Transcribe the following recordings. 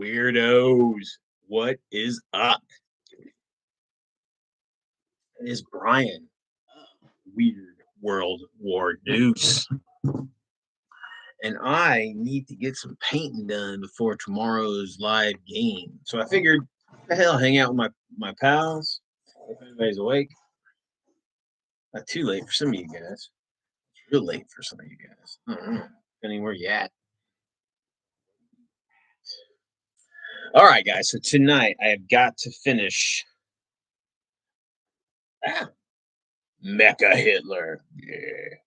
Weirdos, what is up? It is Brian, Weird World War Deuce, and I need to get some painting done before tomorrow's live game. So I figured, the hell, hang out with my pals. If anybody's awake, not too late for some of you guys. It's real late for some of you guys. I don't know, depending where you at. All right, guys. So tonight I have got to finish Mecha Hitler. Yeah.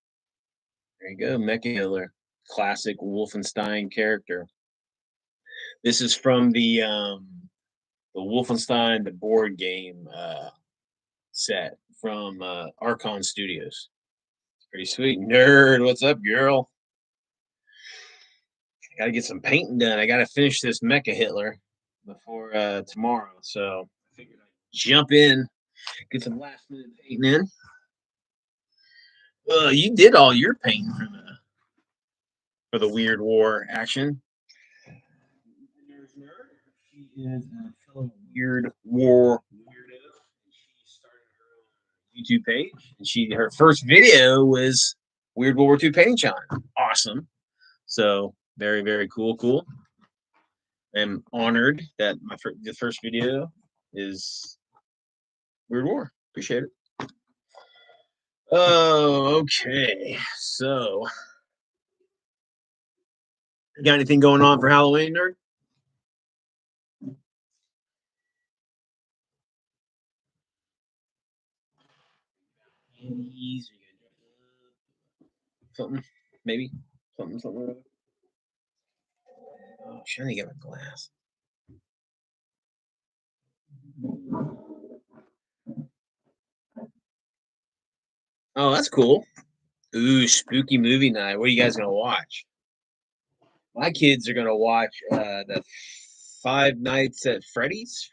There you go, Mecha Hitler, classic Wolfenstein character. This is from the Wolfenstein the board game set from Archon Studios. It's pretty sweet. Nerd, what's up, girl? I gotta get some painting done. I gotta finish this Mecha Hitler before tomorrow. So I figured I'd jump in, get some last minute painting in. You did all your painting for the Weird War action. She is a fellow Weird War weirdo. She started her own YouTube page, and her first video was Weird World War II painting challenge. Awesome. So very, very cool. I'm honored that the first video is Weird War. Appreciate it. Oh, okay. So, you got anything going on for Halloween, nerd? Something, maybe something. Oh, shit, I need to get my glass. Oh, that's cool. Ooh, spooky movie night. What are you guys gonna watch? My kids are gonna watch the Five Nights at Freddy's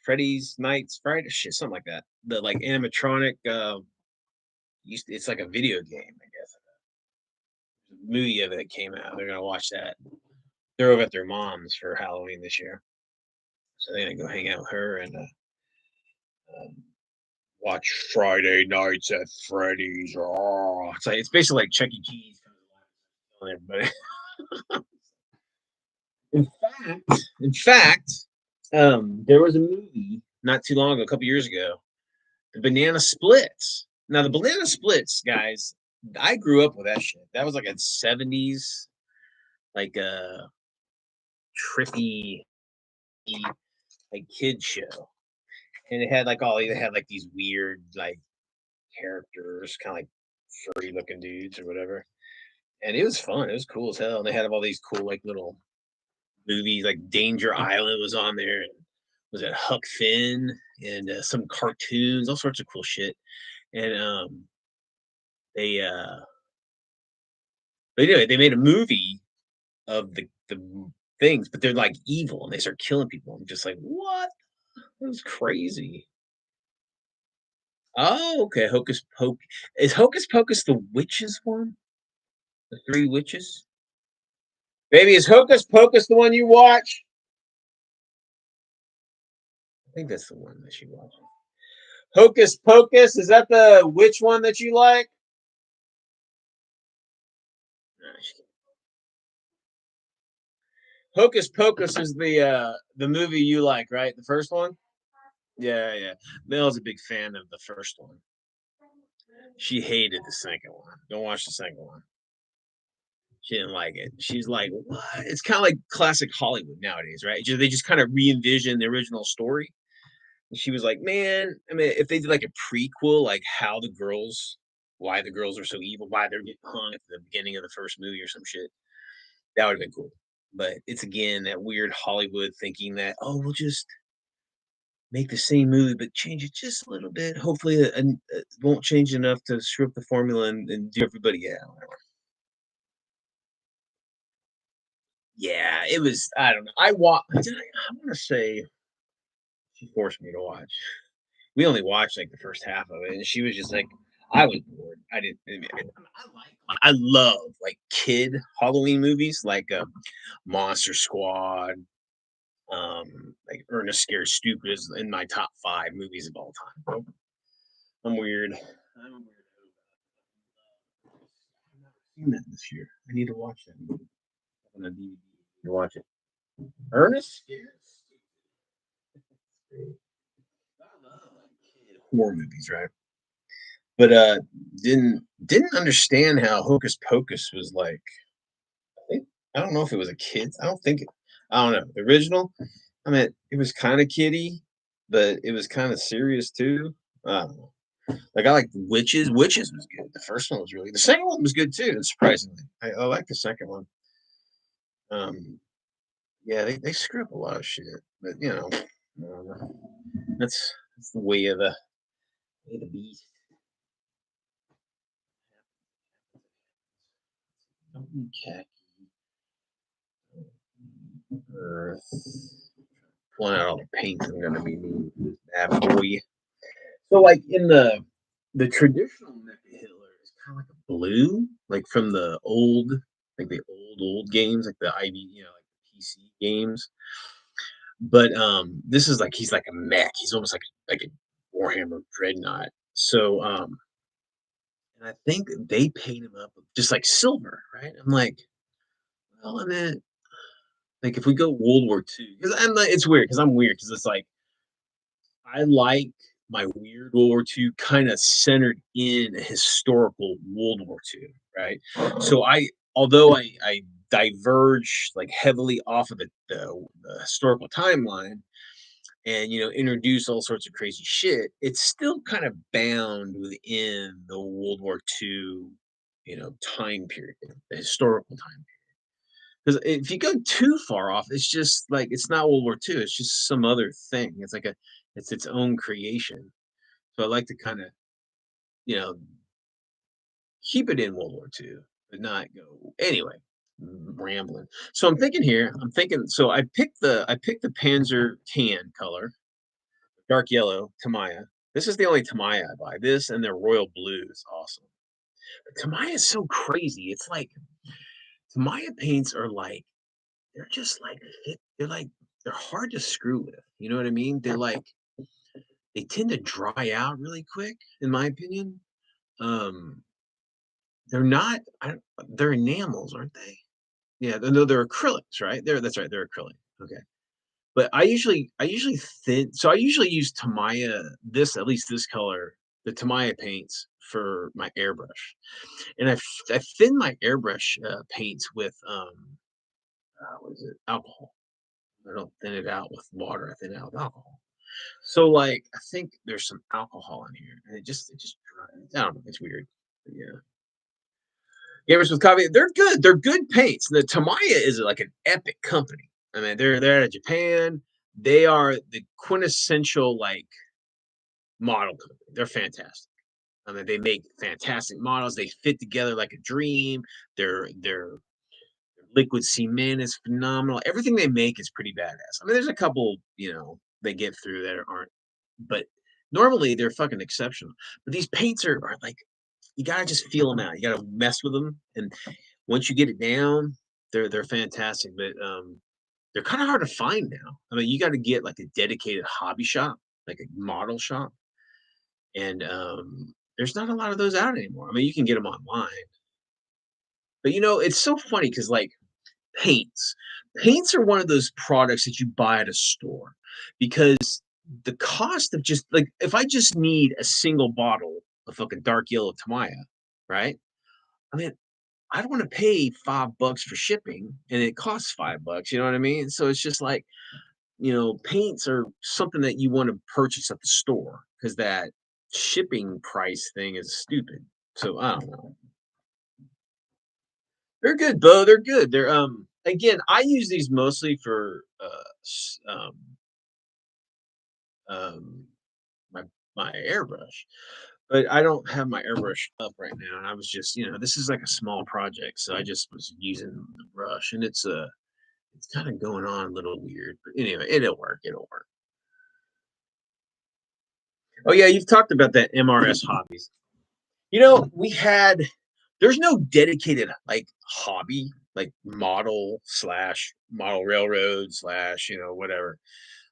Nights Friday, shit, something like that. The like animatronic. It's like a video game, I guess. There's a movie of it came out. They're gonna watch that. They're over at their mom's for Halloween this year, so they're gonna go hang out with her and um, watch Friday Nights at Freddy's. Oh, it's basically like Chuck E. Cheese killing everybody. In fact, there was a movie not too long ago, a couple years ago, the Banana Splits. Now, the Banana Splits, guys, I grew up with that shit. That was like a 70s, like a trippy, like kid show. And they had like these weird, like characters, kind of like furry looking dudes or whatever. And it was fun. It was cool as hell. And they had all these cool, like little movies, like Danger Island was on there. And was it Huck Finn and some cartoons, all sorts of cool shit. And they but anyway, they made a movie of the things, but they're like evil and they start killing people. I'm just like, what? That was crazy. Oh, okay. Hocus Pocus. Is Hocus Pocus the witches one? The three witches? Baby, is Hocus Pocus the one you watch? I think that's the one that you watch. Hocus Pocus, is that the witch one that you like? Hocus Pocus is the movie you like, right? The first one? Yeah. Mel's a big fan of the first one. She hated the second one. Don't watch the second one. She didn't like it. She's like, what? It's kind of like classic Hollywood nowadays, right? They just kind of re-envision the original story. And she was like, man, I mean, if they did like a prequel, like why the girls are so evil, why they're getting hung at the beginning of the first movie or some shit, that would have been cool. But it's again that weird Hollywood thinking that, oh, we'll just make the same movie but change it just a little bit. Hopefully, it won't change enough to screw up the formula and do everybody out. Yeah, it was. I don't know. I want to say she forced me to watch. We only watched like the first half of it, and she was just like, I was bored. I didn't. I love like kid Halloween movies, like Monster Squad, Like Ernest Scared Stupid is in my top 5 movies of all time. I'm weird. I'm a weirdo. I've never seen that this year. I need to watch that movie on a DVD. You watch it. Ernest Scared Stupid. I love kid horror movies, right? But didn't understand how Hocus Pocus was like. I think I don't know if it was a kids. I don't think it. I don't know the original. I mean, it was kind of kiddie, but it was kind of serious too. I don't know. Like I like Witches. Witches was good. The first one was really. The second one was good too. Surprisingly, I like the second one. Um, yeah, they screw up a lot of shit, but I don't know. That's the way of the beast. Okay. Earth. Pulling out all the paints I'm gonna be needing for this bad boy. So like in the traditional Mecha Hitler is kind of like a blue, like from the old games, like the IV, like the PC games. But this is like he's like a mech. He's almost like a Warhammer Dreadnought. So and I think they paint him up just like silver, right? I'm like, well, I mean, like if we go World War II, because I'm like, it's weird because I'm weird because it's like I like my weird World War II kind of centered in a historical World War II, right? So although I diverge like heavily off of the historical timeline and introduce all sorts of crazy shit, it's still kind of bound within the World War II, time period, the historical time. Because if you go too far off, it's just like it's not World War II. It's just some other thing. It's its own creation. So I like to kind of, you know, keep it in World War II, but not go anyway. Rambling. So I'm thinking here. I'm thinking. So I picked the Panzer tan color, dark yellow Tamiya. This is the only Tamiya I buy. This and their royal blue is awesome. But Tamiya is so crazy. It's like Tamiya paints are like they're just like they're like they're hard to screw with. You know what I mean? They tend to dry out really quick, in my opinion. Um, they're not. They're enamels, aren't they? Yeah, no, they're acrylics, right? That's right. They're acrylic. Okay, but I usually thin. So I usually use Tamiya. At least this color, the Tamiya paints for my airbrush, and I thin my airbrush paints with what is it? Alcohol. I don't thin it out with water. I thin it out with alcohol. So like I think there's some alcohol in here, and it just dries. I don't know. It's weird. But yeah. Gamers with Coffee, they're good. They're good paints. The Tamiya is like an epic company. I mean, they're out of Japan. They are the quintessential like model company. They're fantastic. I mean, they make fantastic models. They fit together like a dream. Their liquid cement is phenomenal. Everything they make is pretty badass. I mean, there's a couple, they get through that aren't, but normally they're fucking exceptional. But these paints are like you gotta just feel them out. You gotta mess with them, and once you get it down, they're fantastic. But they're kind of hard to find now. I mean, you got to get like a dedicated hobby shop, like a model shop, and there's not a lot of those out anymore. I mean, you can get them online, but it's so funny because like paints. Paints are one of those products that you buy at a store because the cost of just like if I just need a single bottle of fucking dark yellow Tamiya, right? I mean, I don't want to pay $5 for shipping and it costs $5. You know what I mean? So it's just like, paints are something that you want to purchase at the store because that shipping price thing is stupid. So I don't know. They're good, Bo. They're good. They're again, I use these mostly for um my my airbrush, but I don't have my airbrush up right now. And I was just, this is like a small project, so I just was using the brush, and it's kind of going on a little weird. But anyway, it'll work. It'll work. Oh yeah, you've talked about that MRS hobbies. We had there's no dedicated like hobby like model railroad slash, whatever,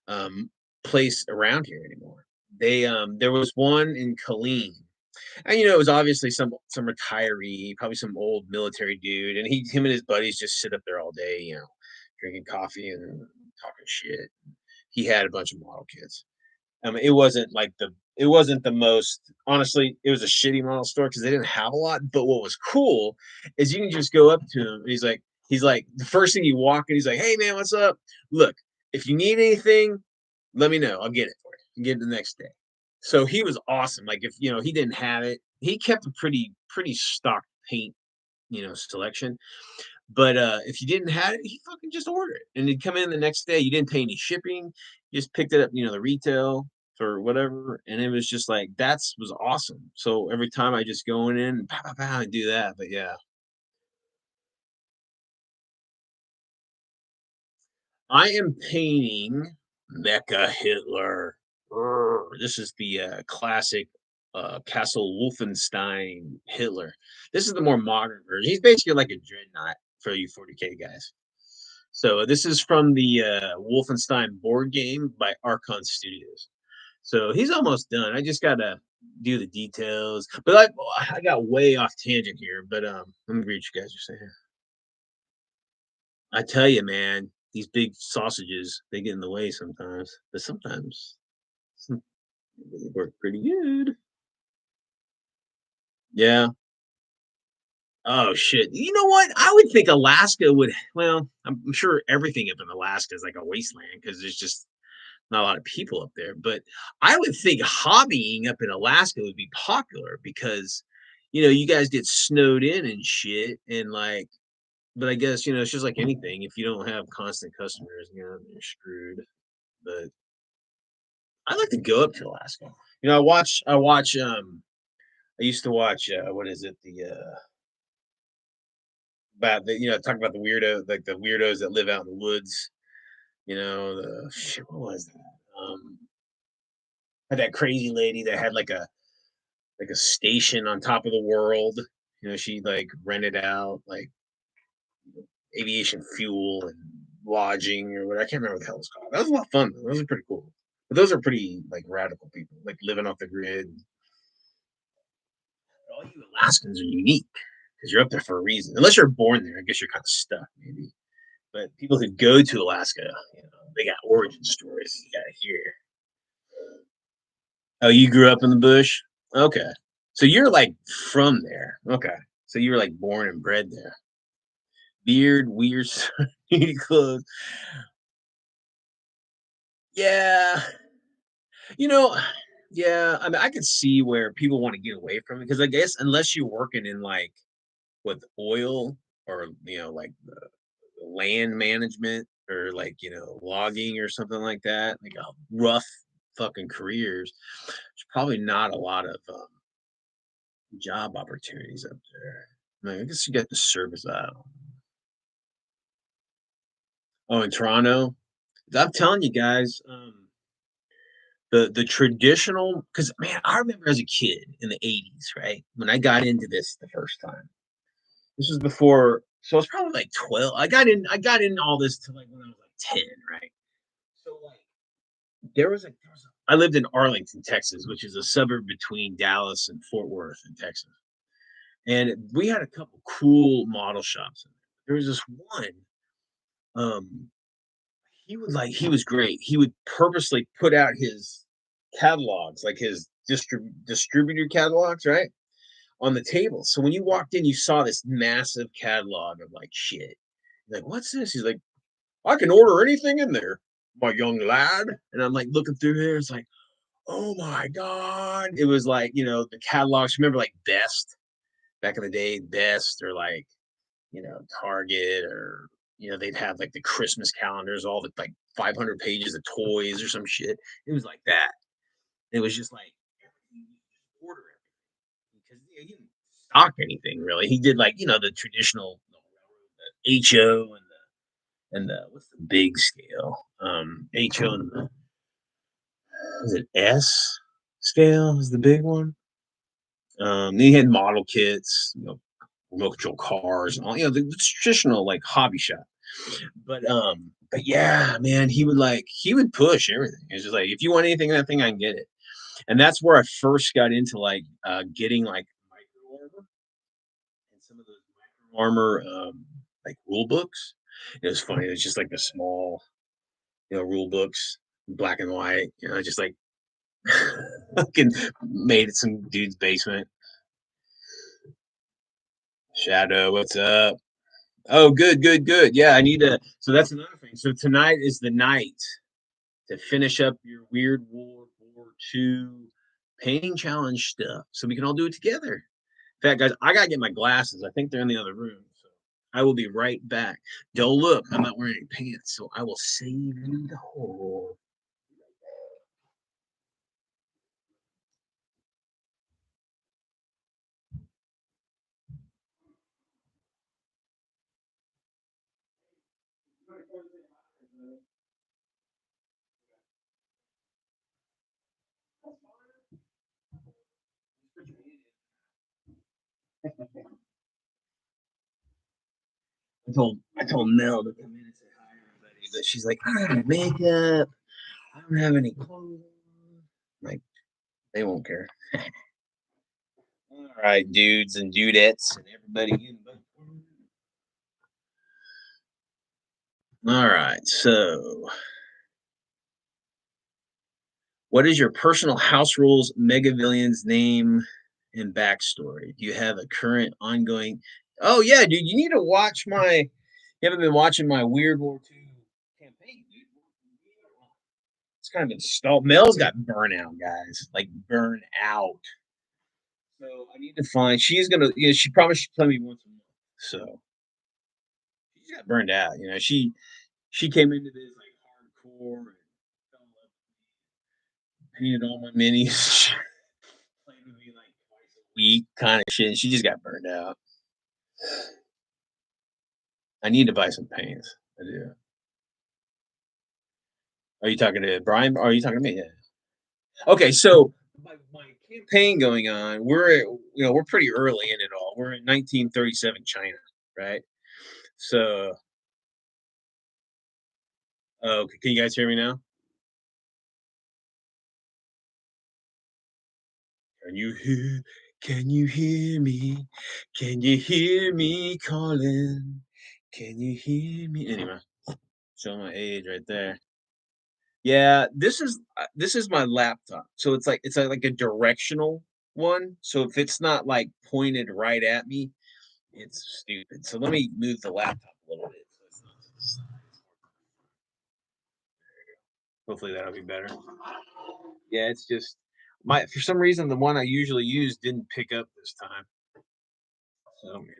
um, place around here anymore. There was one in Killeen, and it was obviously some retiree, probably some old military dude, and him and his buddies just sit up there all day, drinking coffee and talking shit. He had a bunch of model kits. It wasn't the most, honestly, it was a shitty model store because they didn't have a lot. But what was cool is you can just go up to him. And he's like the first thing you walk in, he's like, "Hey man, what's up? Look, if you need anything, let me know. I'll get it for you. You can get it the next day." So he was awesome. Like if he didn't have it, he kept a pretty stock paint selection. But if you didn't have it, he fucking just ordered it, and it'd come in the next day. You didn't pay any shipping. You just picked it up, the retail for whatever, and it was just like that's was awesome. So every time I just go in and pow, pow, pow, and do that. But yeah, I am painting Mecha Hitler. This is the classic Castle Wolfenstein Hitler. This is the more modern version. He's basically like a dreadnought for you 40K guys. So this is from the Wolfenstein board game by Archon Studios. So he's almost done. I just gotta do the details. But I got way off tangent here. But let me read what you guys are saying. I tell you, man, these big sausages they get in the way sometimes. But sometimes they work pretty good. Yeah. Oh shit. You know what? I would think Alaska would. Well, I'm sure everything up in Alaska is like a wasteland because there's just not a lot of people up there. But I would think hobbying up in Alaska would be popular because, you guys get snowed in and shit. And like, but I guess, it's just like anything. If you don't have constant customers, you're screwed. But I'd like to go up to Alaska. I used to watch, what is it? About talk about the weirdo, like the weirdos that live out in the woods. The shit, what was that? Had that crazy lady that had like a station on top of the world. She like rented out like aviation fuel and lodging or what. I can't remember what the hell it's called. That was a lot of fun. Though. Those are pretty cool. But those are pretty like radical people, like living off the grid. All you Alaskans are unique because you're up there for a reason. Unless you're born there, I guess you're kind of stuck, maybe. But people who go to Alaska, they got origin stories you gotta hear. Oh, you grew up in the bush? Okay. So you're like from there. Okay. So you were like born and bred there. Beard, weird, clothes. Yeah. You know, yeah. I mean, I could see where people want to get away from it because I guess unless you're working in like with oil or like the land management or like logging or something like that, like a rough fucking careers. There's probably not a lot of job opportunities up there. I mean, I guess you got the service out. Oh, in Toronto, I'm telling you guys, the traditional because man, I remember as a kid in the '80s, right when I got into this the first time. This was before, so I was probably like 12. I got in all this to like when I was like 10, right? So like I lived in Arlington, Texas, which is a suburb between Dallas and Fort Worth in Texas. And we had a couple cool model shops in there. There was this one, um, he was great. He would purposely put out his catalogs, like his distributor catalogs, right? On the table. So when you walked in, you saw this massive catalog of like shit. Like, what's this? He's like, I can order anything in there, my young lad. And I'm like looking through here, it's like, oh my God. It was like, the catalogs. Remember like Best back in the day, Best or like, Target or they'd have like the Christmas calendars, all the like 500 pages of toys or some shit. It was like that. It was just like you just order it because he didn't stock anything really. He did like the traditional HO and the what's the big scale? HO and the is it S scale is the big one. He had model kits, remote control cars and all, the traditional like hobby shop. But yeah, man, he would push everything. It's just like if you want anything in that thing, I can get it. And that's where I first got into like getting like micro armor and some of those micro armor like rule books. It was funny. It was just like the small, rule books, black and white. Just like fucking made it some dude's basement. Shadow, what's up? Oh, good, good, good. Yeah, I need to. So that's another thing. So tonight is the night to finish up your weird World War II painting challenge stuff, so we can all do it together. In fact, guys, I gotta get my glasses. I think they're in the other room. So I will be right back. Don't look. I'm not wearing pants, so I will save you the whole. I told Mel to come in and say hi to everybody, but she's like, I don't have makeup. I don't have any clothes. Like they won't care. All right, dudes and dudettes and everybody. All right, so what is your personal house rules, Mega Villains name, and backstory? Do you have a current ongoing? Oh yeah, dude, you need to watch my. You haven't been watching my Weird War II campaign, dude. It's kind of installed. Mel's got burnout, guys. Like burn out. So I need to find. She's gonna. She promised she'd play me once a month. So she got burned out. She came into this like hardcore and fell in love with me, painted all my minis. Played with me like twice a week, kind of shit. She just got burned out. I need to buy some paints. I do. Are you talking to Brian? Or are you talking to me? Yeah. Okay, so my campaign going on. We're pretty early in it all. We're in 1937 China, right? So, okay, can you guys hear me now? Can you hear? Can you hear me? Can you hear me calling? Can you hear me? Anyway, showing my age right there. Yeah, this is my laptop. So it's like a directional one. So if it's not like pointed right at me, it's stupid. So let me move the laptop a little bit. So it's not to the side. Hopefully that'll be better. Yeah, it's just my for some reason the one I usually use didn't pick up this time. So anyway.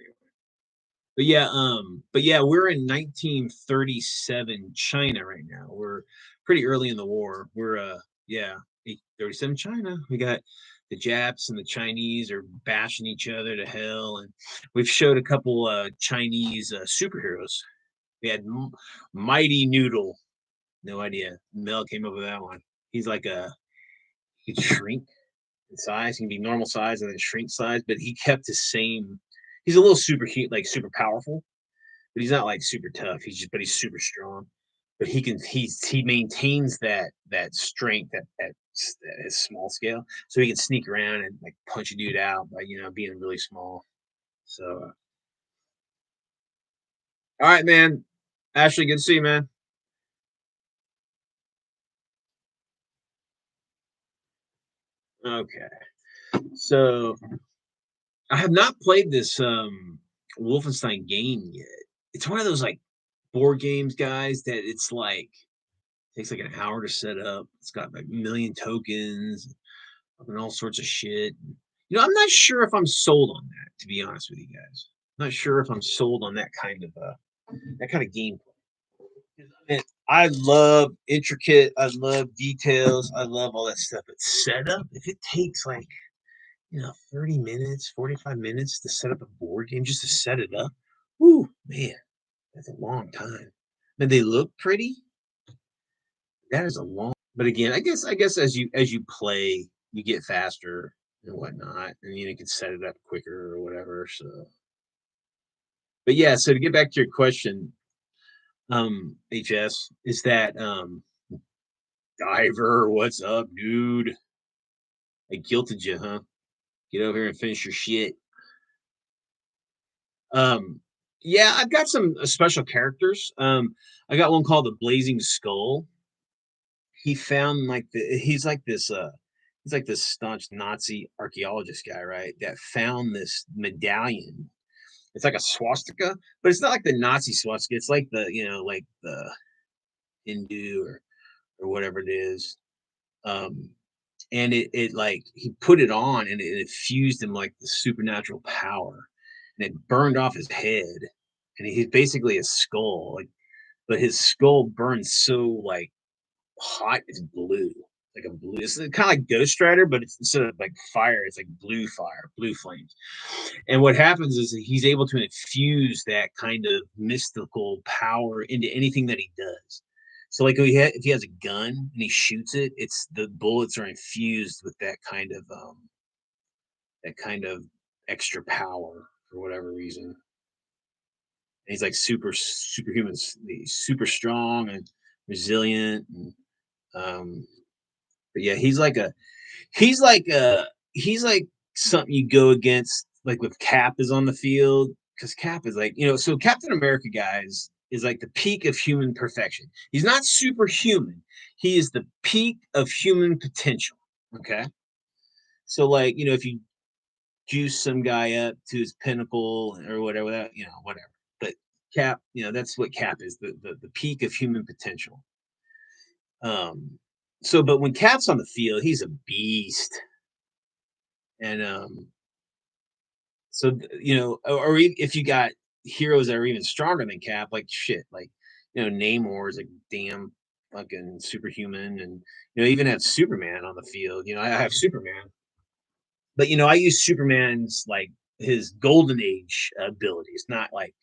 But yeah, we're in 1937 China right now. We're pretty early in the war. Yeah, 37 China. We got the Japs and the Chinese are bashing each other to hell, and we've showed a couple Chinese superheroes. We had Mighty Noodle. No idea. Mel came up with that one. He's like he could shrink in size. He can be normal size and then shrink size, but he kept the same. He's a little super heat, like super powerful, but he's not like super tough. He's super strong. But he maintains that strength at his small scale, so he can sneak around and like punch a dude out by being really small. So, all right, man. Ashley, good to see you, man. Okay, so I have not played this Wolfenstein game yet. It's one of those like board games, guys, that it's like takes like an hour to set up. It's got like a million tokens and all sorts of shit. I'm not sure if I'm sold on that, to be honest with you guys. I'm not sure if I'm sold on that kind of gameplay. Man, I love intricate, I love details, I love all that stuff. But setup, if it takes like 30 minutes, 45 minutes to set up a board game just to set it up, whoo, man, that's a long time. And they look pretty. That is a long. But again, I guess as you play, you get faster and whatnot, and you can set it up quicker or whatever. So But yeah, so to get back to your question, HS, is that Diver, what's up, dude? I guilted you, huh? Get over here and finish your shit. Um, yeah, I've got some special characters. I got one called the Blazing Skull. He found like he's like this staunch Nazi archaeologist guy, right? That found this medallion. It's like a swastika, but it's not like the Nazi swastika. It's like the, like the Hindu or whatever it is. Um, and it like he put it on and it infused him like the supernatural power, and it burned off his head, and he's basically a skull, like, but his skull burns so like hot, it's blue, like a blue. It's kind of like Ghost Rider, but it's instead of like fire, it's like blue fire, blue flames. And what happens is that he's able to infuse that kind of mystical power into anything that he does. So, like, if he has a gun and he shoots it, it's the bullets are infused with that kind of extra power for whatever reason. And he's like superhuman, he's super strong and resilient. And, but yeah, he's like a he's like something you go against, like with Cap is on the field, because Cap is like, so Captain America, guys, is like the peak of human perfection. He's not superhuman. He is the peak of human potential. Okay. So like, if you juice some guy up to his pinnacle or whatever, that, whatever. But Cap, that's what Cap is, the peak of human potential. But when Cap's on the field, he's a beast. And if you got heroes that are even stronger than Cap, like shit, like Namor is like damn fucking superhuman, and even have Superman on the field. I have Superman, but I use Superman's like his golden age abilities, not like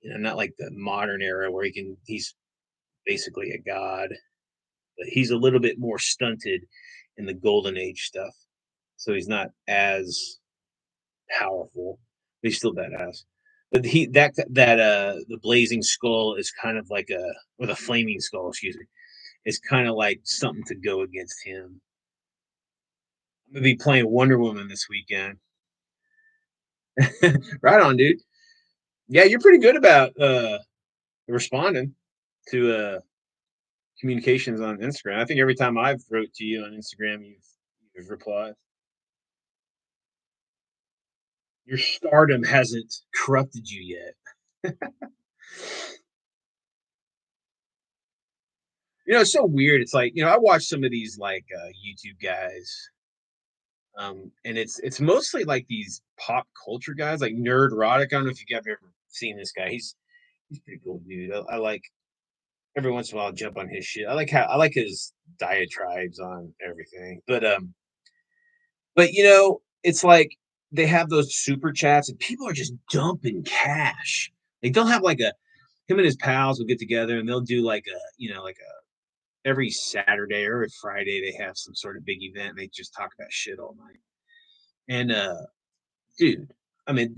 not like the modern era where he's basically a god, but he's a little bit more stunted in the golden age stuff, so he's not as powerful, but he's still badass. But the blazing skull is kind of like or the flaming skull, excuse me, is kind of like something to go against him. I'm gonna be playing Wonder Woman this weekend. Right on, dude. Yeah, you're pretty good about responding to communications on Instagram. I think every time I've wrote to you on Instagram, you've replied. Your stardom hasn't corrupted you yet. It's so weird. It's like, I watch some of these like YouTube guys, and it's mostly like these pop culture guys, like Nerd Roddick. I don't know if you have ever seen this guy. He's pretty cool, dude. I like every once in a while I'll jump on his shit. I like his diatribes on everything. But it's like they have those super chats and people are just dumping cash. Like they'll have like him and his pals will get together and they'll do like like every Saturday or every Friday they have some sort of big event and they just talk about shit all night. And dude, I mean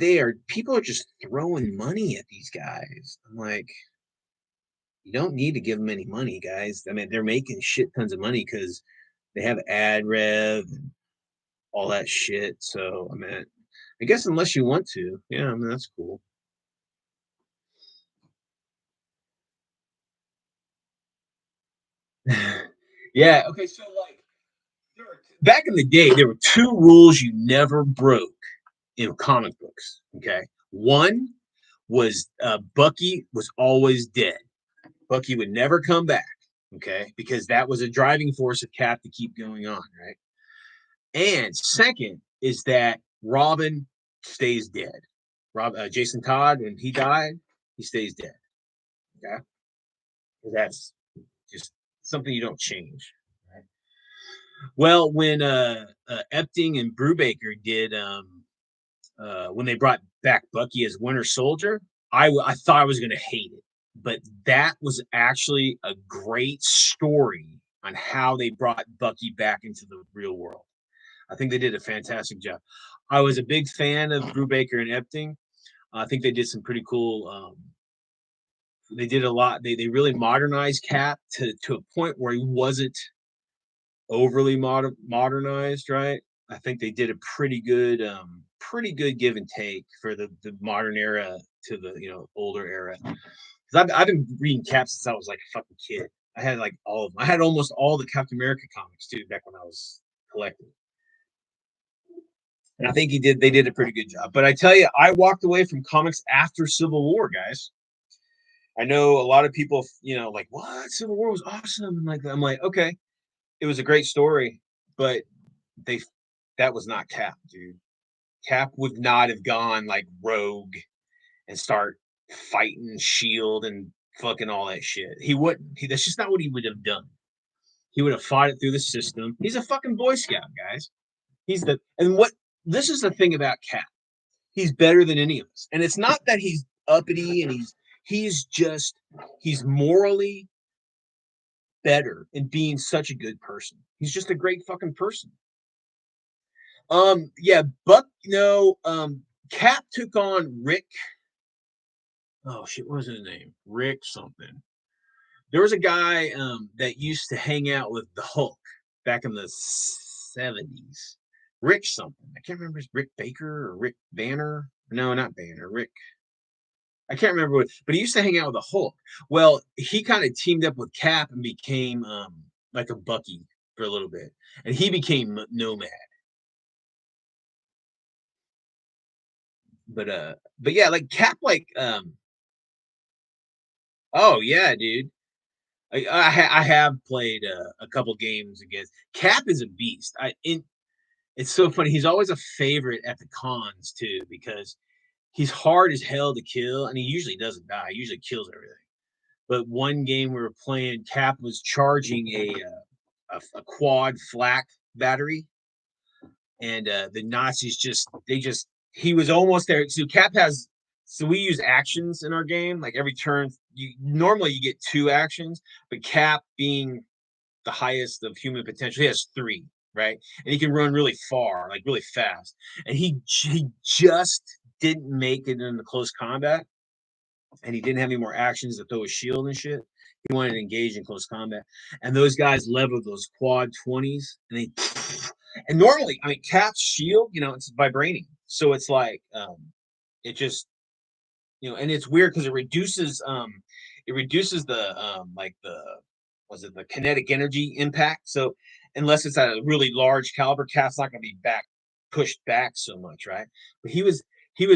people are just throwing money at these guys. I'm like, you don't need to give them any money, guys. I mean, they're making shit tons of money because they have ad rev and all that shit. So I mean, I guess unless you want to, yeah, I mean that's cool. Yeah. Okay. So like, back in the day, there were two rules you never broke in comic books. Okay. One was Bucky was always dead. Bucky would never come back. Okay, because that was a driving force of Cap to keep going on, right? And second is that Robin stays dead. Jason Todd, when he died, he stays dead. Okay, that's just something you don't change. Right? Well, when Epting and Brubaker did, when they brought back Bucky as Winter Soldier, I thought I was going to hate it, but that was actually a great story on how they brought Bucky back into the real world. I think they did a fantastic job. I was a big fan of Brubaker and Epting. I think they did some pretty cool. They did a lot. They really modernized Cap to a point where he wasn't overly modernized, right? I think they did a pretty good give and take for the modern era to the older era. Because I've been reading Cap since I was like a fucking kid. I had like all of them. I had almost all the Captain America comics too back when I was collecting. And I think they did a pretty good job. But I tell you, I walked away from comics after Civil War, guys. I know a lot of people, like, what? Civil War was awesome. And like, I'm like, okay, it was a great story, but they that was not Cap, dude. Cap would not have gone like rogue and start fighting Shield and fucking all that shit. He wouldn't. That's just not what he would have done. He would have fought it through the system. He's a fucking Boy Scout, guys. And what this is the thing about Cap. He's better than any of us. And it's not that he's uppity and he's morally better in being such a good person. He's just a great fucking person. Yeah, Buck, Cap took on Rick. Oh shit, what was his name? Rick something. There was a guy that used to hang out with the Hulk back in the 70s. Rick something. I can't remember. His Rick Baker or Rick Banner. No, not Banner. Rick. I can't remember what, but he used to hang out with the Hulk. Well, he kind of teamed up with Cap and became like a Bucky for a little bit, and he became Nomad. But yeah, like Cap, like oh yeah, dude. I have played a couple games against Cap. Is a beast. It's so funny. He's always a favorite at the cons too because he's hard as hell to kill, and he usually doesn't die. He usually kills everything. But one game we were playing, Cap was charging a quad flak battery, and the Nazis he was almost there. So Cap has so we use actions in our game. Like every turn, you get 2 actions, but Cap being the highest of human potential, he has 3, right? And he can run really far, like really fast. And he just didn't make it into close combat, and he didn't have any more actions to throw a shield and shit. He wanted to engage in close combat, and those guys leveled those quad 20s, and they and normally, I mean, Cap's shield, it's vibranium, so it's like it just and it's weird because it reduces the like the was it the kinetic energy impact. So unless it's at a really large caliber, Cap's not going to be pushed back so much, right? But he was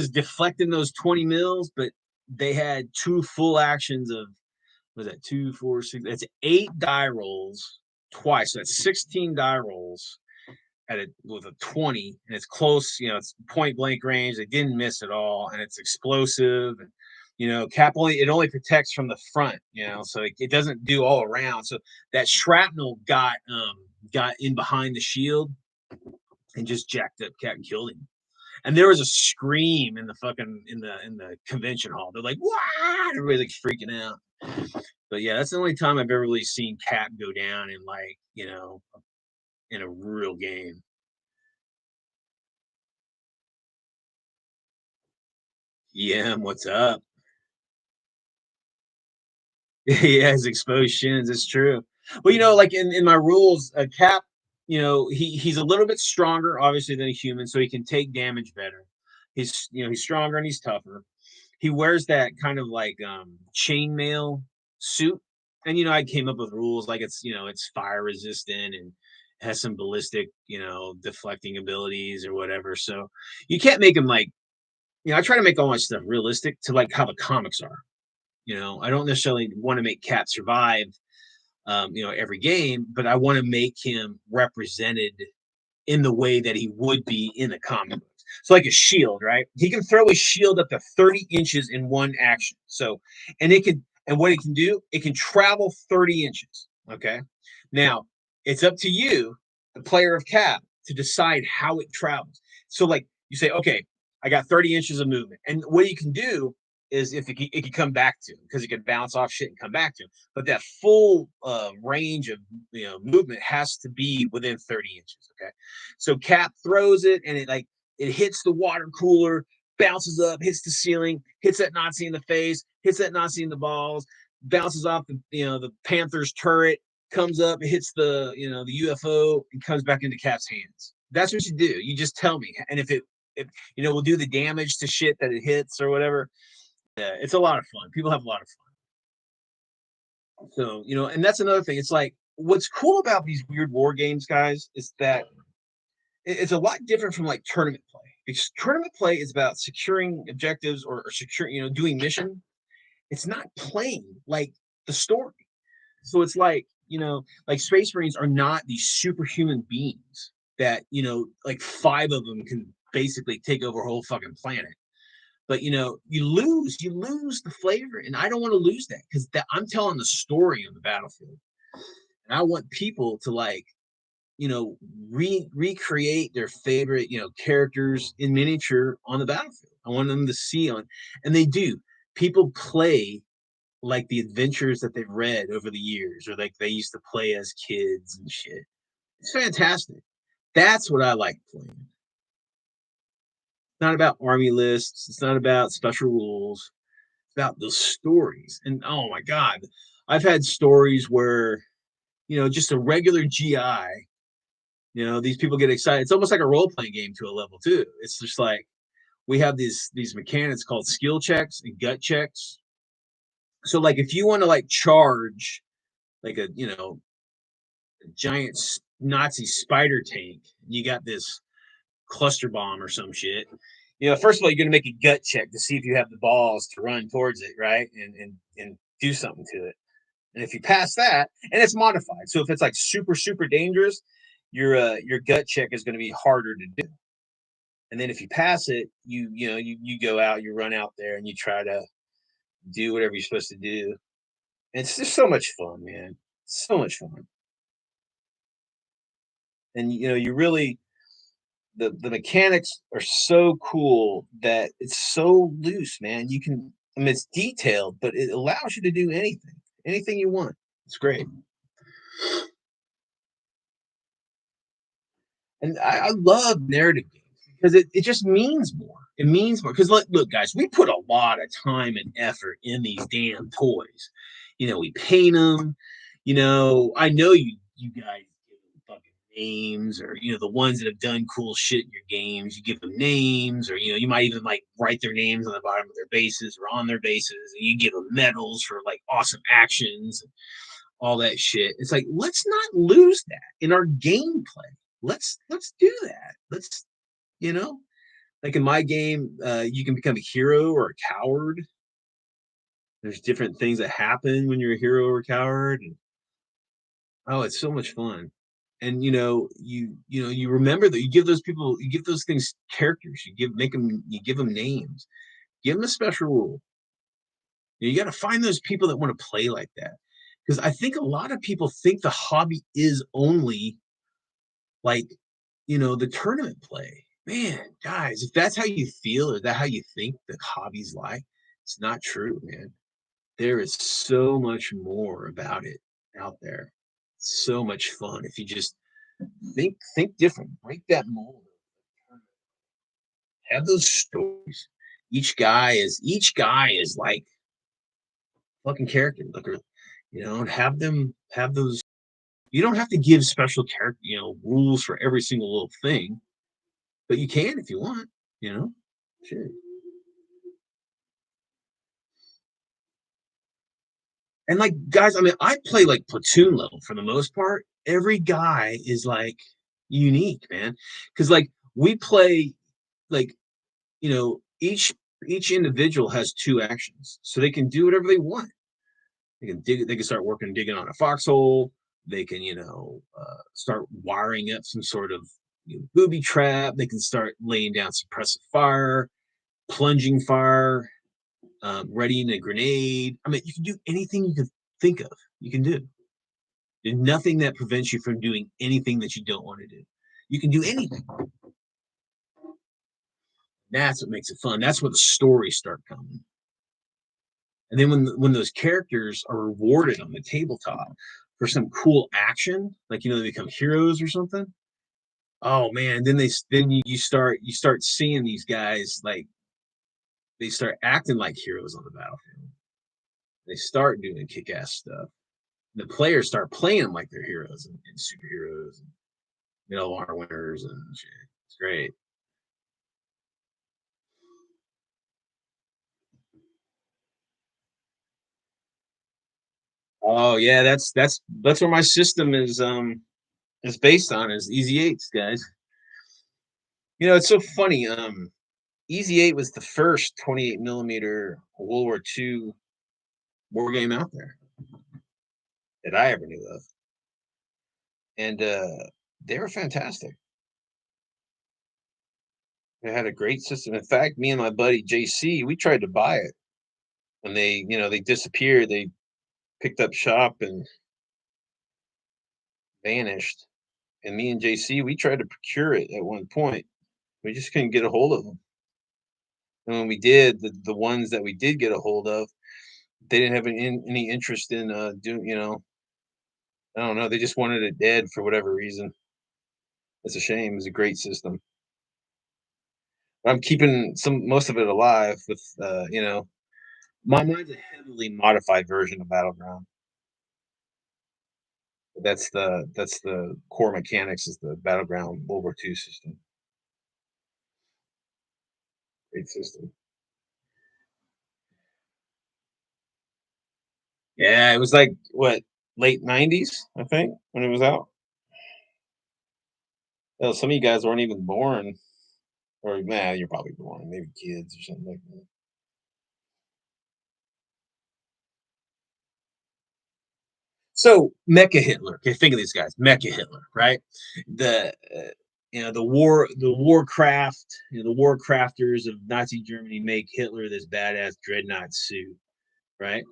deflecting those 20 mils, but they had 2 full actions of was that 2, 4, 6? That's 8 die rolls twice. So that's 16 die rolls with a 20, and it's close. It's point blank range. They didn't miss at all, and it's explosive. And Cap only protects from the front. So it doesn't do all around. So that shrapnel got in behind the shield and just jacked up Cap and killed him. And there was a scream in the convention hall. They're like, "What?" Everybody's like freaking out. But yeah, that's the only time I've ever really seen Cap go down in in a real game. Yeah, what's up? Yeah, his exposed shins. It's true. Well, like in my rules, Cap, he's a little bit stronger, obviously, than a human, so he can take damage better. He's stronger and he's tougher. He wears that kind of like chainmail suit, and I came up with rules like it's fire resistant and has some ballistic, deflecting abilities or whatever. So you can't make him like, I try to make all my stuff realistic to like how the comics are. I don't necessarily want to make Cap survive, every game, but I want to make him represented in the way that he would be in the comic books. So, like a shield, right? He can throw a shield up to 30 inches in one action. So, and what it can do, it can travel 30 inches. Okay. Now, it's up to you, the player of Cap, to decide how it travels. So, like, you say, okay, I got 30 inches of movement. And what you can do is if it can come back to him because it can bounce off shit and come back to him. But that full range of movement has to be within 30 inches. Okay, so Cap throws it and it hits the water cooler. bounces up, hits the ceiling, hits that Nazi in the face, hits that Nazi in the balls, bounces off the Panther's turret, comes up, hits the UFO, and comes back into Cap's hands. That's what you do. You just tell me, and if will do the damage to shit that it hits or whatever. Yeah, it's a lot of fun. People have a lot of fun. So and that's another thing. It's like what's cool about these weird war games, guys, is that it's a lot different from like tournament play. Because tournament play is about securing objectives or securing, doing mission. It's not playing like the story. So it's like Space Marines are not these superhuman beings that, like five of them can basically take over a whole fucking planet. But you lose the flavor, and I don't want to lose that because I'm telling the story on the battlefield, and I want people to recreate their favorite characters in miniature on the battlefield. I want them to see and they do. People play like the adventures that they've read over the years, or like they used to play as kids and shit. It's fantastic. That's what I like playing. It's not about army lists. It's not about special rules. It's about the stories. And oh my god, I've had stories where just a regular GI. These people get excited. It's almost like a role playing game to a level too. It's just like we have these mechanics called skill checks and gut checks. So like if you want to like charge like a giant Nazi spider tank, you got this cluster bomb or some shit. First of all, you're gonna make a gut check to see if you have the balls to run towards it, right? And do something to it. And if you pass that, and it's modified, so if it's like super super dangerous, your gut check is going to be harder to do. And then if you pass it, you go out, you run out there, and you try to do whatever you're supposed to do. And it's just so much fun, man. So much fun. And you really the mechanics are so cool that it's so loose, man. You can I mean it's detailed, but it allows you to do anything you want. It's great. And I love narrative games because it just means more. It means more. Because look, guys, we put a lot of time and effort in these damn toys. We paint them. I know you guys give them fucking names, or the ones that have done cool shit in your games. You give them names, or you might even like write their names on the bottom of their bases or on their bases, and you give them medals for like awesome actions, and all that shit. It's like let's not lose that in our gameplay. Let's do that. Let's you know like in my game, you can become a hero or a coward. There's different things that happen when you're a hero or a coward. And, oh, it's so much fun. And you remember that you give those things characters. You give them names. Give them a special rule. You got to find those people that want to play like that. Because I think a lot of people think the hobby is only like the tournament play. Man, guys, if that's how you feel or that how you think that hobbies like, it's not true, man. There is so much more about it out there. So much fun if you just think different, break that mold, have those stories. Each guy is like fucking character. Like, and have those. You don't have to give special character, rules for every single little thing, but you can if you want, you know. Sure. And like guys, I mean, I play like platoon level for the most part. Every guy is like unique, man. Because like we play like each individual has two actions, so they can do whatever they want. They can start digging on a foxhole. They can start wiring up some sort of booby trap. They can start laying down suppressive fire, plunging fire, readying a grenade. I mean, you can do anything you can think of. You can do. There's nothing that prevents you from doing anything that you don't want to do. You can do anything. That's what makes it fun. That's where the stories start coming. And then when those characters are rewarded on the tabletop for some cool action, like they become heroes or something. Oh man, then you start seeing these guys like they start acting like heroes on the battlefield. They start doing kick-ass stuff. The players start playing them like they're heroes and superheroes and Medal of Honor winners and shit. It's great. Oh yeah, that's where my system is based on is Easy Eights, guys. It's so funny. Easy Eight was the first 28 millimeter World War II war game out there that I ever knew of, and they were fantastic. They had a great system. In fact, me and my buddy JC, we tried to buy it, and they disappeared. They picked up shop and vanished. And me and JC, we tried to procure it at one point. We just couldn't get a hold of them. And when we did, the ones that we did get a hold of, they didn't have any interest in doing. I don't know. They just wanted it dead for whatever reason. It's a shame. It's a great system. But I'm keeping most of it alive with mine's a heavily modified version of Battleground. That's the core mechanics is the Battleground World War II system. Great system. Yeah, it was like what, late '90s, I think, when it was out. Hell, some of you guys weren't even born, or nah, you're probably born, maybe kids or something like that. So Mecha Hitler. Okay, think of these guys. Mecha Hitler, right? The Warcraft, the Warcrafters of Nazi Germany make Hitler this badass dreadnought suit, right?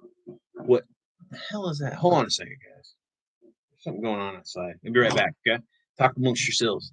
What the hell is that? Hold on a second, guys. There's something going on outside. I'll be right back. Okay, talk amongst yourselves.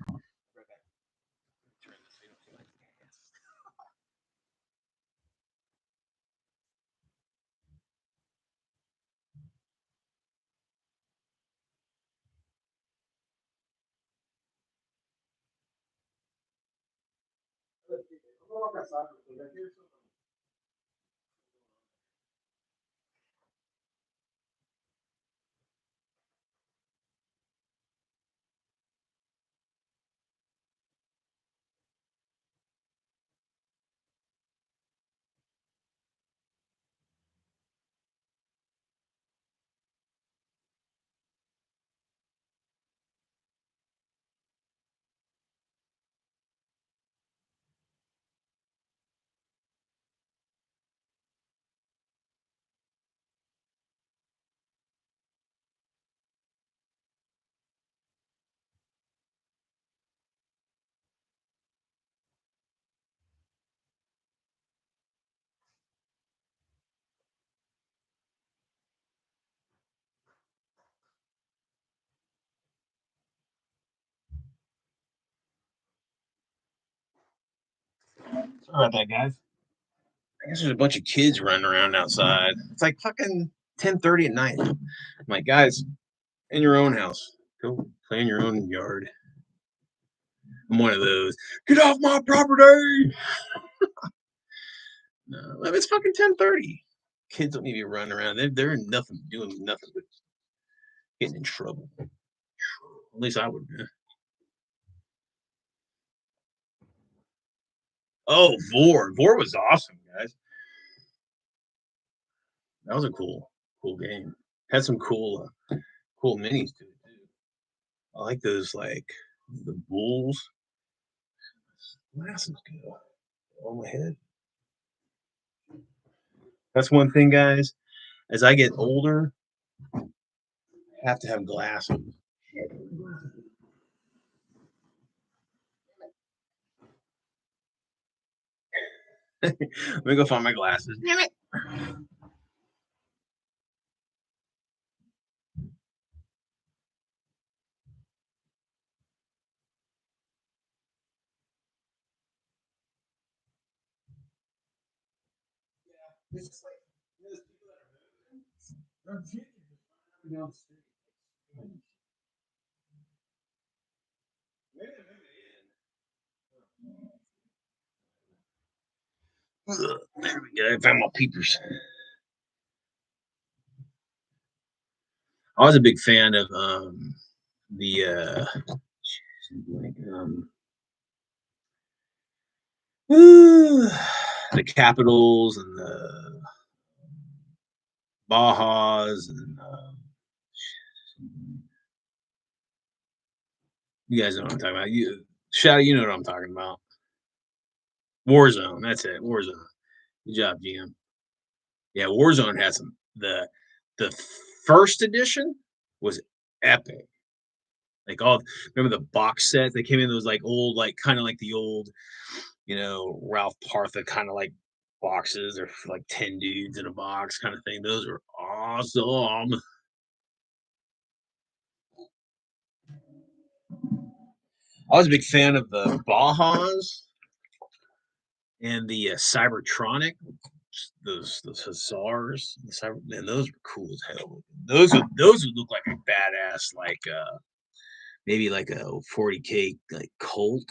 Sorry about that, guys. I guess there's a bunch of kids running around outside. It's like fucking 10:30 at night. I'm like, guys, in your own house, go play in your own yard. I'm one of those. Get off my property. No, it's fucking 10:30. Kids don't need to be running around. They're nothing doing nothing but getting in trouble. At least I would. Oh, Vor was awesome, guys. That was a cool game. Had some cool minis to it too. I like those, like the bulls. Glasses go on my head. That's one thing, guys. As I get older, I have to have glasses. Let me go find my glasses. Damn it. It's just like those people that are moving. They're down the street. Maybe they're moving in. Ugh, there we go. I found my peepers. I was a big fan of the like the Capitals and the Bajas and you guys know what I'm talking about. You shout, you know what I'm talking about. Warzone. That's it. Warzone. Good job, GM. Yeah, Warzone has some. The first edition was epic. Like all remember the box set that came in those like old, like kind of like the old, Ralph Partha kind of like boxes or like 10 dudes in a box kind of thing. Those were awesome. I was a big fan of the Bajas and the Cybertronic, those Hussars. The Cyber, man, those were cool as hell. Those would look like a badass like maybe like a 40K like cult,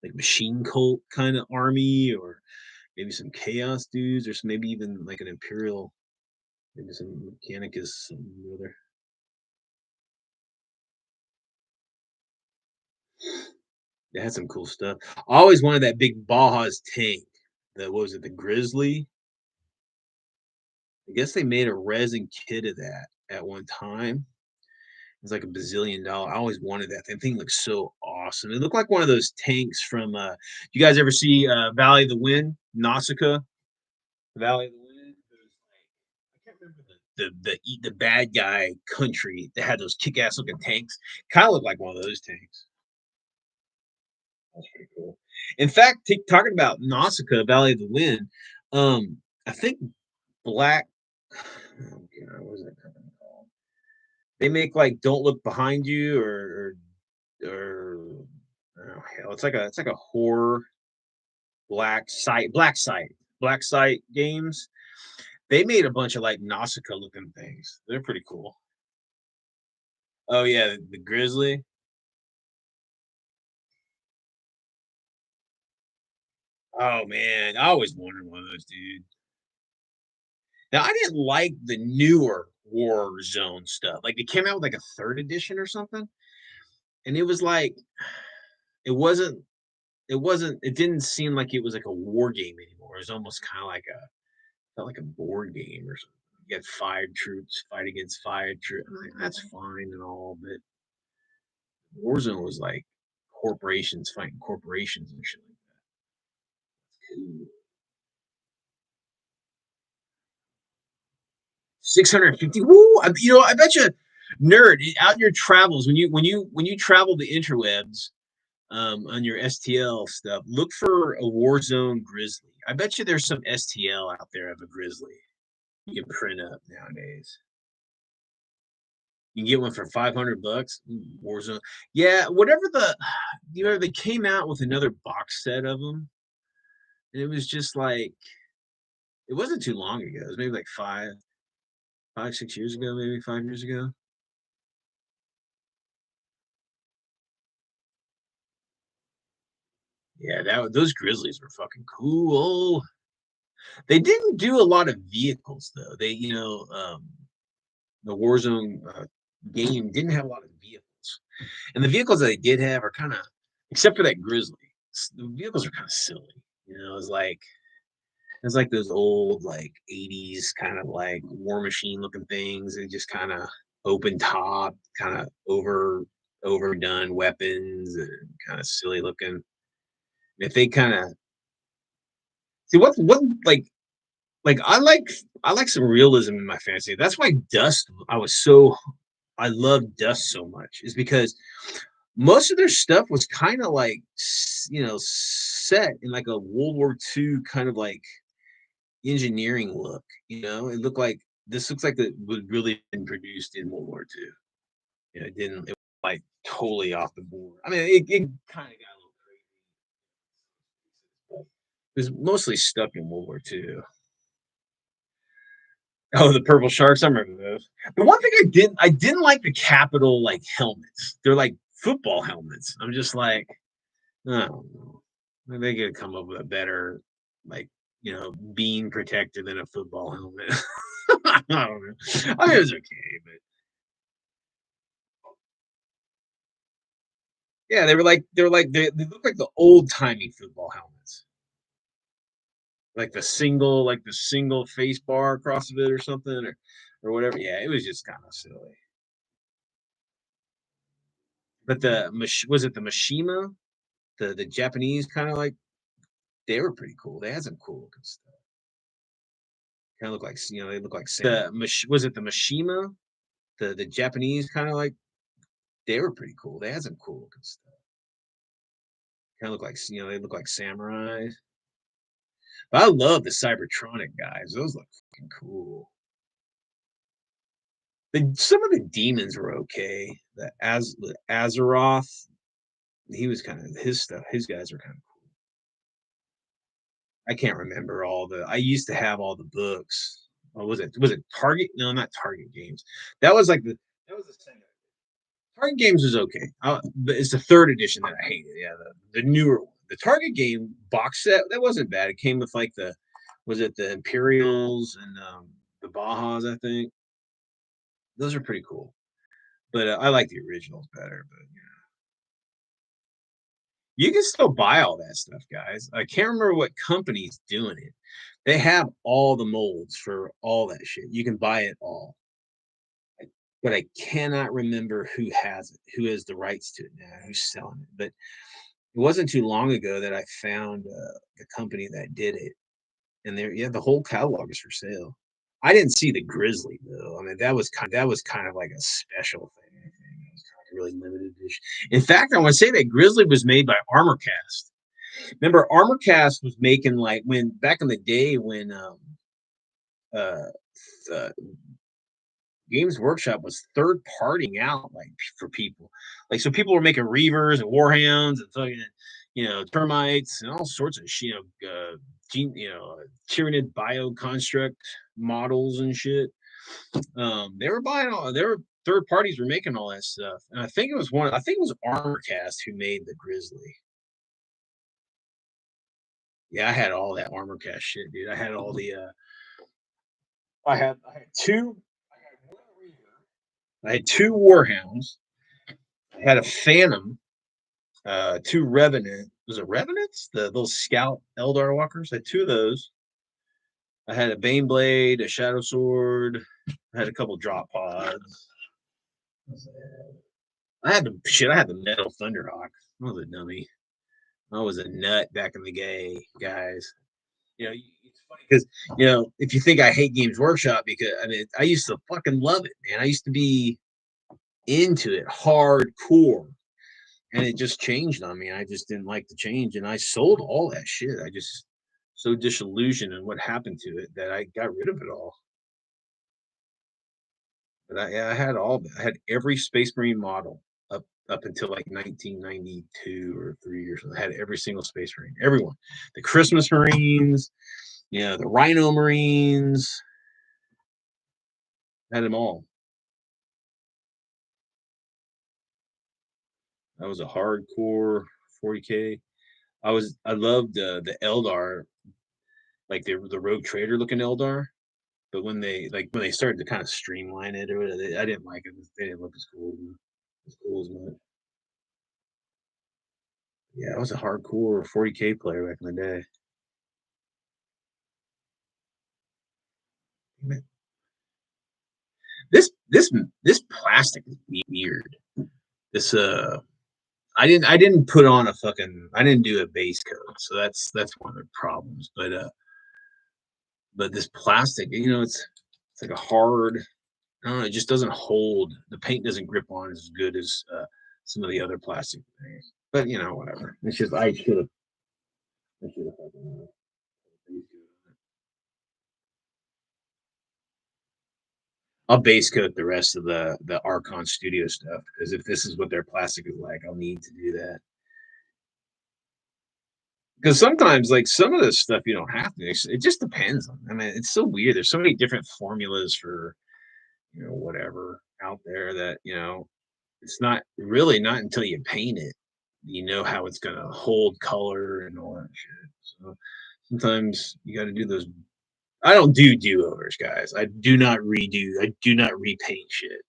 like machine cult kind of army, or maybe some chaos dudes, or some, maybe even like an imperial, maybe some mechanicus, some other. They had some cool stuff. I always wanted that big Baja's tank. The what was it, the Grizzly? I guess they made a resin kit of that at one time. It was like a bazillion dollar. I always wanted that. That thing looks so awesome. It looked like one of those tanks from you guys ever see Valley of the Wind? Nausicaa? Valley of the Wind? There's like I can't remember the bad guy country that had those kick ass looking tanks. Kind of looked like one of those tanks. That's pretty cool. In fact, talking about Nausicaa, Valley of the Wind, I think Black. Oh God, what was that company called? They make like "Don't Look Behind You" or oh hell, it's like a horror black site games. They made a bunch of like Nausicaa looking things. They're pretty cool. Oh yeah, the Grizzly. Oh man, I always wanted one of those, dude. Now I didn't like the newer War Zone stuff. Like they came out with like a third edition or something, and it was like it wasn't it didn't seem like it was like a war game anymore. It was almost kind of like a felt like a board game or something. You got five troops fight against five troops. Like, that's fine and all, but Warzone was like corporations fighting corporations and shit like that. 650. Woo! I bet you, nerd, out in your travels when you travel the interwebs, on your STL stuff, look for a Warzone Grizzly. I bet you there's some STL out there of a Grizzly you can print up nowadays. You can get one for 500 bucks. Warzone. Yeah, whatever they came out with another box set of them, and it was just like it wasn't too long ago. It was maybe like 6 years ago, maybe 5 years ago. Yeah, those Grizzlies were fucking cool. They didn't do a lot of vehicles though. The Warzone game didn't have a lot of vehicles, and the vehicles that they did have are kind of, except for that Grizzly, the vehicles are kind of silly. It's like those old like 80s kind of like war machine looking things. They just kind of open top, kind of overdone weapons and kind of silly looking. If they kind of see what like I like some realism in my fantasy. That's why Dust I love Dust so much, is because most of their stuff was kind of like set in like a World War II kind of like engineering look. It looked like this looks like it was really been produced in World War II. It didn't. It was like totally off the board. I mean, it kind of got a little crazy, but it was mostly stuck in World War II. Oh, the purple sharks. I remember those. The one thing I didn't like the Capital like helmets. They're like football helmets. I'm just like, I don't know. Maybe they could come up with a better like beam protector than a football helmet. I don't know. I mean, it was okay, but yeah, they look like the old timey football helmets, like the single face bar across of it or something, or whatever. Yeah, it was just kind of silly. But was it the Mishima, the Japanese kind of like they were pretty cool. They had some cool looking stuff. Kind of look like they look like was it the Mishima, the Japanese kind of like they were pretty cool. They had some cool looking stuff. Kind of look like they look like samurais. But I love the Cybertronic guys. Those look fucking cool. Some of the demons were okay. The Azeroth, he was kind of his stuff. His guys are kind of cool. I can't remember all the. I used to have all the books. What was it? Was it Target? No, not Target Games. That was like the. That was the second. Target Games was okay. But it's the third edition that I hated. Yeah, the newer one. The Target Game box set that wasn't bad. It came with like the. Was it the Imperials and the Bajas? I think those are pretty cool. But I like the originals better. But you can still buy all that stuff, guys. I can't remember what company's doing it. They have all the molds for all that shit. You can buy it all. But I cannot remember who has it, who has the rights to it now, who's selling it. But it wasn't too long ago that I found the company that did it, and the whole catalog is for sale. I didn't see the Grizzly though. I mean, that was kind of like a special thing. I think it was kind of really limited edition. In fact, I want to say that Grizzly was made by ArmorCast. Remember, ArmorCast was making like when back in the day when uh, uh Games Workshop was third partying out like for people. Like so people were making Reavers and Warhounds and fucking termites and all sorts of shit, Tyranid bioconstruct models and shit. They were buying all they were third parties were making all that stuff. And I think it was ArmorCast who made the Grizzly. Yeah, I had all that ArmorCast shit, dude. I had all the I had two I had one Reaver. I had two Warhounds. I had a Phantom, two Revenant. Was it Revenants? The those Scout Eldar Walkers. I had two of those. I had a Baneblade, a Shadow Sword. I had a couple drop pods. I had the Metal Thunderhawk. I was a dummy. I was a nut back in the day, guys. It's funny because if you think I hate Games Workshop, because I mean I used to fucking love it, man. I used to be into it hardcore, and it just changed on me. I just didn't like the change, and I sold all that shit. I just so disillusioned in what happened to it that I got rid of it all. But I had I had every Space Marine model up until like 1992 or 3 years. I had every single Space Marine, everyone, the Christmas Marines, the Rhino Marines, had them all. I was a hardcore 40K. I loved the Eldar, like the Rogue Trader looking Eldar. But when they started to kind of streamline it or whatever, I didn't like it. They didn't look as cool as mine. Yeah, I was a hardcore 40K player back in the day. This this this plastic is weird. This I didn't put on a fucking I didn't do a base coat, so that's one of the problems. But this plastic, it's like a hard. I don't know. It just doesn't hold. The paint doesn't grip on as good as some of the other plastic things. But whatever. It's just I should have. I should have fucking. I'll base coat the rest of the Archon Studio stuff because if this is what their plastic is like, I'll need to do that. Because sometimes, like some of this stuff, you don't have to. It just depends on. I mean, it's so weird. There's so many different formulas for whatever out there that it's not really not until you paint it, how it's gonna hold color and all that shit. So Sometimes you got to do those. I don't do do-overs, guys. I do not redo. I do not repaint shit.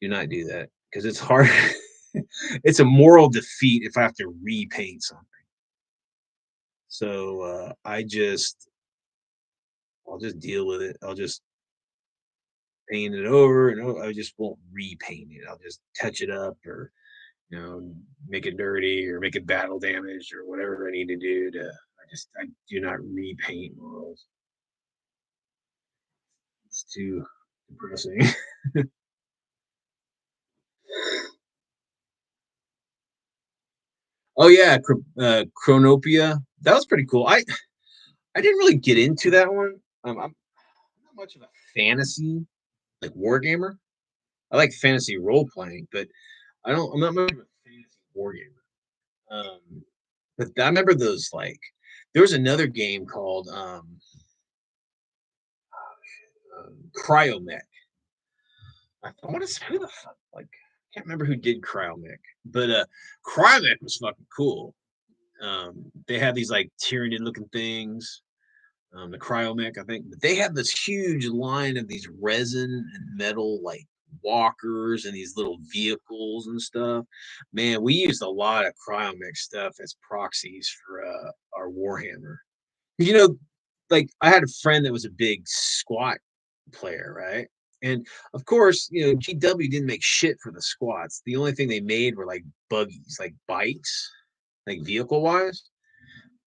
Do not do that because it's hard. It's a moral defeat if I have to repaint something. So I'll just deal with it. I'll just paint it over and I just won't repaint it. I'll just touch it up or make it dirty or make it battle damaged or whatever I need to do to. I do not repaint models. It's too depressing. Oh yeah, Chronopia. That was pretty cool. I didn't really get into that one. I'm not much of a fantasy like wargamer. I like fantasy role playing, but I'm not much of a fantasy wargamer. But I remember those like there was another game called Cryomech. I want to say who the fuck like I can't remember who did Cryomech, but Cryomech was fucking cool. They had these like Tyranid looking things, the Cryomech, I think, but they had this huge line of these resin and metal like walkers and these little vehicles and stuff. Man, we used a lot of Cryomech stuff as proxies for our Warhammer. You know, like I had a friend that was a big squat player, right? And of course, GW didn't make shit for the squats. The only thing they made were like buggies, like bikes, like vehicle wise,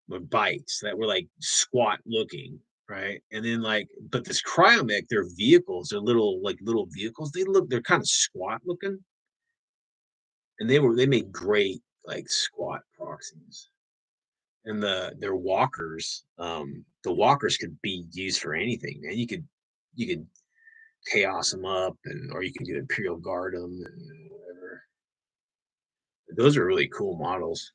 were bikes that were like squat looking, right? And then but this Cryomech, their vehicles, they're little vehicles. They're kind of squat looking, and they made great like squat proxies. And their walkers, the walkers could be used for anything, man. You could chaos them up, or you could do Imperial Guard them and whatever. Those are really cool models.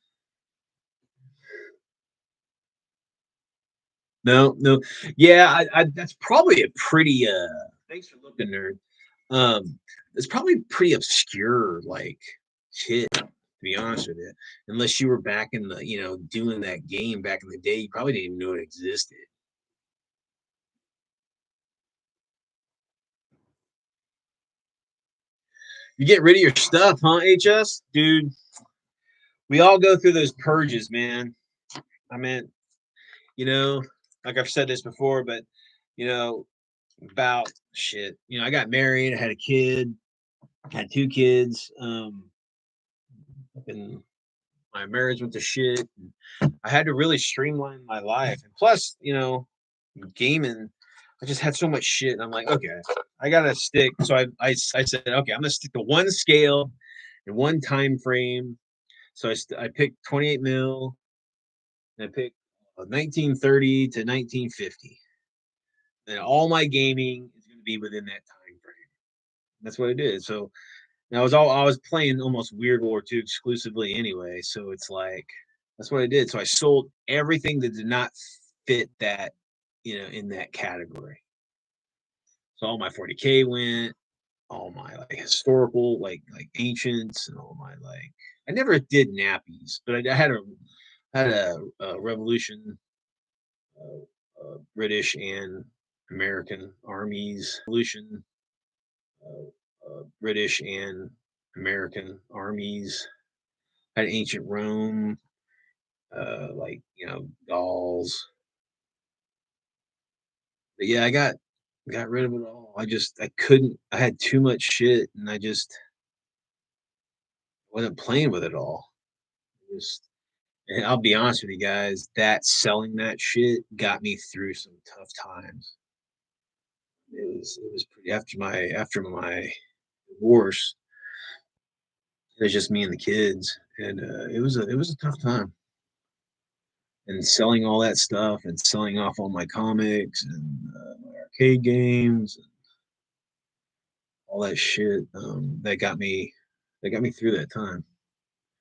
No, no, yeah, that's probably a pretty. Thanks for looking, nerd. It's probably pretty obscure, like shit. To be honest with you, unless you were back in the, doing that game back in the day, you probably didn't even know it existed. You get rid of your stuff, huh, HS? Dude, we all go through those purges, man. I mean, you know, like I've said this before, but you know, about shit. I got married, I had a kid, had two kids, and my marriage went to shit. I had to really streamline my life. And plus, gaming, I just had so much shit. And I'm like, okay, I gotta stick. So I said, okay, I'm gonna stick to one scale and one time frame. So I picked 28 mil, and I picked 1930 to 1950. And all my gaming is going to be within that time frame. That's what it is. So I was playing almost Weird War 2 exclusively anyway. So it's like that's what I did. So I sold everything that did not fit that, in that category. So all my 40K went, all my like historical, like ancients, and all my like. I never did nappies, but I had a revolution, British and American armies, revolution, British and American armies. Had ancient Rome, like Gauls. But yeah, I got rid of it all. I couldn't. I had too much shit, and I just wasn't playing with it all. Just, and I'll be honest with you guys, that selling that shit got me through some tough times. It was pretty after my divorce. It was just me and the kids, and it was a tough time. And selling all that stuff and selling off all my comics and my arcade games and all that shit, that got me through that time.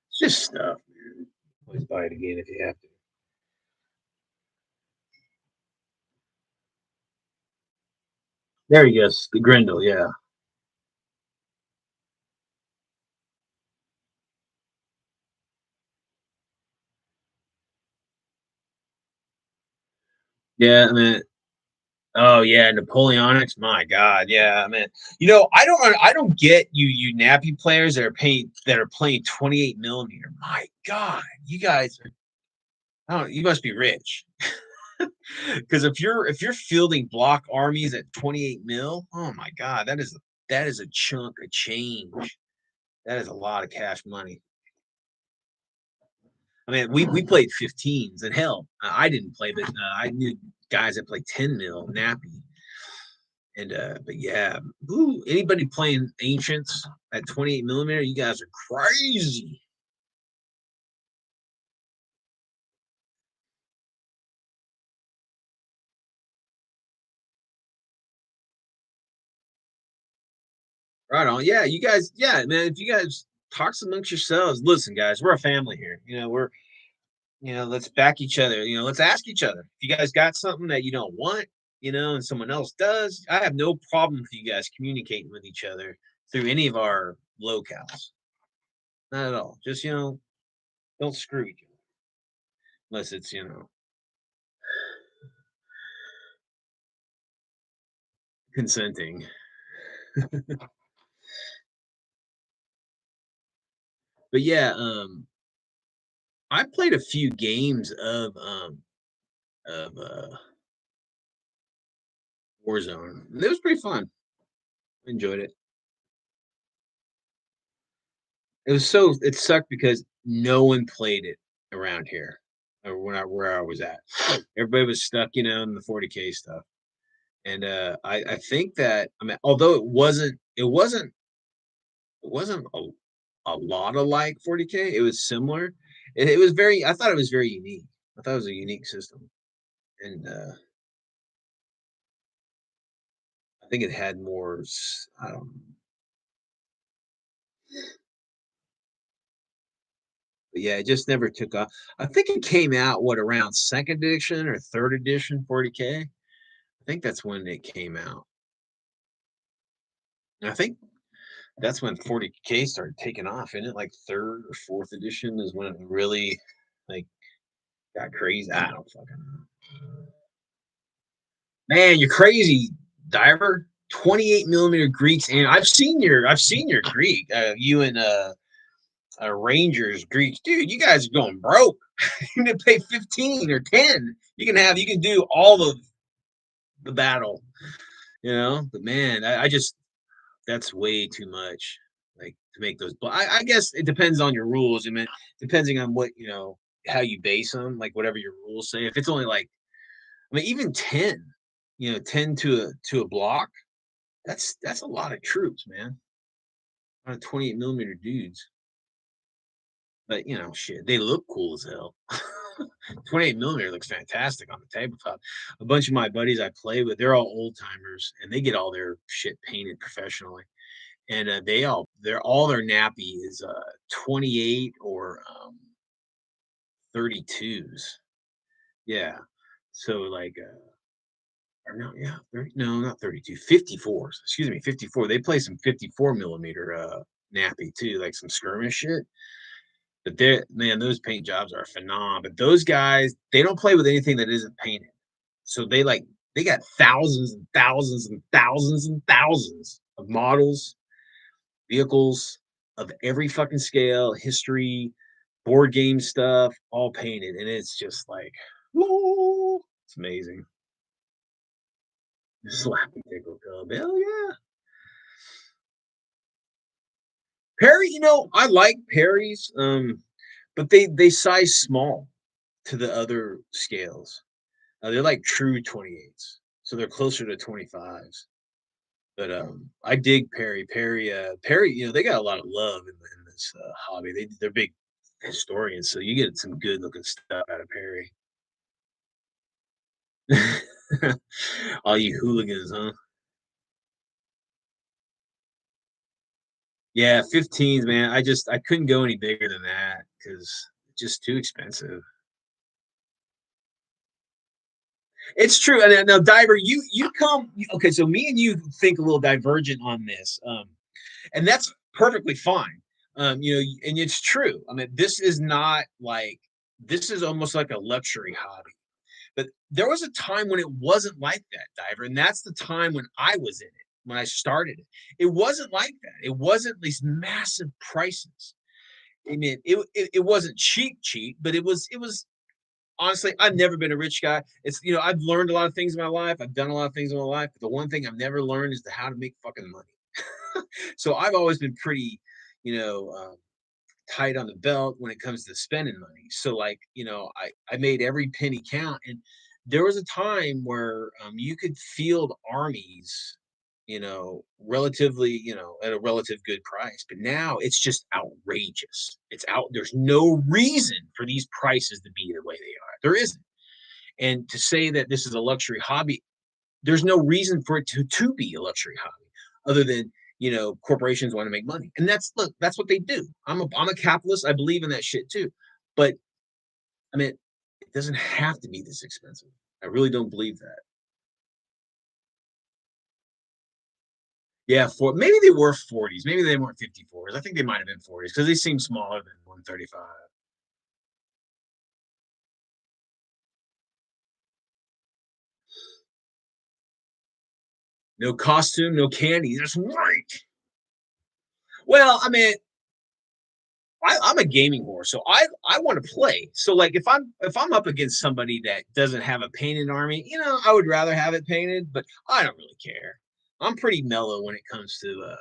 It's just stuff, man. Always buy it again if you have to. There you go, the Grendel. Yeah, Yeah, I mean, oh yeah, Napoleonics. My God, yeah, man. I don't get you nappy players that are playing 28 millimeter. My God, you guys are. I don't. You must be rich. Because if you're fielding block armies at 28 mil, oh my God, that is a chunk of change. That is a lot of cash money. I mean, we played 15s, and hell, I didn't play, but I knew guys that played 10 mil nappy. And but yeah, ooh, anybody playing ancients at 28 millimeter, you guys are crazy. Right on. Yeah, you guys, yeah, man. If you guys talk amongst yourselves, listen, guys, we're a family here. Let's back each other. Let's ask each other. If you guys got something that you don't want, and someone else does, I have no problem with you guys communicating with each other through any of our locales. Not at all. Just, don't screw each other unless it's, consenting. But yeah, I played a few games of Warzone. It was pretty fun. Enjoyed it. It sucked because no one played it around here or where I was at. Everybody was stuck, in the 40K stuff. And I think that, I mean, although it wasn't a lot alike 40K, it was similar. And I thought it was very unique. I thought it was a unique system. And I think it had more I don't know. But yeah, it just never took off. I think it came out around second edition or third edition 40K. I think that's when it came out. And I think that's when 40K started taking off, isn't it? Like third or fourth edition is when it really like got crazy. I don't fucking know. Man, you're crazy, diver. 28 millimeter Greeks, and I've seen your Greek. You and Rangers Greeks, dude. You guys are going broke. You can pay 15 or 10. You can do all of the battle, But man, I just that's way too much, like to make those. But I guess it depends on your rules. I mean, depending on what how you base them, like whatever your rules say. If it's only like, I mean, even 10, 10 to a block, that's a lot of troops, man. On 28 millimeter dudes. But shit, they look cool as hell. 28 millimeter looks fantastic on the tabletop. A bunch of my buddies I play with, they're all old timers, and they get all their shit painted professionally. And all their nappy is 28 or 32s. Yeah. So like or no, yeah, 30, no, not 32, 54s. Excuse me, 54. They play some 54 millimeter nappy too, like some skirmish shit. But man, those paint jobs are phenomenal. But those guys, they don't play with anything that isn't painted. So they got thousands and thousands and thousands and thousands of models, vehicles of every fucking scale, history, board game stuff, all painted. And it's just like, woo, it's amazing. Slapping tickle cub. Hell yeah. Perry, I like Perry's, but they size small to the other scales. They're like true 28s, so they're closer to 25s. But I dig Perry. Perry, they got a lot of love in this hobby. They're big historians, so you get some good looking stuff out of Perry. All you hooligans, huh? Yeah, 15s, man. I couldn't go any bigger than that because it's just too expensive. It's true. And now, Diver, you come okay. So me and you think a little divergent on this, and that's perfectly fine. And it's true. I mean, this is not like this is almost like a luxury hobby. But there was a time when it wasn't like that, Diver, and that's the time when I was in it, when I started it. It wasn't like that. It wasn't these massive prices. I mean, it wasn't cheap, cheap, but it was honestly, I've never been a rich guy. It's I've learned a lot of things in my life. I've done a lot of things in my life, but the one thing I've never learned is how to make fucking money. So I've always been pretty, you know, tight on the belt when it comes to spending money. So like, I made every penny count. And there was a time where you could field armies, relatively, at a relative good price. But now it's just outrageous. It's out. There's no reason for these prices to be the way they are. There isn't. And to say that this is a luxury hobby, there's no reason for it to be a luxury hobby other than corporations want to make money. And that's what they do. I'm a capitalist. I believe in that shit too. But I mean, it doesn't have to be this expensive. I really don't believe that. Yeah, maybe they were 40s. Maybe they weren't 54s. I think they might have been 40s because they seem smaller than 135. No costume, no candy. That's right. Well, I mean, I'm a gaming whore, so I want to play. So like if I'm up against somebody that doesn't have a painted army, I would rather have it painted, but I don't really care. I'm pretty mellow when it comes to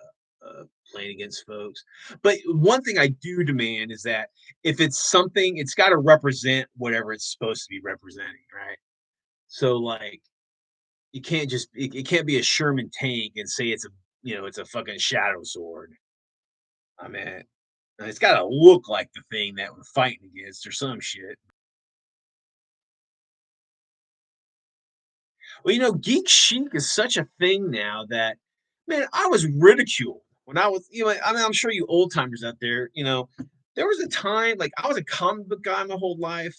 playing against folks. But one thing I do demand is that if it's something, it's got to represent whatever it's supposed to be representing, right? So like you can't just it can't be a Sherman tank and say it's a fucking shadow sword. I mean, it's gotta look like the thing that we're fighting against or some shit. Well, geek chic is such a thing now that, man, I was ridiculed when I was, I mean, I'm sure you old timers out there, there was a time like I was a comic book guy my whole life.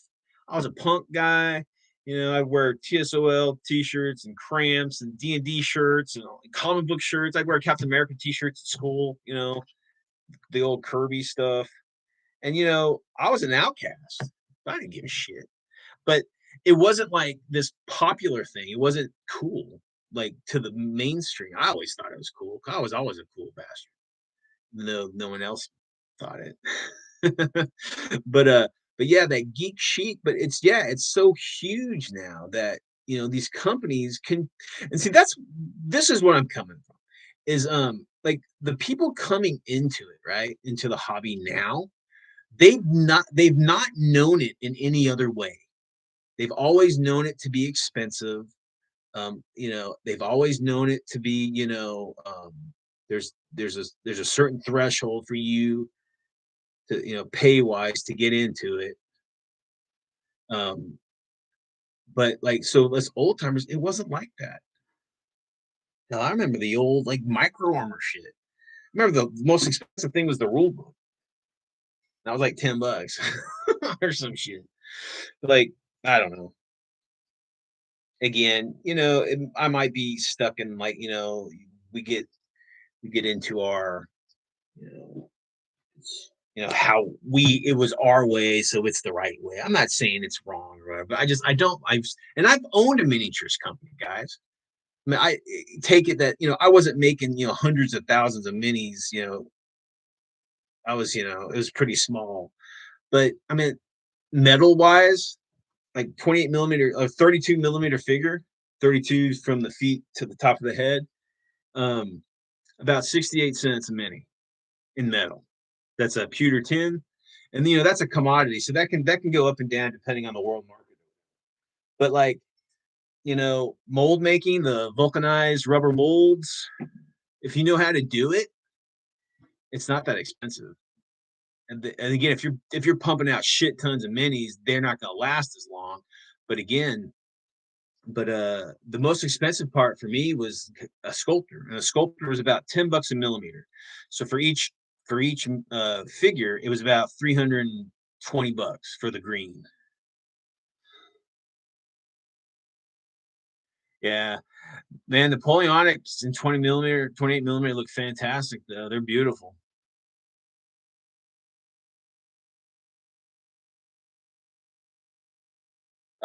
I was a punk guy. I'd wear TSOL t-shirts and cramps and D&D shirts and comic book shirts. I'd wear Captain America t-shirts at school, the old Kirby stuff. And I was an outcast. I didn't give a shit. But it wasn't like this popular thing. It wasn't cool, like to the mainstream. I always thought it was cool. I was always a cool bastard. No one else thought it. but but yeah, that geek chic, but it's so huge now that these companies can and see this is what I'm coming from. Is like the people coming into it, right? Into the hobby now, they've not known it in any other way. They've always known it to be expensive. They've always known it to be, there's a certain threshold for you to, pay wise to get into it. Um, but like so us old timers, it wasn't like that. Now I remember the old like micro armor shit. I remember the most expensive thing was the rule book. That was like $10 or some shit. Like, I don't know. Again, I might be stuck in like, we get we get into our, you know, how it was our way, so it's the right way. I'm not saying it's wrong or whatever, but I don't, I've owned a miniatures company, guys. I mean, take it that, I wasn't making, hundreds of thousands of minis, I was, it was pretty small, but I mean, metal wise, like 28 millimeter or 32 millimeter figure, 32 from the feet to the top of the head. Um, about 68 cents a mini in metal. That's a pewter tin, and that's a commodity, so that can go up and down depending on the world market. But like mold making, the vulcanized rubber molds, if you know how to do it, it's not that expensive. And again, if you're pumping out shit tons of minis, they're not going to last as long. But again, the most expensive part for me was a sculptor, and a sculptor was about $10 a millimeter. So for each figure, it was about $320 for the green. Yeah, man, the Napoleonics in 20 millimeter, 28 millimeter look fantastic though. They're beautiful.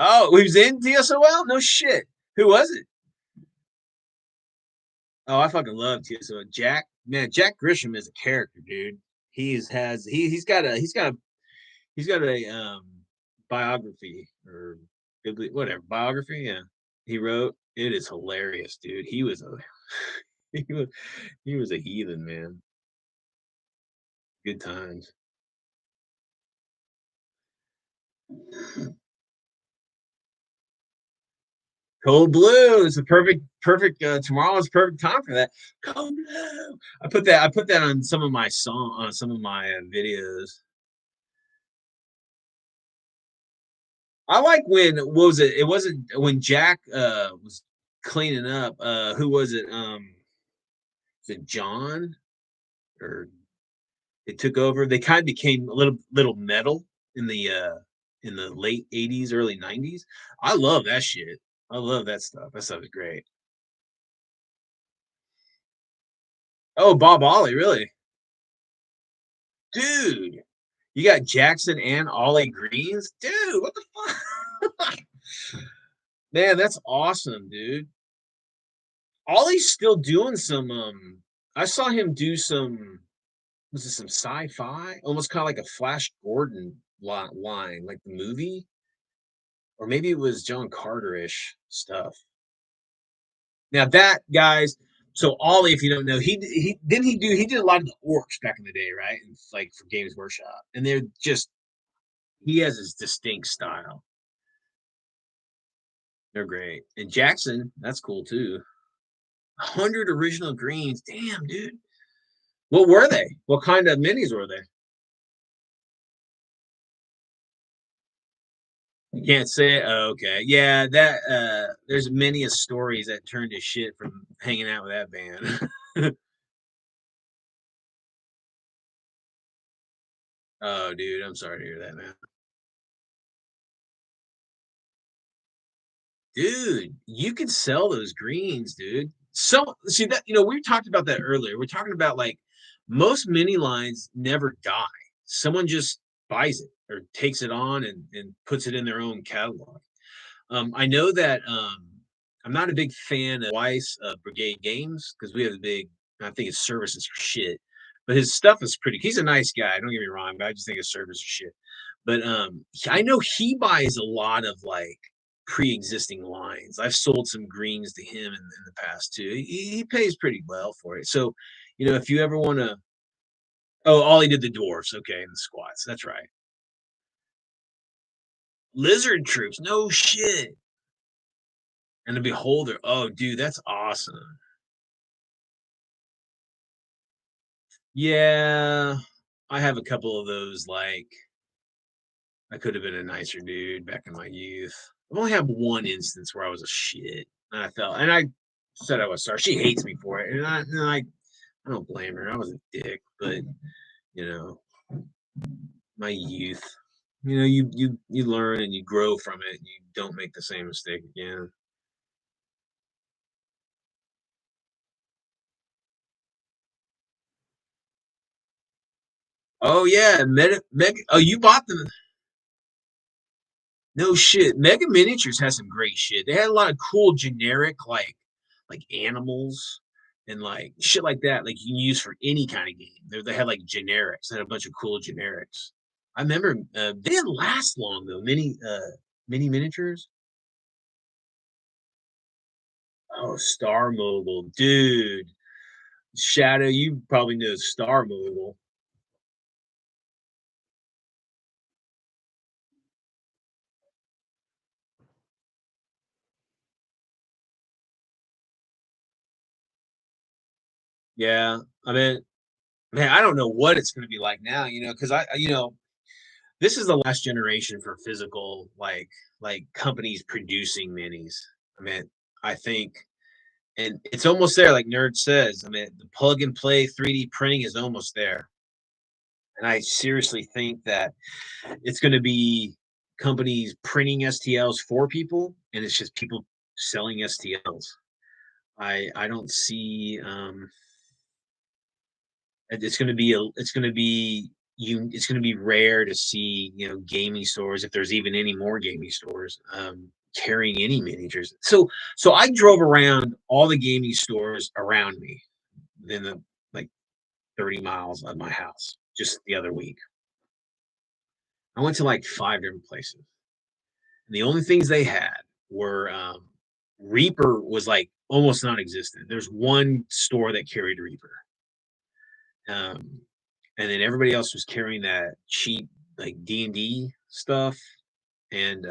Oh, he was in TSOL? No shit. Who was it? Oh, I fucking love TSOL. Jack, man, Jack Grisham is a character, dude. He's got a biography or whatever biography. Yeah, he wrote. It is hilarious, dude. He was a he was he was a heathen, man. Good times. Cold Blue is the perfect. Tomorrow is perfect time for that. Cold Blue. I put that on some of my on some of my videos. I like when what was it? It wasn't when Jack was cleaning up. Who was it? Was it John or they took over? They kind of became a little metal in the late 80s, early 90s. I love that shit. I love that stuff. That stuff is great. Oh, Bob Ollie, really? Dude, you got Jackson and Ollie Greens? Dude, what the fuck? Man, that's awesome, dude. Ollie's still doing some I saw him do some was it some sci-fi? Almost kind of like a Flash Gordon line, like the movie, or maybe it was John Carter-ish stuff. Now that guys, so Ollie, if you don't know, he did a lot of the orcs back in the day, right? And like for Games Workshop, and they're just he has his distinct style. They're great. And Jackson, that's cool too. 100 original greens. Damn, dude. What were they? What kind of minis were they? You can't say it? Oh, okay. Yeah, that there's many a stories that turned to shit from hanging out with that band. Oh, dude, I'm sorry to hear that, man. Dude, you could sell those greens, dude. So see that we talked about that earlier. We're talking about like most mini lines never die. Someone just buys it or takes it on and puts it in their own catalog. I know that I'm not a big fan of Weiss Brigade Games because we have a big. I think his services are shit, but his stuff is pretty. He's a nice guy. Don't get me wrong, but I just think his service are shit. But I know he buys a lot of like pre-existing lines. I've sold some greens to him in the past too. He pays pretty well for it. So, if you ever want to, oh, all he did the dwarfs, okay, and the squats. That's right. Lizard troops, no shit. And the beholder, oh, dude, that's awesome. Yeah, I have a couple of those. Like, I could have been a nicer dude back in my youth. I've only had one instance where I was a shit, and I said I was sorry. She hates me for it, I don't blame her. I was a dick, but you know, my youth. You learn and you grow from it. And you don't make the same mistake again. Oh yeah, Oh, you bought them? No shit. Mega Miniatures has some great shit. They had a lot of cool generic like animals and like shit like that. Like you can use for any kind of game. They had like generics. They had a bunch of cool generics. I remember they didn't last long though. Mini miniatures. Oh, Star Mogul, dude. Shadow, you probably know Star Mogul. Yeah, I mean, man, I don't know what it's going to be like now. Because this is the last generation for physical like companies producing minis. I mean, I think, and it's almost there. Like Nerd says, I mean, the plug and play 3D printing is almost there, and I seriously think that it's going to be companies printing STLs for people, and it's just people selling STLs. I don't see it's going to be it's going to be rare to see, gaming stores, if there's even any more gaming stores, carrying any miniatures. So I drove around all the gaming stores around me in the like 30 miles of my house just the other week. I went to like 5 different places. And the only things they had were, Reaper was like almost non-existent. There's one store that carried Reaper. Um, and then everybody else was carrying that cheap like D&D stuff, and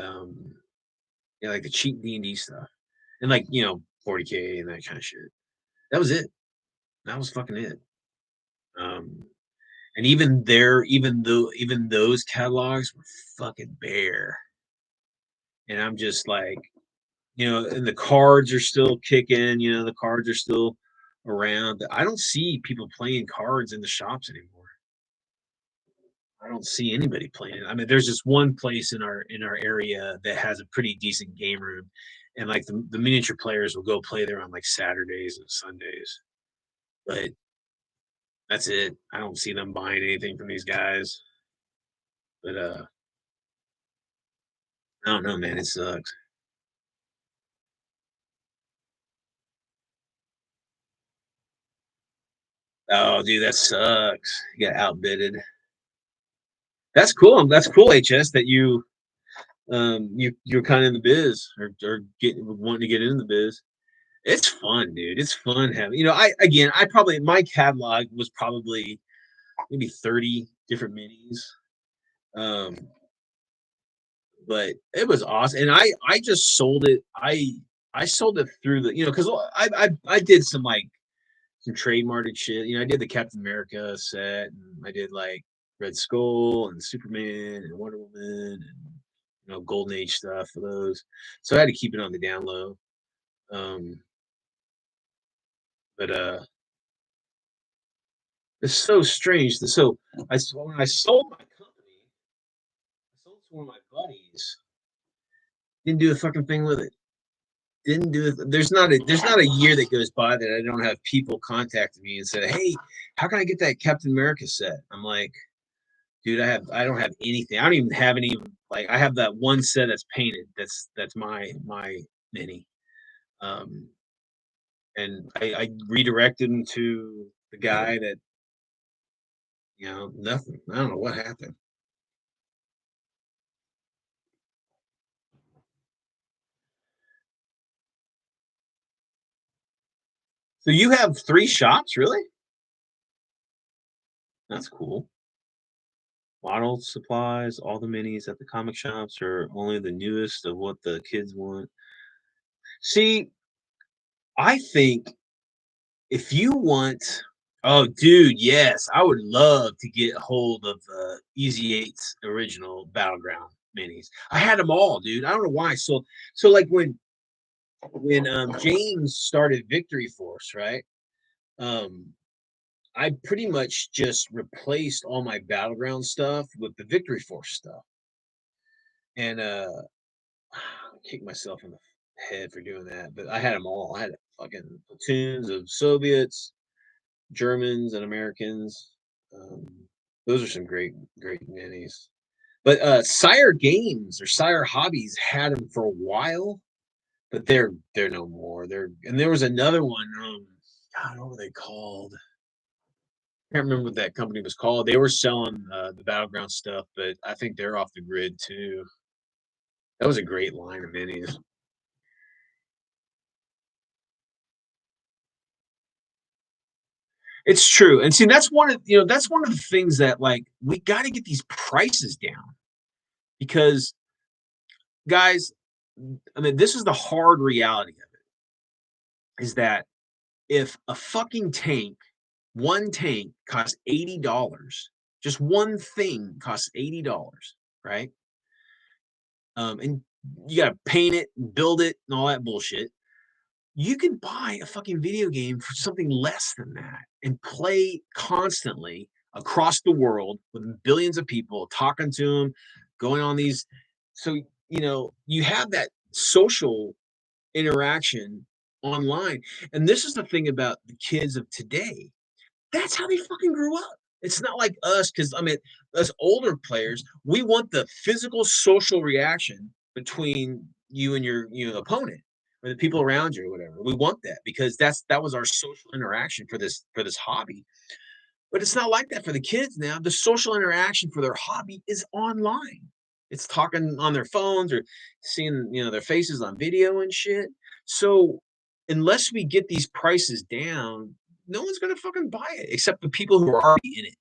yeah, like the cheap D&D stuff. And like, 40K and that kind of shit. That was it. That was fucking it. Um, and even those catalogs were fucking bare. And I'm just like, and the cards are still kicking, the cards are still around. I don't see people playing cards in the shops anymore. I don't see anybody playing it. I mean, there's just one place in our area that has a pretty decent game room, and like the miniature players will go play there on like Saturdays and Sundays. But that's it. I don't see them buying anything from these guys. But I don't know, man. It sucks. Oh, dude, that sucks. You got outbidded. That's cool. That's cool, HS, that you're kind of in the biz, or wanting to get into the biz. It's fun, dude. It's fun having, I probably, my catalog was probably maybe 30 different minis. Um, but it was awesome. And I just sold it. I sold it through the, because I did some trademarked shit. I did the Captain America set, and I did like Red Skull and Superman and Wonder Woman, and Golden Age stuff for those. So I had to keep it on the down low. Um, but it's so strange. So when I sold my company, I sold it to one of my buddies. Didn't do a fucking thing with it. Didn't do it. There's not a year that goes by that I don't have people contacting me and say, "Hey, how can I get that Captain America set?" I'm like, dude, I don't have anything. I don't even have any, like, I have that one set that's painted. That's my mini. Um, and I redirected him to the guy that, nothing. I don't know what happened. So you have 3 shops, really? That's cool. Model supplies, all the minis at the comic shops, or only the newest of what the kids want. See, I think if you want, oh, dude, yes, I would love to get a hold of Easy Eight's original Battleground minis. I had them all, dude. I don't know why. So like when James started Victory Force, right? Um, I pretty much just replaced all my Battleground stuff with the Victory Force stuff, and I kicked myself in the head for doing that. But I had them all. I had fucking platoons of Soviets, Germans, and Americans. Um, those are some great minis. But Sire Games or Sire Hobbies had them for a while, but they're no more. And there was another one. God, what were they called? I can't remember what that company was called. They were selling the Battleground stuff, but I think they're off the grid too. That was a great line of minis. It's true. And see, that's one of the things that, like, we got to get these prices down, because, guys, I mean, this is the hard reality of it, is that if a fucking tank, one tank costs $80, just one thing costs $80, right? And you got to paint it, build it, and all that bullshit. You can buy a fucking video game for something less than that and play constantly across the world with billions of people talking to them, going on these. So, you have that social interaction online. And this is the thing about the kids of today. That's how they fucking grew up. It's not like us, because I mean, us older players, we want the physical social reaction between you and your opponent or the people around you or whatever. We want that because that was our social interaction for this hobby. But it's not like that for the kids now. The social interaction for their hobby is online. It's talking on their phones or seeing, their faces on video and shit. So unless we get these prices down, no one's gonna fucking buy it except the people who are already in it.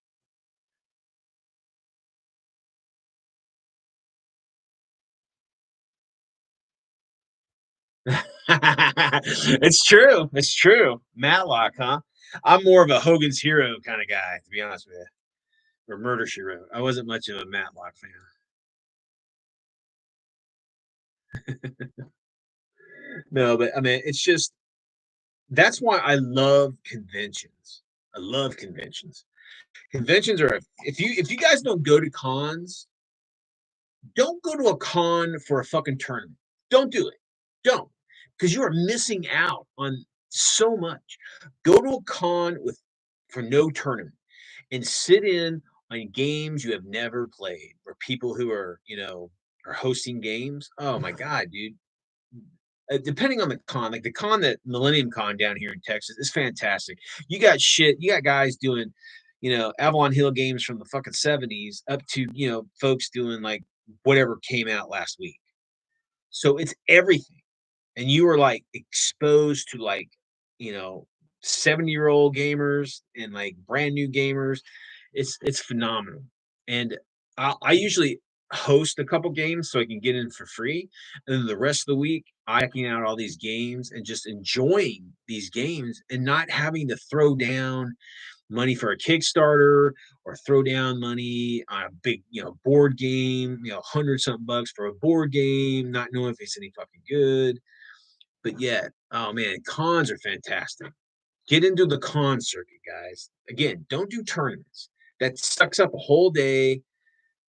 It's true. It's true. Matlock, huh? I'm more of a Hogan's Hero kind of guy, to be honest with you, or Murder She Wrote. I wasn't much of a Matlock fan. No, but I mean, it's just that's why I love conventions. I love conventions. Conventions are if you guys don't go to cons, don't go to a con for a fucking tournament. Don't do it. Don't, because you are missing out on so much. Go to a con with for no tournament and sit in on games you have never played, or people who are hosting games. Oh my god, dude! Depending on the con, like the con that Millennium Con down here in Texas is fantastic. You got guys doing, Avalon Hill games from the fucking 70s up to, folks doing like whatever came out last week. So it's everything. And you are like exposed to like, you know, 70-year-old gamers and like brand new gamers. It's phenomenal. And I usually host a couple games so I can get in for free. And then the rest of the week, I checking out all these games and just enjoying these games and not having to throw down money for a Kickstarter or throw down money on a big, board game, 100 something bucks for a board game, not knowing if it's any fucking good. But yeah, oh man, cons are fantastic. Get into the con circuit, guys. Again, don't do tournaments. That sucks up a whole day.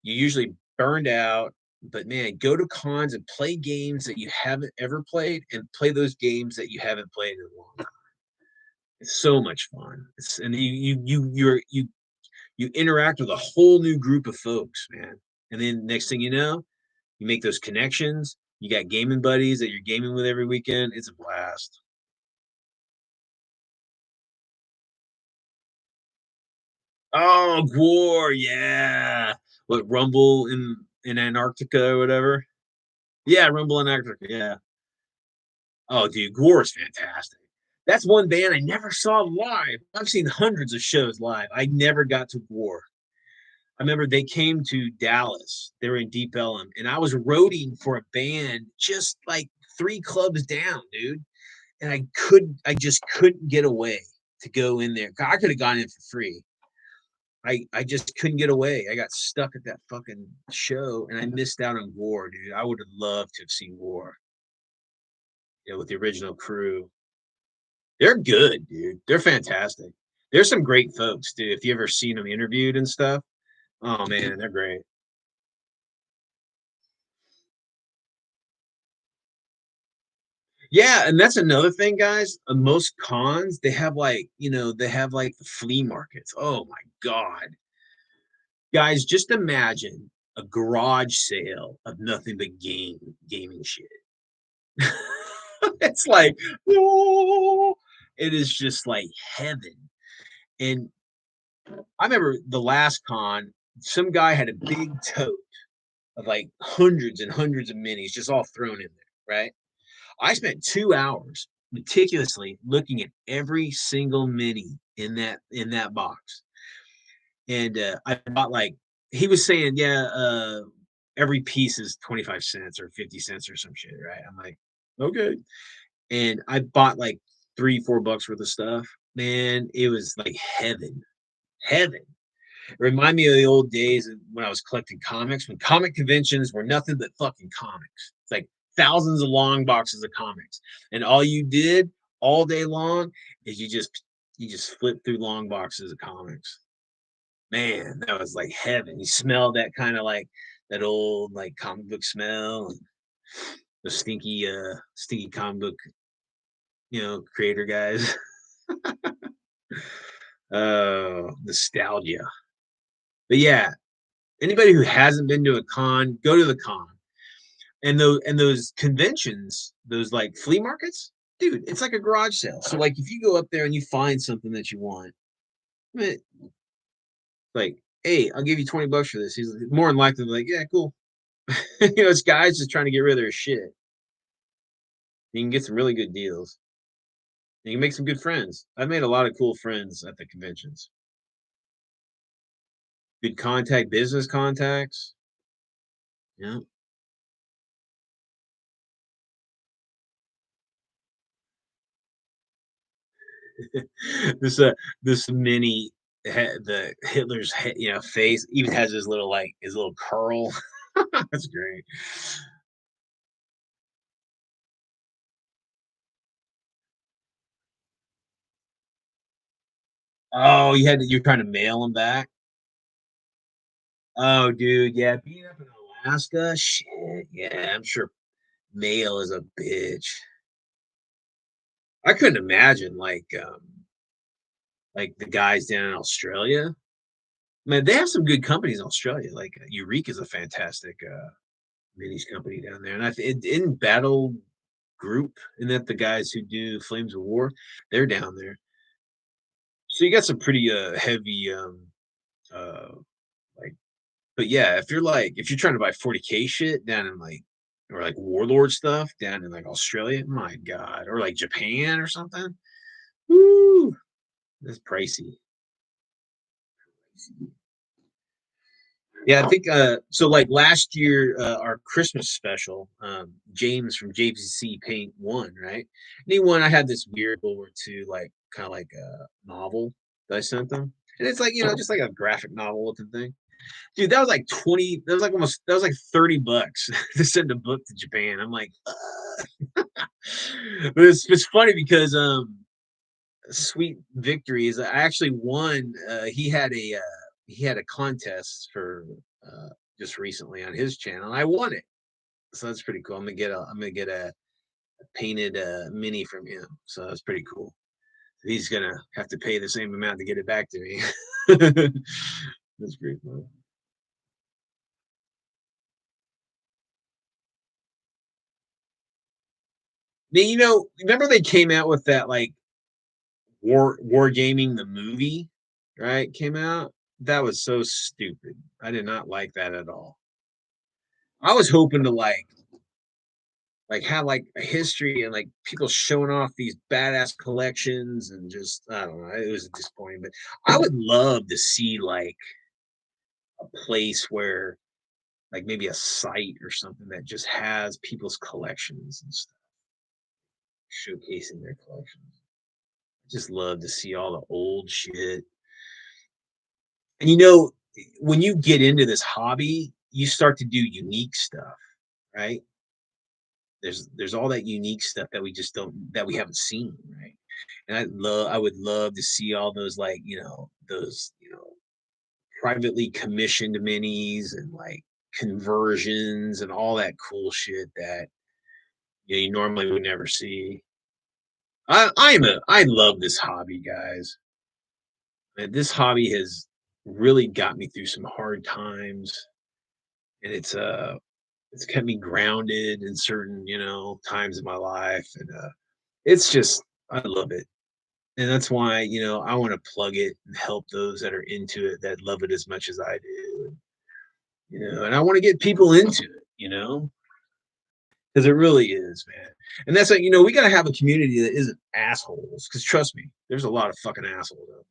You usually burned out. But man, go to cons and play games that you haven't ever played and play those games that you haven't played in a long time. It's so much fun. And you interact with a whole new group of folks, man. And then next thing you know, you make those connections. You got gaming buddies that you're gaming with every weekend. It's a blast. Oh, Gwar, yeah. What, Rumble in Antarctica or whatever? Yeah, Rumble in Antarctica, yeah. Oh, dude, Gwar is fantastic. That's one band I never saw live. I've seen hundreds of shows live. I never got to Gwar. I remember they came to Dallas. They were in Deep Ellum, and I was roading for a band just like 3 clubs down, dude. And I just couldn't get away to go in there. I could have gone in for free. I just couldn't get away. I got stuck at that fucking show, and I missed out on War, dude. I would have loved to have seen War, with the original crew. They're good, dude. They're fantastic. There's some great folks, dude. If you ever seen them interviewed and stuff, oh man, they're great. Yeah, and that's another thing, guys. Most cons, they have like the flea markets. Oh my God. Guys, just imagine a garage sale of nothing but gaming shit. It's like, oh, it is just like heaven. And I remember the last con, some guy had a big tote of like hundreds and hundreds of minis just all thrown in there, right? I spent 2 hours meticulously looking at every single mini in that box. And I bought like he was saying, yeah, every piece is 25 cents or 50 cents or some shit, right? I'm like, okay. And I bought like 3, 4 bucks worth of stuff. Man, it was like heaven. Heaven. It reminded me of the old days when I was collecting comics, when comic conventions were nothing but fucking comics. It's like thousands of long boxes of comics. And all you did all day long is you just flip through long boxes of comics. Man, that was like heaven. You smell that kind of like that old like comic book smell and the stinky comic book, creator guys. Oh, nostalgia. But yeah, anybody who hasn't been to a con, go to the con. And those conventions, those like flea markets, dude, it's like a garage sale. So like if you go up there and you find something that you want, eh, like, hey, I'll give you 20 bucks for this. He's more than likely like, yeah, cool. It's guys just trying to get rid of their shit. You can get some really good deals. You can make some good friends. I've made a lot of cool friends at the conventions. Good contact, business contacts. Yeah. this this mini the Hitler's face even has his little like his little curl. That's great. Oh, you're trying to mail him back. Oh, dude, yeah, being up in Alaska, shit, yeah, I'm sure mail is a bitch. I couldn't imagine like the guys down in Australia. Man, they have some good companies in Australia. Like Eureka is a fantastic minis company down there, and in Battle Group, and that the guys who do Flames of War, they're down there. So you got some pretty heavy uh like but yeah, if you're trying to buy 40K shit down in like or like Warlord stuff down in like Australia, my god, or like Japan or something. Woo, that's pricey. Yeah, I think so like last year our Christmas special, James from JVC Paint won, right? And he won. I had this weird World War II like kind of like a novel that I sent them. And it's like, just like a graphic novel looking thing. Dude, that was like 20, that was like 30 bucks to send a book to Japan. I'm like, but it's funny because Sweet Victory is I actually won. He had a contest for uh just recently on his channel. And I won it. So that's pretty cool. I'm gonna get a painted mini from him. So that's pretty cool. He's gonna have to pay the same amount to get it back to me. That's pretty cool. Then remember they came out with that like Wargaming the movie, right? Came out. That was so stupid. I did not like that at all. I was hoping to like have like a history and like people showing off these badass collections and just I don't know. It was disappointing, but I would love to see like a place where like maybe a site or something that just has people's collections and stuff showcasing their collections. I just love to see all the old shit. And when you get into this hobby, you start to do unique stuff, right? There's all that unique stuff that we just don't that we haven't seen, right? And I would love to see all those like, those, privately commissioned minis and like conversions and all that cool shit that you normally would never see. I love this hobby, guys. And this hobby has really got me through some hard times, and it's kept me grounded in certain times in my life, and it's just I love it, and that's why I want to plug it and help those that are into it that love it as much as I do, and I want to get people into it, because it really is, man. And that's like we got to have a community that isn't assholes, because trust me, there's a lot of fucking assholes out there.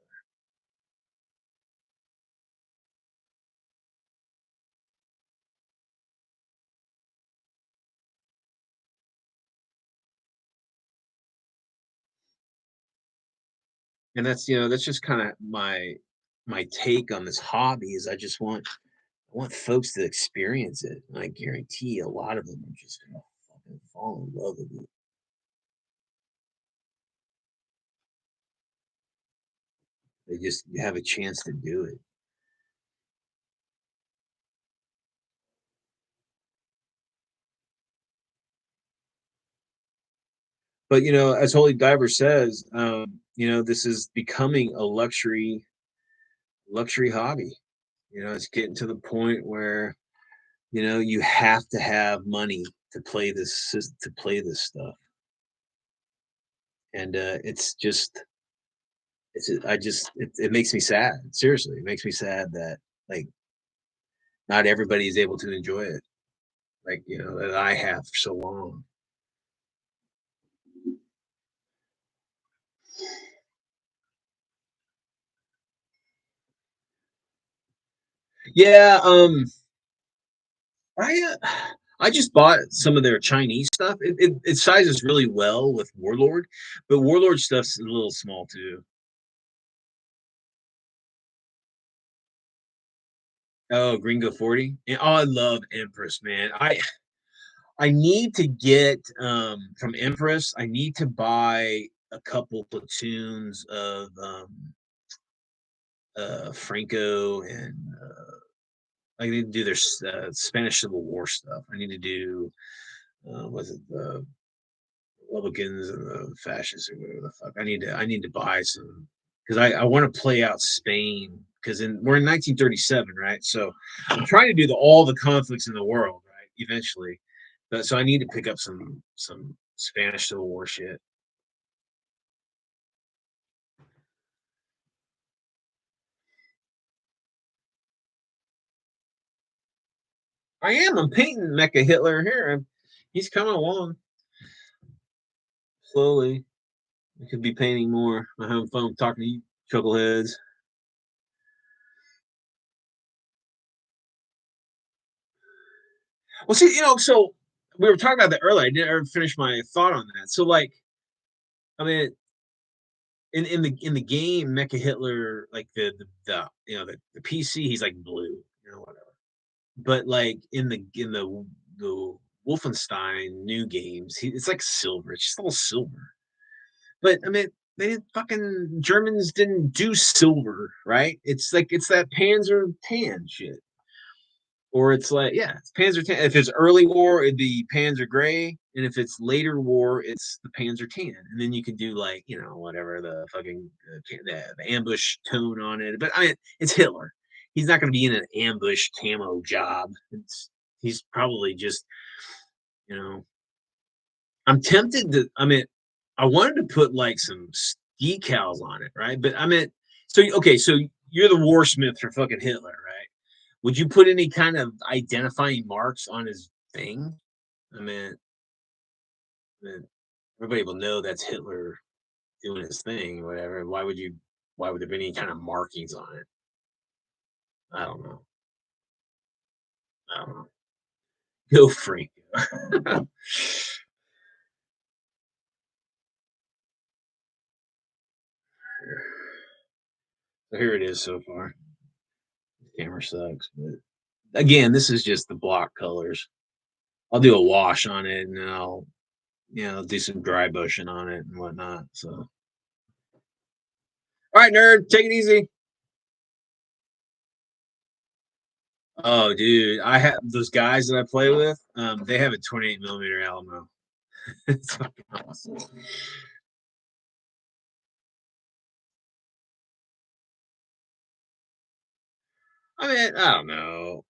And that's just kind of my take on this hobby is I want folks to experience it. And I guarantee a lot of them are just gonna fucking fall in love with it. They just have a chance to do it. But as Holy Diver says, this is becoming a luxury hobby. It's getting to the point where you have to have money to play this stuff, and it makes me sad. Seriously, it makes me sad that like not everybody is able to enjoy it, like that I have for so long. Yeah, I just bought some of their Chinese stuff. It sizes really well with Warlord, but Warlord stuff's a little small too. Oh, Gringo 40. Yeah, oh, I love Empress, man. I need to get from Empress, I need to buy a couple platoons of Franco and I need to do their Spanish Civil War stuff. I need to do was it the Republicans and the fascists or whatever the fuck. I need to buy some because I want to play out Spain because we're in 1937, right? So I'm trying to do all the conflicts in the world, right? Eventually, but so I need to pick up some Spanish Civil War shit. I am. I'm painting Mecha Hitler here. He's coming along slowly. I could be painting more. I'm having fun talking to you, chuckleheads. Well, see, so we were talking about that earlier. I didn't ever finish my thought on that. So, like, I mean, in the game, Mecha Hitler, like the PC, he's like blue, whatever. But like in the Wolfenstein new games, it's like silver. It's just all silver. But I mean, they didn't fucking Germans didn't do silver, right? It's that Panzer tan shit. Or it's like, yeah, it's Panzer tan. If it's early war, it'd be Panzer gray, and if it's later war, it's the Panzer tan. And then you can do like, whatever the fucking the ambush tone on it. But I mean, it's Hitler. He's not going to be in an ambush camo job. He's probably just, you know, I'm tempted to. I mean, I wanted to put like some decals on it, right? But I mean, so okay, so you're the warsmith for fucking Hitler, right? Would you put any kind of identifying marks on his thing? I mean, then everybody will know that's Hitler doing his thing, or whatever. Why would you? Why would there be any kind of markings on it? I don't know. I don't know. Go freak. So here it is so far. The camera sucks, but again, this is just the block colors. I'll do a wash on it, and then I'll do some dry bushing on it and whatnot. So, all right, nerd, take it easy. Oh, dude, I have those guys that I play with. They have a 28 millimeter Alamo. It's fucking awesome. I mean, I don't know.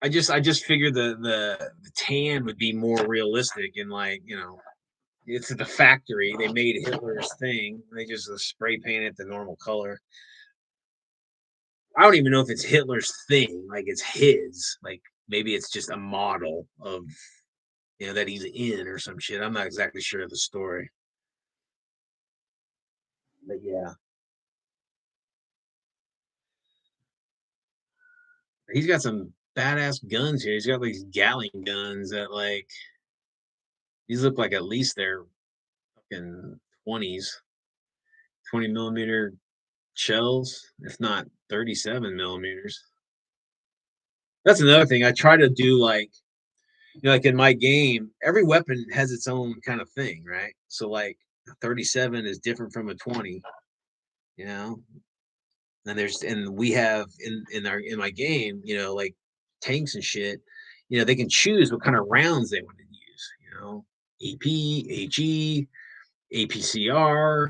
I just figured the tan would be more realistic and like it's at the factory. They made Hitler's thing. They just spray painted the normal color. I don't even know if it's Hitler's thing. Like it's his. Like maybe it's just a model of that he's in or some shit. I'm not exactly sure of the story. But yeah, he's got some badass guns here. He's got these Gatling guns that like these look like at least they're fucking 20s, 20 millimeter shells, if not 37 millimeters. That's another thing. I try to do like in my game, every weapon has its own kind of thing, right? So like a 37 is different from a 20, you know. And we have in my game, like tanks and shit, they can choose what kind of rounds they want to use, AP, HE, APCR,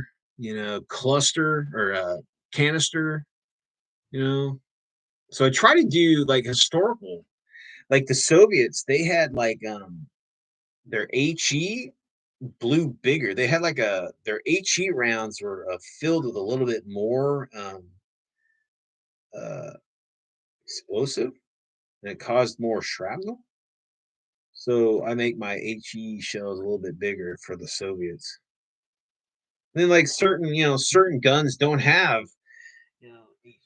cluster or canister, you know. So I try to do like historical, like the Soviets, they had like their HE blew bigger. They had like a their HE rounds were filled with a little bit more uh explosive and it caused more shrapnel. So I make my HE shells a little bit bigger for the Soviets. And then like certain, certain guns don't have, HE,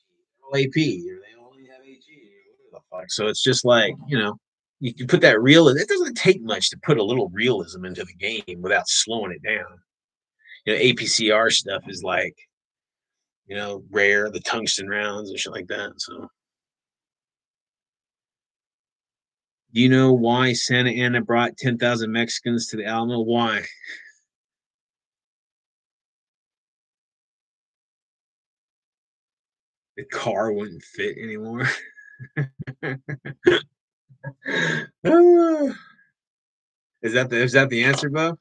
all AP, or they only have HE, or whatever the fuck. So it's just like, you can put that real. It doesn't take much to put a little realism into the game without slowing it down. APCR stuff is like, rare, the tungsten rounds and shit like that. So, do you know why Santa Anna brought 10,000 Mexicans to the Alamo? Why? The car wouldn't fit anymore. Is that the answer, Bo?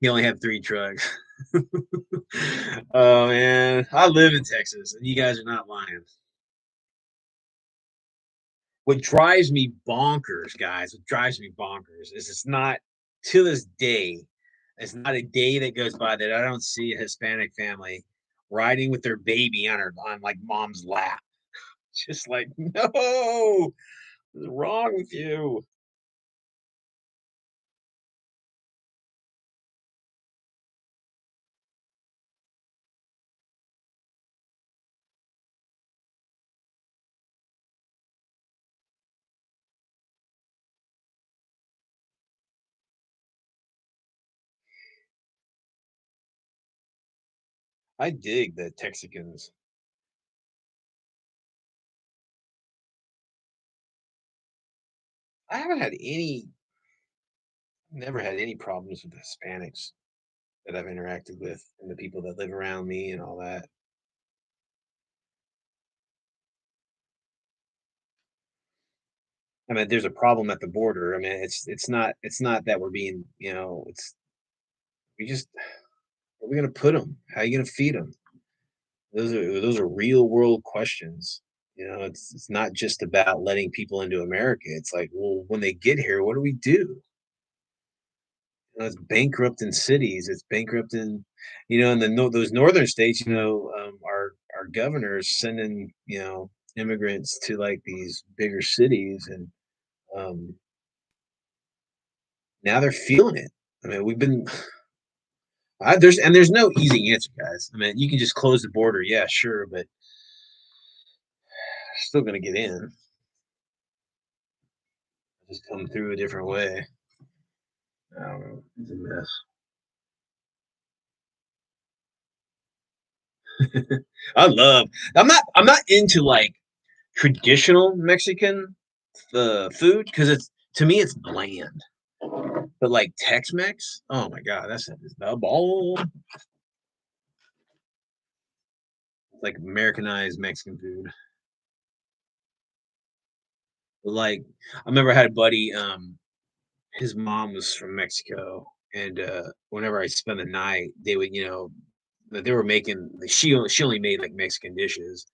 He only had 3 trucks. Oh man, I live in Texas, and you guys are not lying. What drives me bonkers, guys, what drives me bonkers is it's not to this day, it's not a day that goes by that I don't see a Hispanic family riding with their baby on like mom's lap. Just like, no, what's wrong with you? I dig the Texicans. I haven't had any, never had any problems with Hispanics that I've interacted with and the people that live around me and all that. I mean, there's a problem at the border. I mean, it's not that we're being, it's we just where are we gonna put them? How are you gonna feed them? Those are real world questions. It's not just about letting people into America. It's like, well, when they get here, what do we do? It's bankrupting cities. It's bankrupting, in those northern states. Our governors sending, immigrants to like these bigger cities, and um, now they're feeling it. I mean, we've been there's no easy answer, guys. I mean, you can just close the border, yeah, sure, but still gonna get in. Just come through a different way. I don't know. It's a mess. I love. I'm not into like traditional Mexican food because it's to me it's bland. But like Tex-Mex, oh my god, that's the ball. Like Americanized Mexican food. Like I remember I had a buddy. His mom was from Mexico, and whenever I spent the night, they would, they were making. Like, she only made like Mexican dishes,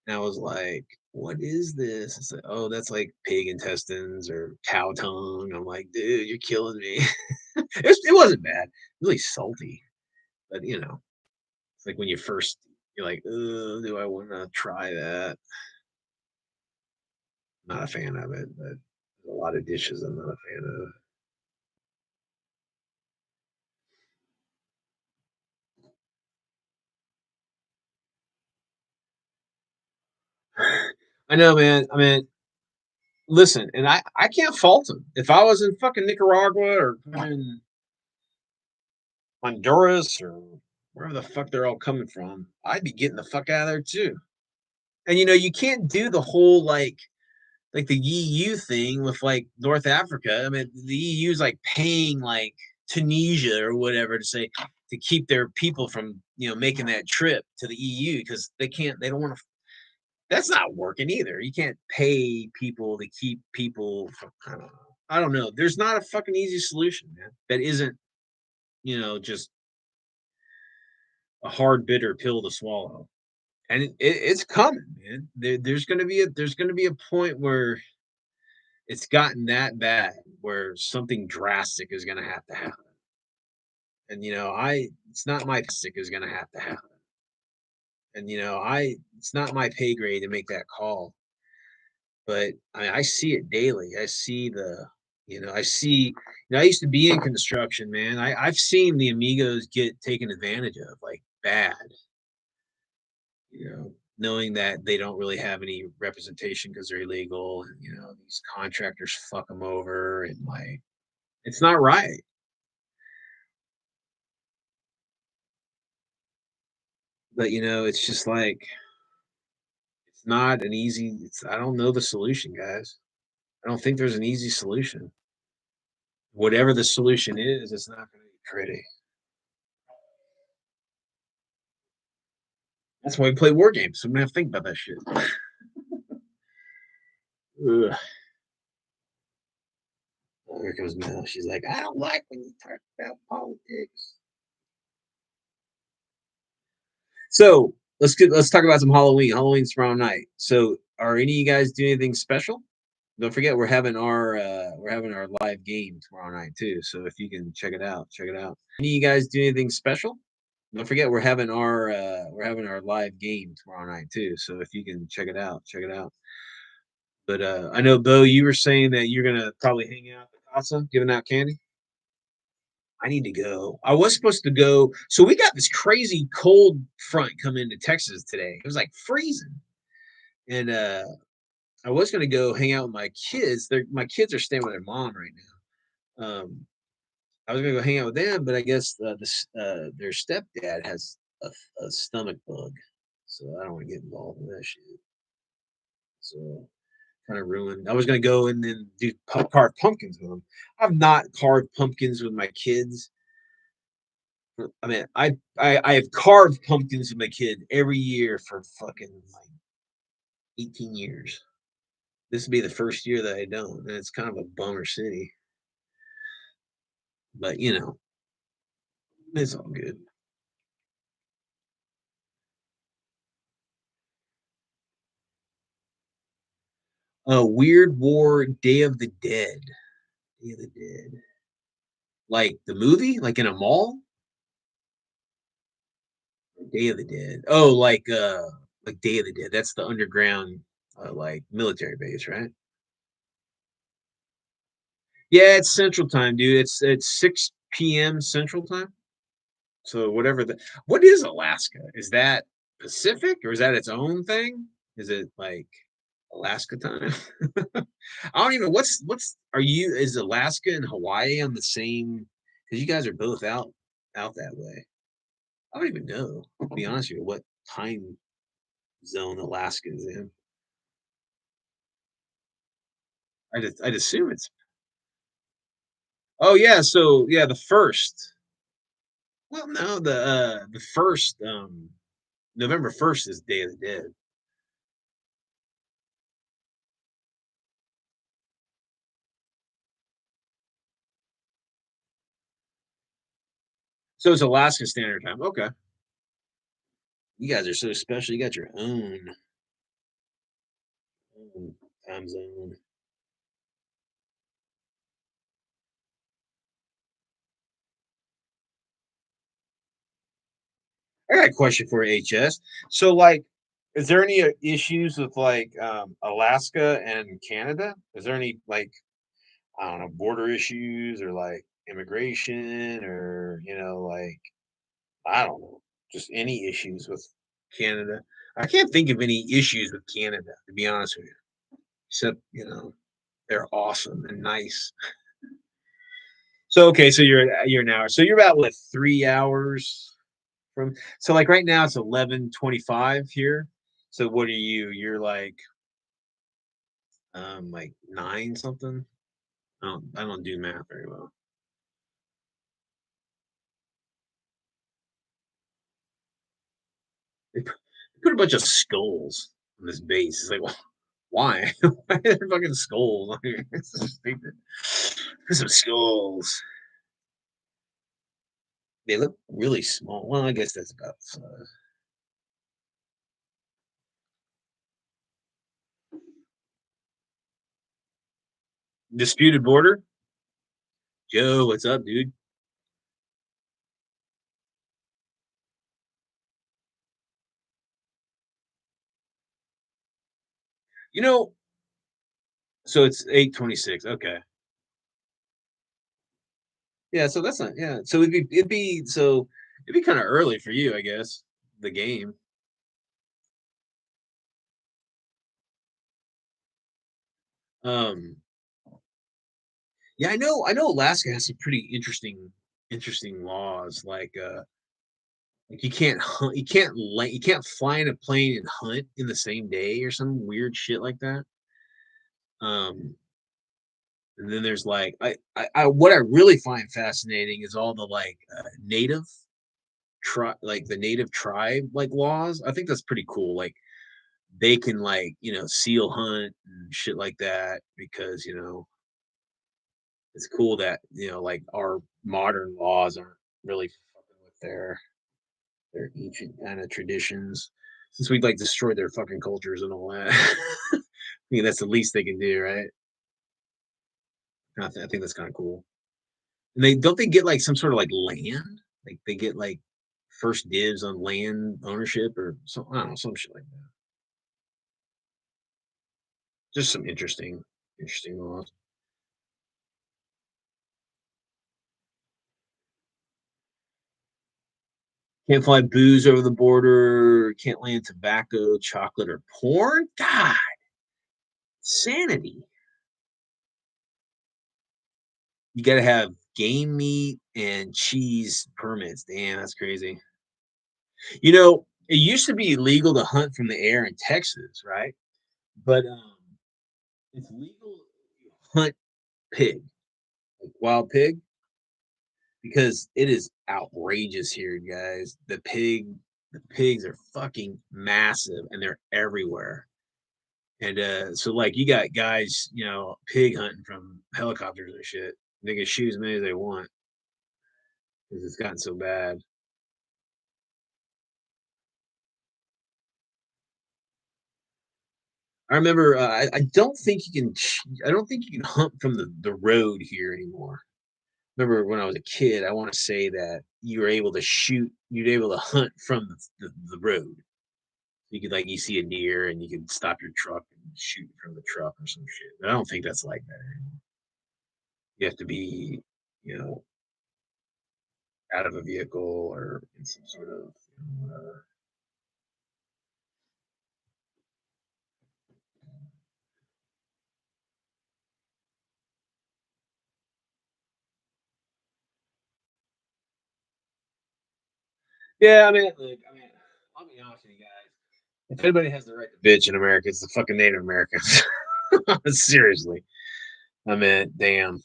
and I was like, "What is this?" It's like, "Oh, that's like pig intestines or cow tongue." I'm like, "Dude, you're killing me." It wasn't bad, really salty, but it's like when you first you're like, "Do I want to try that?" Not a fan of it, but there's a lot of dishes I'm not a fan of. I know, man. I mean, listen, and I can't fault him. If I was in fucking Nicaragua or in Honduras or wherever the fuck they're all coming from, I'd be getting the fuck out of there too. And you can't do the whole like the EU thing with like North Africa. I mean, the EU is like paying like Tunisia or whatever to say to keep their people from making that trip to the EU because they don't want to. That's not working either. You can't pay people to keep people from. I don't know. I don't know. There's not a fucking easy solution, man. That isn't, just a hard bitter pill to swallow. And it's coming, man. There's gonna be a point where it's gotten that bad where something drastic is gonna have to happen. And I it's not my sick is gonna have to happen. And it's not my pay grade to make that call. But I see it daily. I see I see, I used to be in construction, man. I've seen the amigos get taken advantage of, like bad, knowing that they don't really have any representation because they're illegal, and these contractors fuck them over, and like it's not right. But it's just like it's not an easy. I don't know the solution, guys. I don't think there's an easy solution. Whatever the solution is, it's not going to be pretty. That's why we play war games. So I'm gonna have to think about that shit. Ugh. Oh, here comes Mel. She's like, I don't like when you talk about politics. So let's talk about some Halloween. Halloween's tomorrow night. So are any of you guys doing anything special? Don't forget we're having our live game tomorrow night too. So if you can check it out, check it out. Any of you guys do anything special? Don't forget we're having our live game tomorrow night too. So if you can check it out, check it out. But I know Bo, you were saying that you're gonna probably hang out at the casa, giving out candy. I need to go. I was supposed to go. So we got this crazy cold front coming into Texas today. It was like freezing, and I was gonna go hang out with my kids. My kids are staying with their mom right now. I was gonna go hang out with them, but I guess their stepdad has a stomach bug, so I don't want to get involved in that shit. So kind of ruined. I was gonna go and then do carve pumpkins with them. I've not carved pumpkins with my kids. I mean, I have carved pumpkins with my kid every year for fucking like 18 years. This would be the first year that I don't, and it's kind of a bummer city. But it's all good. Weird War, Day of the Dead, Day of the Dead, like the movie, like in a mall. Day of the Dead. Oh, like Day of the Dead. That's the underground, like military base, right? Yeah, it's Central Time, dude. It's 6 p.m. Central Time. So whatever what is Alaska? Is that Pacific or is that its own thing? Is it like Alaska time? I don't even what's are you is Alaska and Hawaii on the same because you guys are both out that way. I don't even know, to be honest with you, what time zone Alaska is in. I'd assume it's oh yeah, so yeah, the first. Well, no, the first November 1st is Day of the Dead. So it's Alaska Standard Time. Okay. You guys are so special. You got your own time zone. I got a question for you, HS. So, like, is there any issues with like Alaska and Canada? Is there any like I don't know border issues or like immigration or like I don't know just any issues with Canada? I can't think of any issues with Canada to be honest with you, except they're awesome and nice. So okay, so you're an hour. So you're about what 3 hours from. So like right now it's 11:25 here. So what are you? You're like nine something. I don't do math very well. They put a bunch of skulls on this base. It's like Why? Why are there fucking skulls on here? It's so stupid. There's some skulls. They look really small. Well, I guess that's about the size. Disputed border? Joe, what's up, dude? You know, so it's 8:26. Okay. Yeah, so that's not yeah. So it'd be kind of early for you, I guess. The game. Um yeah, I know Alaska has some pretty interesting laws like you can't fly in a plane and hunt in the same day or some weird shit like that. Um and then there's like I what I really find fascinating is all the native like the native tribe like laws. I think that's pretty cool. Like they can seal hunt and shit like that because it's cool that like our modern laws aren't really fucking with their ancient kind of traditions since we'd like destroy their fucking cultures and all that. I mean that's the least they can do, right? I think that's kind of cool. And they get like some sort of like land, like they get like first dibs on land ownership or some I don't know some shit like that. Just some interesting laws. Can't fly booze over the border. Can't land tobacco, chocolate, or porn. God, sanity. You got to have game meat and cheese permits. Damn, that's crazy. It used to be illegal to hunt from the air in Texas, right? But it's legal to hunt pig, like wild pig, because it is outrageous here, guys. The pigs are fucking massive and they're everywhere. And so like you got guys, pig hunting from helicopters and shit. They can shoot as many as they want because it's gotten so bad. I remember I don't think you can I don't think you can hunt from the road here anymore. Remember when I was a kid, I want to say that you were able to shoot, you'd able to hunt from the road. You could like you see a deer and you could stop your truck and shoot from the truck or some shit. But I don't think that's like that anymore. You have to be, you know, out of a vehicle or in some sort of whatever. Yeah, I'll be honest with you guys. If anybody has the right to bitch in America, it's the fucking Native Americans. Seriously. Damn.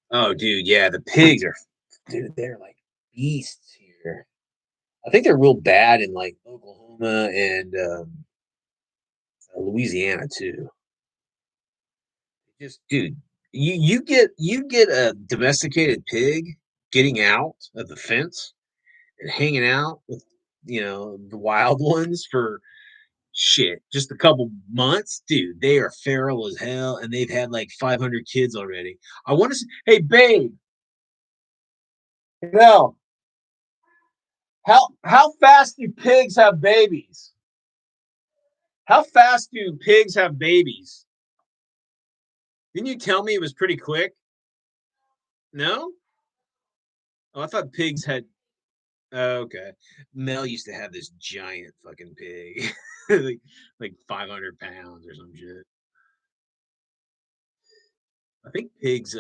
Oh, dude, yeah, the pigs are, dude, they're like beasts here. I think they're real bad in like Oklahoma and Louisiana too. Just, dude, you get a domesticated pig getting out of the fence and hanging out with the wild ones for shit just a couple months, dude. They are feral as hell, and they've had like 500 kids already. I want to. Hey, babe, no. How fast do pigs have babies? How fast do pigs have babies? Didn't you tell me it was pretty quick? No. Oh, I thought pigs had. Oh, okay. Mel used to have this giant fucking pig, like 500 pounds or some shit. I think pigs,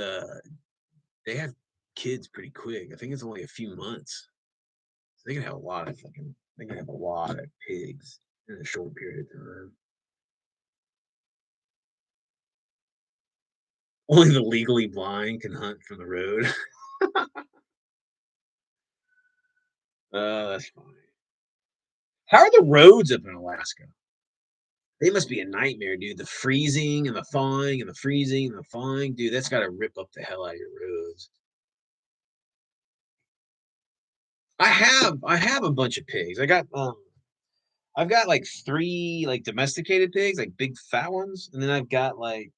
they have kids pretty quick. I think it's only a few months. So they can have a lot of fucking. They can have a lot of pigs in a short period of time. Only the legally blind can hunt from the road. Oh, that's funny. How are the roads up in Alaska? They must be a nightmare, dude. The freezing and the thawing and the freezing and the thawing, dude, that's gotta rip up the hell out of your roads. I have a bunch of pigs. I've got, like, 3, like, domesticated pigs, like, big fat ones, and then I've got, like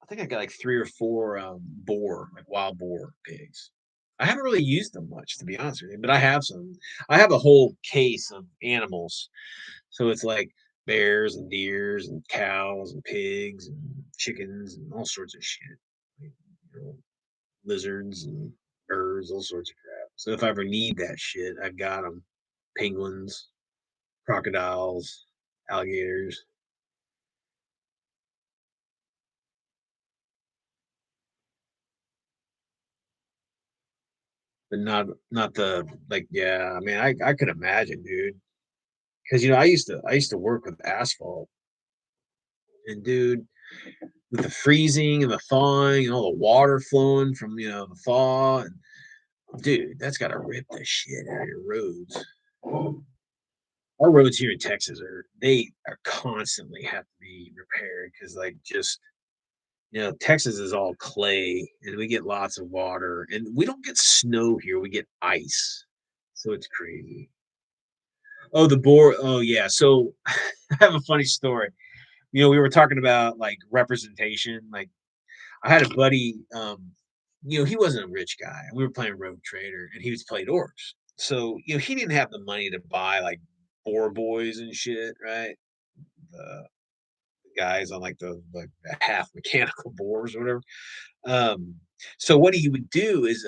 I think I got, like, 3 or 4, boar, like, wild boar pigs. I haven't really used them much, to be honest with you, but I have some. I have a whole case of animals. So it's like bears and deers and cows and pigs and chickens and all sorts of shit. Like, you know, lizards and birds, all sorts of crap. So if I ever need that shit, I've got them. Penguins, crocodiles, alligators, but not the like. Yeah, I mean, I could imagine, dude. Because I used to work with asphalt, and dude, with the freezing and the thawing and all the water flowing from the thaw, and dude, that's gotta rip the shit out of your roads. Our roads here in Texas are constantly have to be repaired because like just Texas is all clay and we get lots of water and we don't get snow here, we get ice. So it's crazy. Oh, the boar. Oh yeah. So I have a funny story. We were talking about like representation. Like I had a buddy, he wasn't a rich guy. We were playing Rogue Trader and he was playing orcs. So, he didn't have the money to buy like boar boys and shit, right? The guys on like the half mechanical boars or whatever. Um, so what he would do is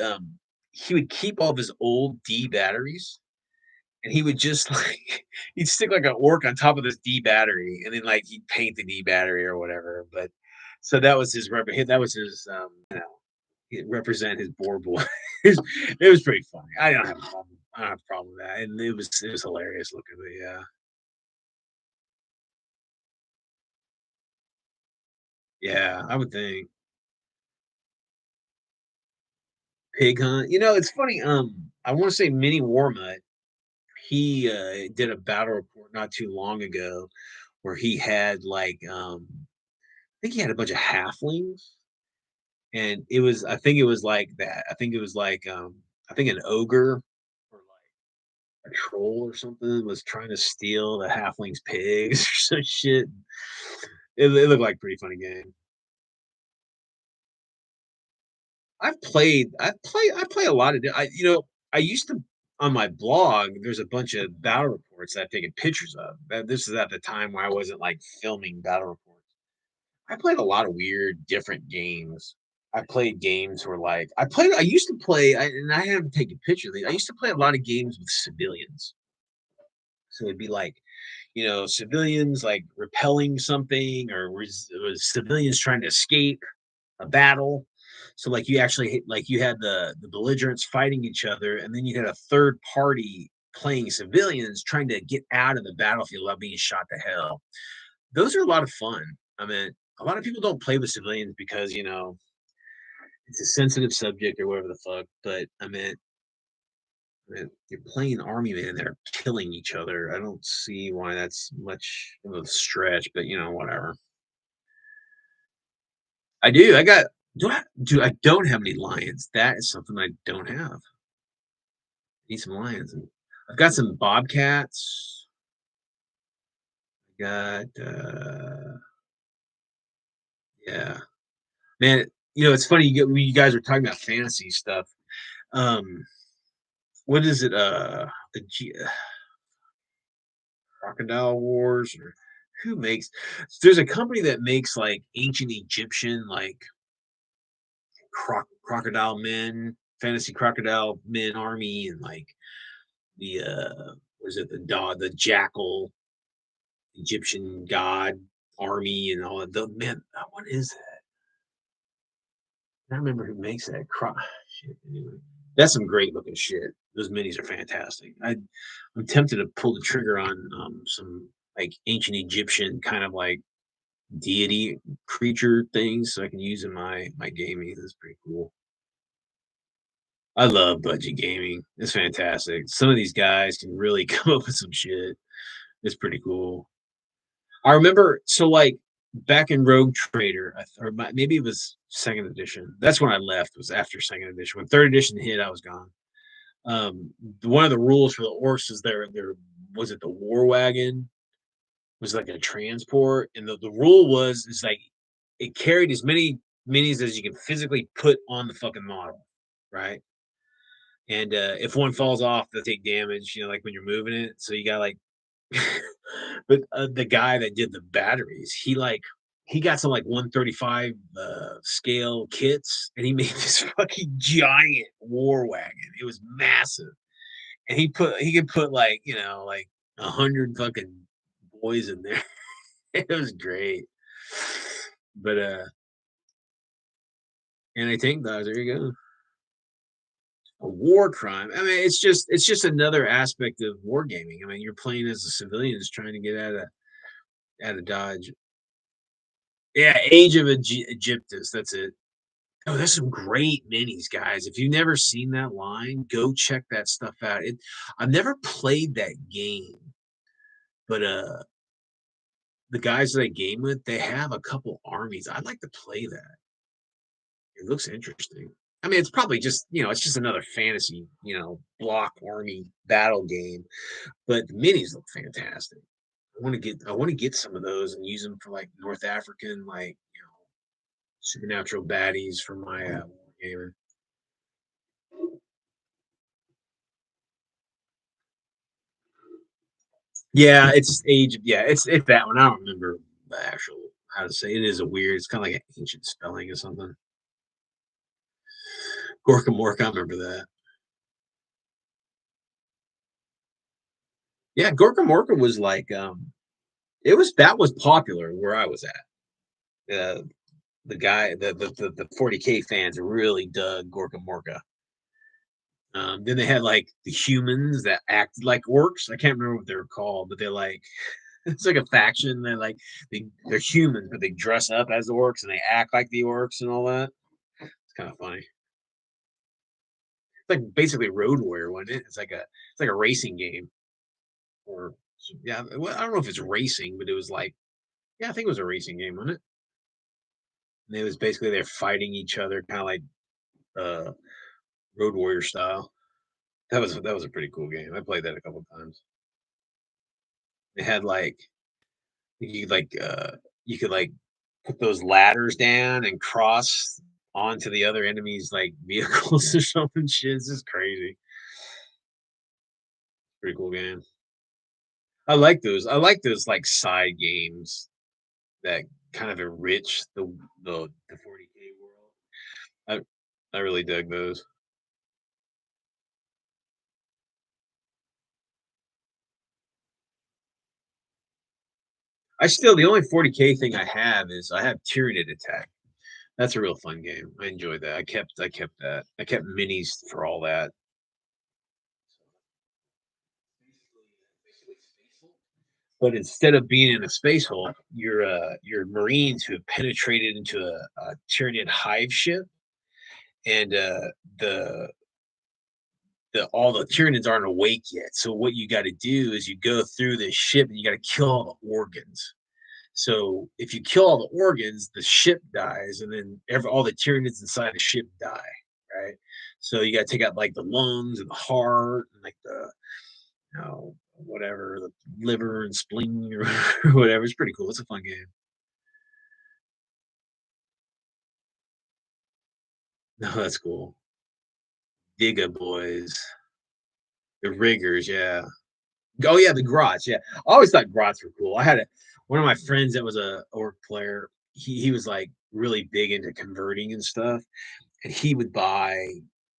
he would keep all of his old D batteries and he would just like he'd stick like an orc on top of this D battery and then like he'd paint the D battery or whatever. But so that was that was his represent his boar boy. It was pretty funny. I don't have a problem. I don't have a problem with that, and it was hilarious looking. But yeah, yeah, I would think pig hunt. It's funny. I want to say Mini Warmut. He did a battle report not too long ago where he had like I think he had a bunch of halflings, and it was I think it was like that. I think it was like I think an ogre or a troll or something was trying to steal the halfling's pigs or some shit. It looked like a pretty funny game. I play a lot of I used to on my blog, there's a bunch of battle reports that I've taken pictures of. This is at the time where I wasn't like filming battle reports. I played a lot of weird different games. I played games where like I used to play and I haven't taken pictures of these. I used to play a lot of games with civilians. So it'd be like civilians like repelling something or was civilians trying to escape a battle. So like you actually like you had the belligerents fighting each other, and then you had a third party playing civilians trying to get out of the battlefield without being shot to hell. Those are a lot of fun. I mean, a lot of people don't play with civilians because it's a sensitive subject or whatever the fuck. But I mean, you're playing army men that are killing each other. I don't see why that's much of a stretch, but whatever. I do. I don't have any lions. That is something I don't have. I need some lions. And I've got some bobcats. I got yeah. Man, it's funny when you guys are talking about fantasy stuff. Um what is it? Crocodile Wars or who makes there's a company that makes like ancient Egyptian like crocodile men, fantasy crocodile men army and like the was it the jackal Egyptian god army and all that. Man, what is that? I don't remember who makes that. Shit, anyway. That's some great looking shit. Those minis are fantastic. I'm tempted to pull the trigger on some like ancient Egyptian kind of like deity creature things so I can use in my gaming. That's pretty cool. I love budget gaming. It's fantastic. Some of these guys can really come up with some shit. It's pretty cool. I remember so, like, back in Rogue Trader, maybe it was 2nd edition. That's when I left, was after 2nd edition. When 3rd edition hit, I was gone. One of the rules for the orcs is there was it the war wagon was like a transport, and the rule was is like it carried as many minis as you can physically put on the fucking model, right? And if one falls off, they'll take damage, like when you're moving it. So you got like, but the guy that did the batteries, he got some like 135 scale kits, and he made this fucking giant war wagon. It was massive, and he could put like like 100 fucking boys in there. It was great. But anti-tank dodge, there you go. A war crime. I mean, it's just another aspect of wargaming. I mean, you're playing as a civilian, just trying to get out of Dodge. Yeah, Age of Egyptus. That's it. Oh, there's some great minis, guys. If you've never seen that line, go check that stuff out. I've never played that game, but the guys that I game with, they have a couple armies. I'd like to play that. It looks interesting. I mean, it's probably just, it's just another fantasy, block army battle game, but the minis look fantastic. I want to get some of those and use them for like North African, like, supernatural baddies for my gaming. Yeah, it's that one. I don't remember the actual how to say it. It is a weird, it's kind of like an ancient spelling or something. Gorka Morka, I remember that. Yeah, Gorka Morka was like it was that was popular where I was at. The guy, the 40K fans really dug Gorka Morka. Then they had like the humans that acted like orcs. I can't remember what they were called, but they're like it's like a faction. They're humans, but they dress up as orcs and they act like the orcs and all that. It's kind of funny. It's like basically Road Warrior, wasn't it? It's like a racing game. Or yeah, well, I don't know if it's racing, but it was like yeah, I think it was a racing game, wasn't it? And it was basically they're fighting each other, kind of like uh Road Warrior style. That was a pretty cool game. I played that a couple times. It had like you could like you could like put those ladders down and cross onto the other enemy's like vehicles or something. Shit, this is crazy. Pretty cool game. I like those. I like those like side games that kind of enrich the 40K world. I really dig those. The only 40K thing I have is I have Tyranid Attack. That's a real fun game. I enjoyed that. I kept that. I kept minis for all that. But instead of being in a space hulk, you're Marines who have penetrated into a Tyranid hive ship, and the all the Tyranids aren't awake yet. So what you got to do is you go through this ship and you got to kill all the organs. So if you kill all the organs, the ship dies, and then all the Tyranids inside the ship die. Right. So you got to take out like the lungs and the heart and like the whatever, the liver and spleen or whatever. It's pretty cool. It's a fun game. No, that's cool. Giga Boys. The riggers, yeah. Oh yeah, the grots, yeah. I always thought grots were cool. One of my friends that was a orc player. He was like really big into converting and stuff, and he would buy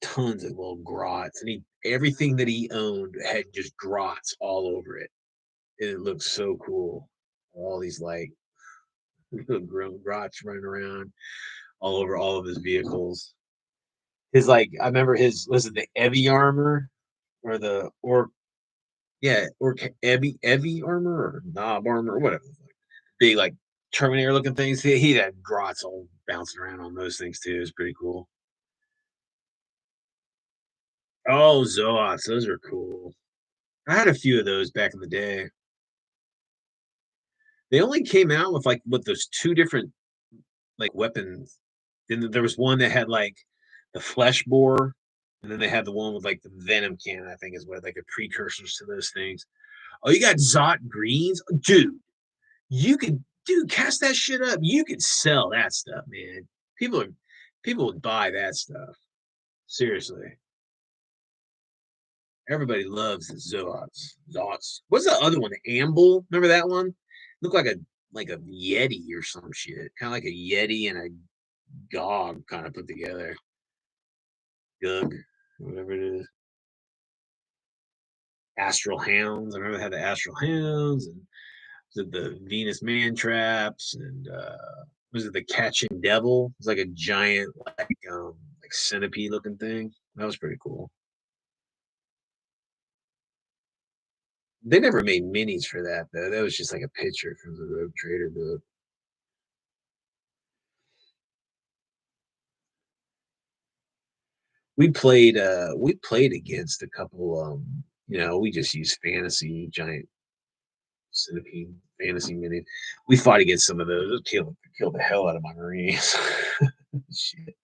tons of little grots, and he everything that he owned had just grots all over it, and it looked so cool. All these like little grown grots running around all over all of his vehicles. His like, I remember his was it the Evie armor or the or yeah or Evie armor or knob armor or whatever, big like Terminator looking things. He had grots all bouncing around on those things too. It's pretty cool. Oh, Zoats, those are cool. I had a few of those back in the day. They only came out with like with those two different like weapons. Then there was one that had like the flesh bore, and then they had the one with like the venom cannon. I think is what like the precursors to those things. Oh, you got Zot greens, dude. You could, dude, cast that shit up. You could sell that stuff, man. People are, people would buy that stuff. Seriously, everybody loves the Zots. Zots. What's the other one? The Amble. Remember that one? Looked like a Yeti or some shit. Kind of like a Yeti and a Gog kind of put together. Gug, whatever it is. Astral Hounds. I remember they had the Astral Hounds and the Venus Man Traps and was it the Catching Devil? It was like a giant like centipede looking thing. That was pretty cool. They never made minis for that though. That was just like a picture from the Rogue Trader book. We played against a couple we just used fantasy giant centipede fantasy mini. We fought against some of those. It killed the hell out of my Marines. Shit.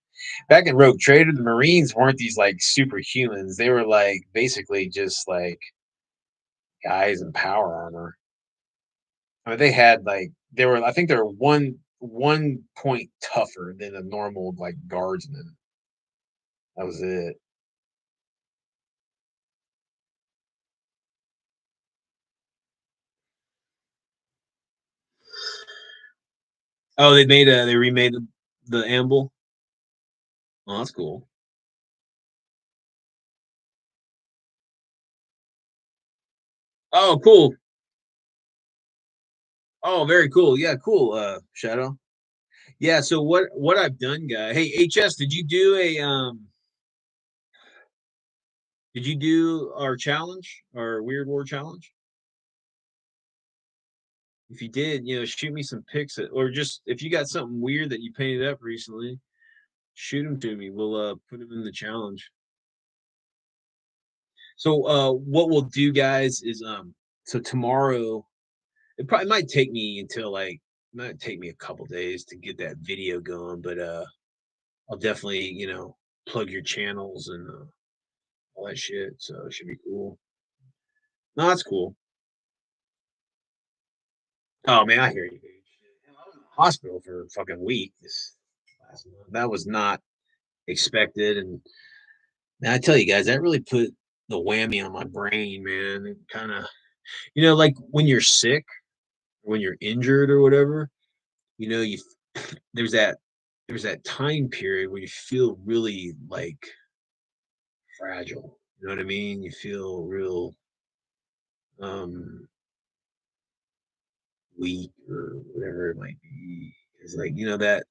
Back in Rogue Trader, the Marines weren't these like superhumans. They were like basically just like guys in power armor. I mean, they had like they were. I think they were one point tougher than a normal like guardsman. That was it. Oh, they remade the Amble. Oh, that's cool. Oh, cool. Oh, very cool. Yeah, cool. Shadow. Yeah. So what I've done, guy. Hey, HS, did you do our challenge, our Weird War challenge? If you did, shoot me some pics, or just if you got something weird that you painted up recently, shoot them to me. We'll put them in the challenge. So what we'll do, guys, is so tomorrow it probably might take me until like it might take me a couple days to get that video going, but I'll definitely plug your channels and all that shit. So it should be cool. No, that's cool. Oh man, I hear you, dude. I was in the hospital for a fucking week this last month. That was not expected, and man, I tell you guys, that really put the whammy on my brain, man. It kind of, like when you're sick, when you're injured or whatever, you there's that there's that time period where you feel really like fragile. You know what I mean? You feel real um weak or whatever it might be. It's like, that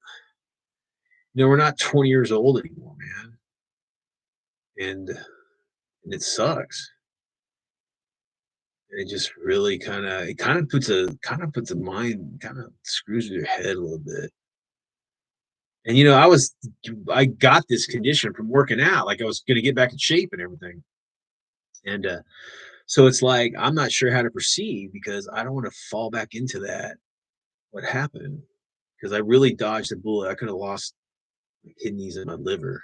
we're not 20 years old anymore, man. And it sucks. And it just really kind of puts a mind kind of screws with your head a little bit. And I got this condition from working out. Like I was gonna get back in shape and everything. And so it's like I'm not sure how to proceed because I don't want to fall back into that. What happened? Because I really dodged a bullet. I could have lost my kidneys and my liver.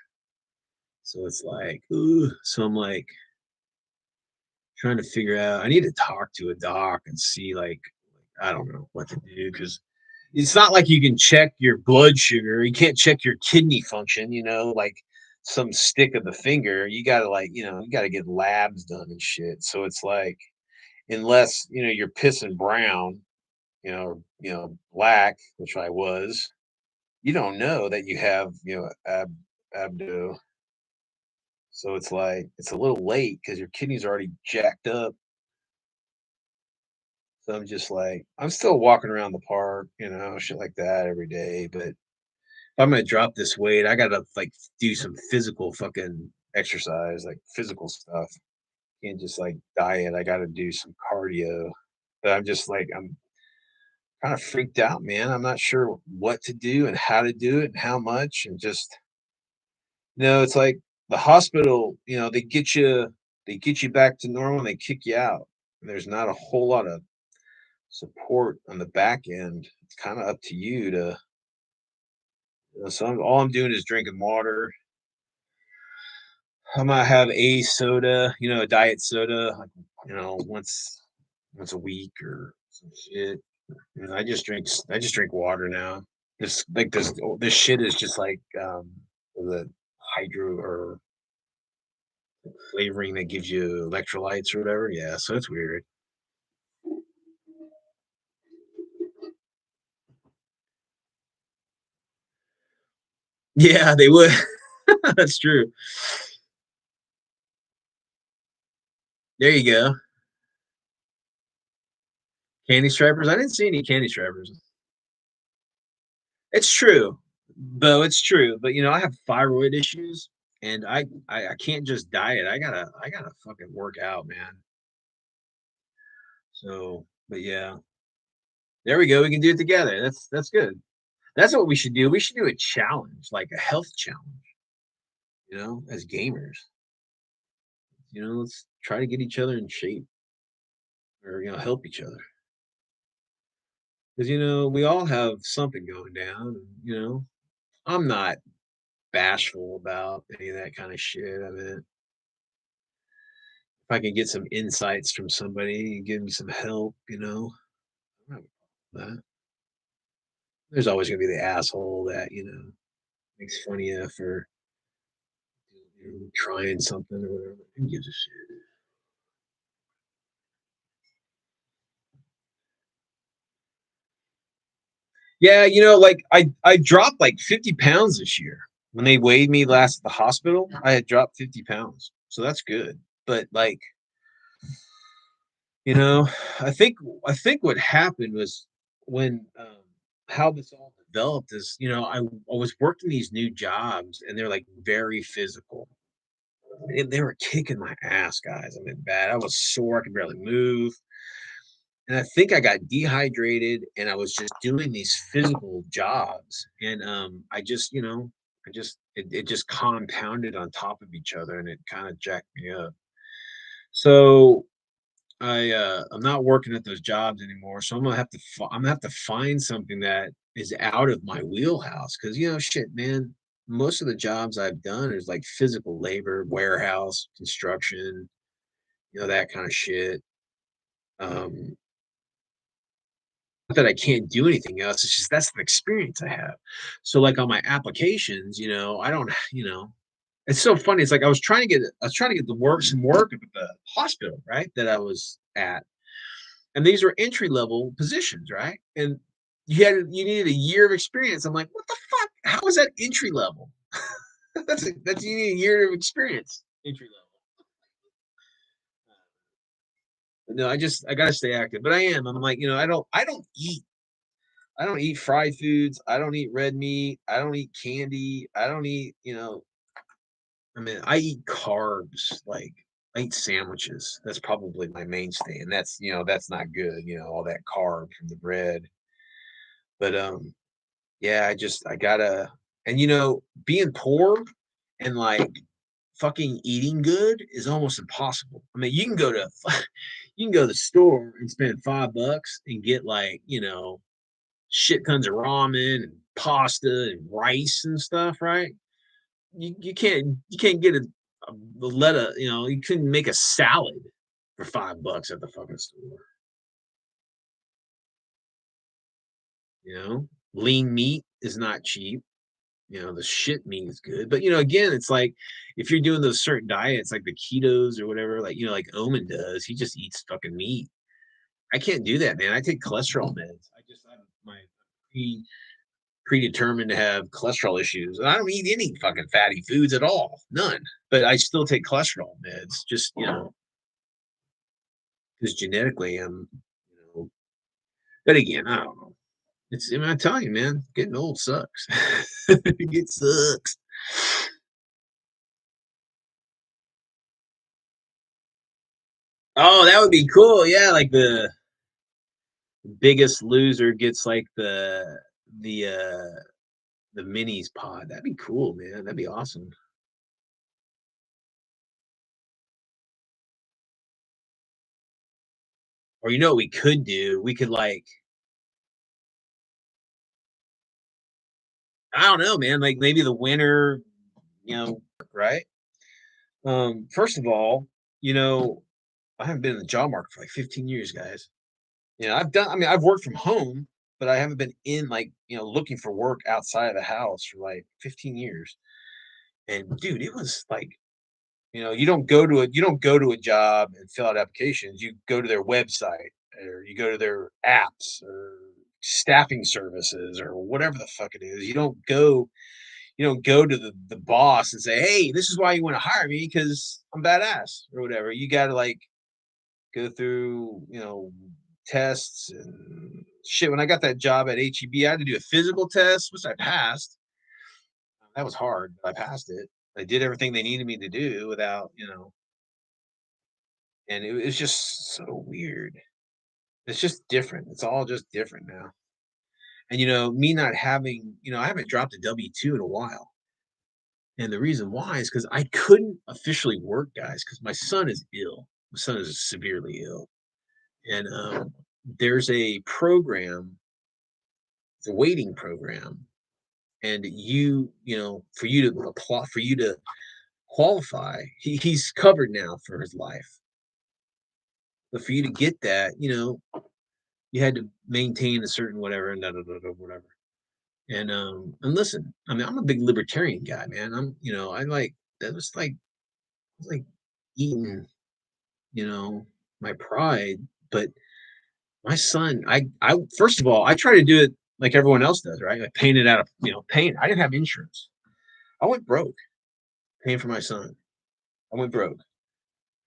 So it's like, ooh. So I'm like trying to figure out. I need to talk to a doc and see, like, I don't know what to do because it's not like you can check your blood sugar. You can't check your kidney function. Like some stick of the finger. You gotta you gotta get labs done and shit. So it's like, unless you're pissing brown, black, which I was, you don't know that you have abdo. So it's like it's a little late because your kidneys are already jacked up. So I'm just like, I'm still walking around the park, shit like that every day. But if I'm gonna drop this weight, I gotta like do some physical fucking exercise, like physical stuff. Can't just like diet. I gotta do some cardio. But I'm just like kind of freaked out, man. I'm not sure what to do and how to do it and how much, and just it's like the hospital. They get you back to normal, and they kick you out. And there's not a whole lot of support on the back end. It's kind of up to you to. So all I'm doing is drinking water. I might have a soda, a diet soda, like, once a week or some shit. I just drink water now. This shit is just like the hydro or flavoring that gives you electrolytes or whatever. Yeah, so it's weird. Yeah, they would. That's true. There you go. Candy stripers. I didn't see any candy stripers. It's true, though. It's true, but I have thyroid issues, and I can't just diet. I gotta fucking work out, man. So, but yeah, there we go. We can do it together. That's good. That's what we should do. We should do a challenge, like a health challenge. As gamers. Let's try to get each other in shape, or help each other, because we all have something going down. And, I'm not bashful about any of that kind of shit. I mean, if I can get some insights from somebody and give me some help, I'm not that. There's always gonna be the asshole that makes fun of you for trying something or whatever. Who gives a shit? Yeah, like I dropped like 50 pounds this year. When they weighed me last at the hospital, I had dropped 50 pounds. So that's good. But like, you know, I think I think what happened was when how this all developed is, I was working these new jobs and they're like very physical. And they were kicking my ass, guys. I mean, bad. I was sore. I could barely move. And I think I got dehydrated and I was just doing these physical jobs. And it just compounded on top of each other and it kind of jacked me up. So I'm not working at those jobs anymore. So I'm gonna have to find something that is out of my wheelhouse. Cause shit, man, most of the jobs I've done is like physical labor, warehouse, construction, that kind of shit. Um, Not that I can't do anything else. It's just that's the experience I have. So like on my applications, I don't, it's so funny. It's like I was trying to get some work up at the hospital, right? That I was at. And these were entry level positions, right? And you needed a year of experience. I'm like, what the fuck? How is that entry level? That's you need a year of experience. Entry level. No, I gotta stay active. But I am. I'm like, I don't eat fried foods. I don't eat red meat. I don't eat candy. I don't eat, I mean, I eat carbs. Like I eat sandwiches. That's probably my mainstay. And that's not good, all that carb from the bread. But yeah, I gotta and being poor and like fucking eating good is almost impossible. I mean, you can go to the store and spend $5 and get like, shit tons of ramen and pasta and rice and stuff, right? You can't get a lettuce, you couldn't make a salad for $5 at the fucking store, Lean meat is not cheap. The shit meat is good. But again, it's like if you're doing those certain diets like the ketos or whatever, like like Omen does, he just eats fucking meat. I can't do that, man. I take cholesterol meds. I'm my pre predetermined to have cholesterol issues. And I don't eat any fucking fatty foods at all. None. But I still take cholesterol meds, just because genetically but again, I don't know. I'm telling you, man, getting old sucks. It sucks. Oh, that would be cool. Yeah, like Biggest Loser gets like the the minis pod. That'd be cool, man. That'd be awesome. Or you know what we could do? We could like I don't know, man. Like maybe the winner, right? First of all, you know, I haven't been in the job market for like 15 years, guys. I mean, I've worked from home, but I haven't been in like, looking for work outside of the house for like 15 years. And dude, it was like, you don't go to a job and fill out applications. You go to their website or you go to their apps or staffing services or whatever the fuck it is. You don't go to the boss and say, "Hey, this is why you want to hire me because I'm badass," or whatever. You got to like go through, tests and shit. When I got that job at HEB, I had to do a physical test, which I passed. That was hard, but I passed it. I did everything they needed me to do without, and it was just so weird. It's just different. It's all just different now. And me not having, I haven't dropped a W-2 in a while. And the reason why is because I couldn't officially work, guys, because my son is ill. My son is severely ill. And there's a program, it's a waiting program. And for you to apply, for you to qualify, he's covered now for his life. But for you to get that, you had to maintain a certain whatever and da, da, da, da, whatever. And listen, I mean, I'm a big libertarian guy, man. I like that was like eating, you know, my pride. But my son, I first of all, I try to do it like everyone else does, right? Like paying it out of, paying. I didn't have insurance. I went broke paying for my son. I went broke,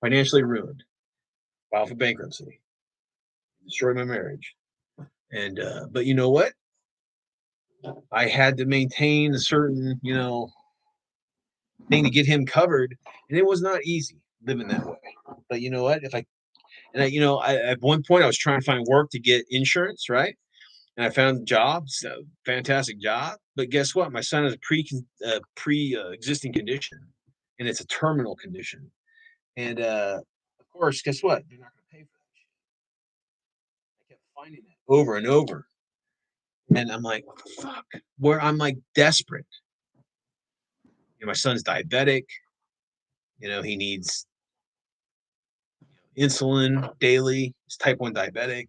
financially ruined, filed for bankruptcy, destroyed my marriage. And but you know what? I had to maintain a certain, thing to get him covered, and it was not easy living that way. But you know what? If I and I, at one point I was trying to find work to get insurance, right? And I found jobs, a fantastic job. But guess what? My son has a existing condition, and it's a terminal condition. And of course, guess what? They're not going to pay for that shit. I kept finding that over and over, and I'm like, what the fuck? Where I'm like desperate. My son's diabetic. He needs insulin daily. He's type 1 diabetic.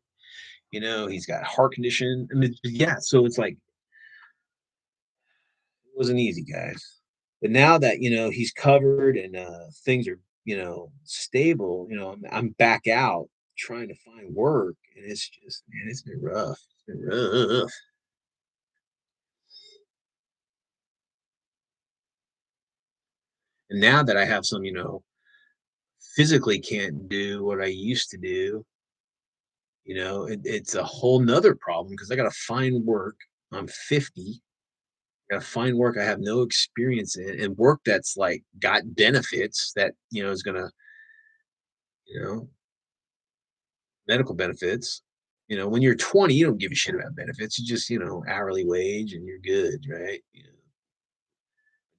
He's got a heart condition. I mean, yeah, so it's like it wasn't easy, guys. But now that he's covered and things are stable, I'm back out trying to find work, and it's just man, it's been rough. It's been rough. And now that I have some, physically can't do what I used to do, it's a whole nother problem because I got to find work. I'm 50. Gotta find work I have no experience in and work that's, like, got benefits that, is gonna you know, medical benefits. When you're 20, you don't give a shit about benefits. You just, hourly wage and you're good, right?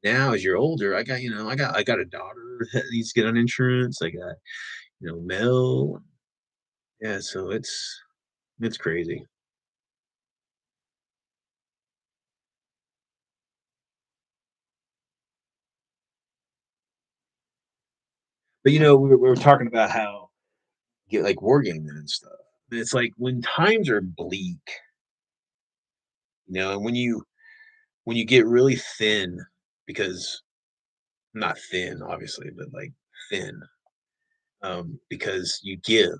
Now as you're older, I got a daughter that needs to get on insurance. I got, Mel. Yeah, so it's crazy. But, we were talking about how get like wargaming and stuff. And it's like when times are bleak, and when you get really thin, because not thin, obviously, but like thin, because you give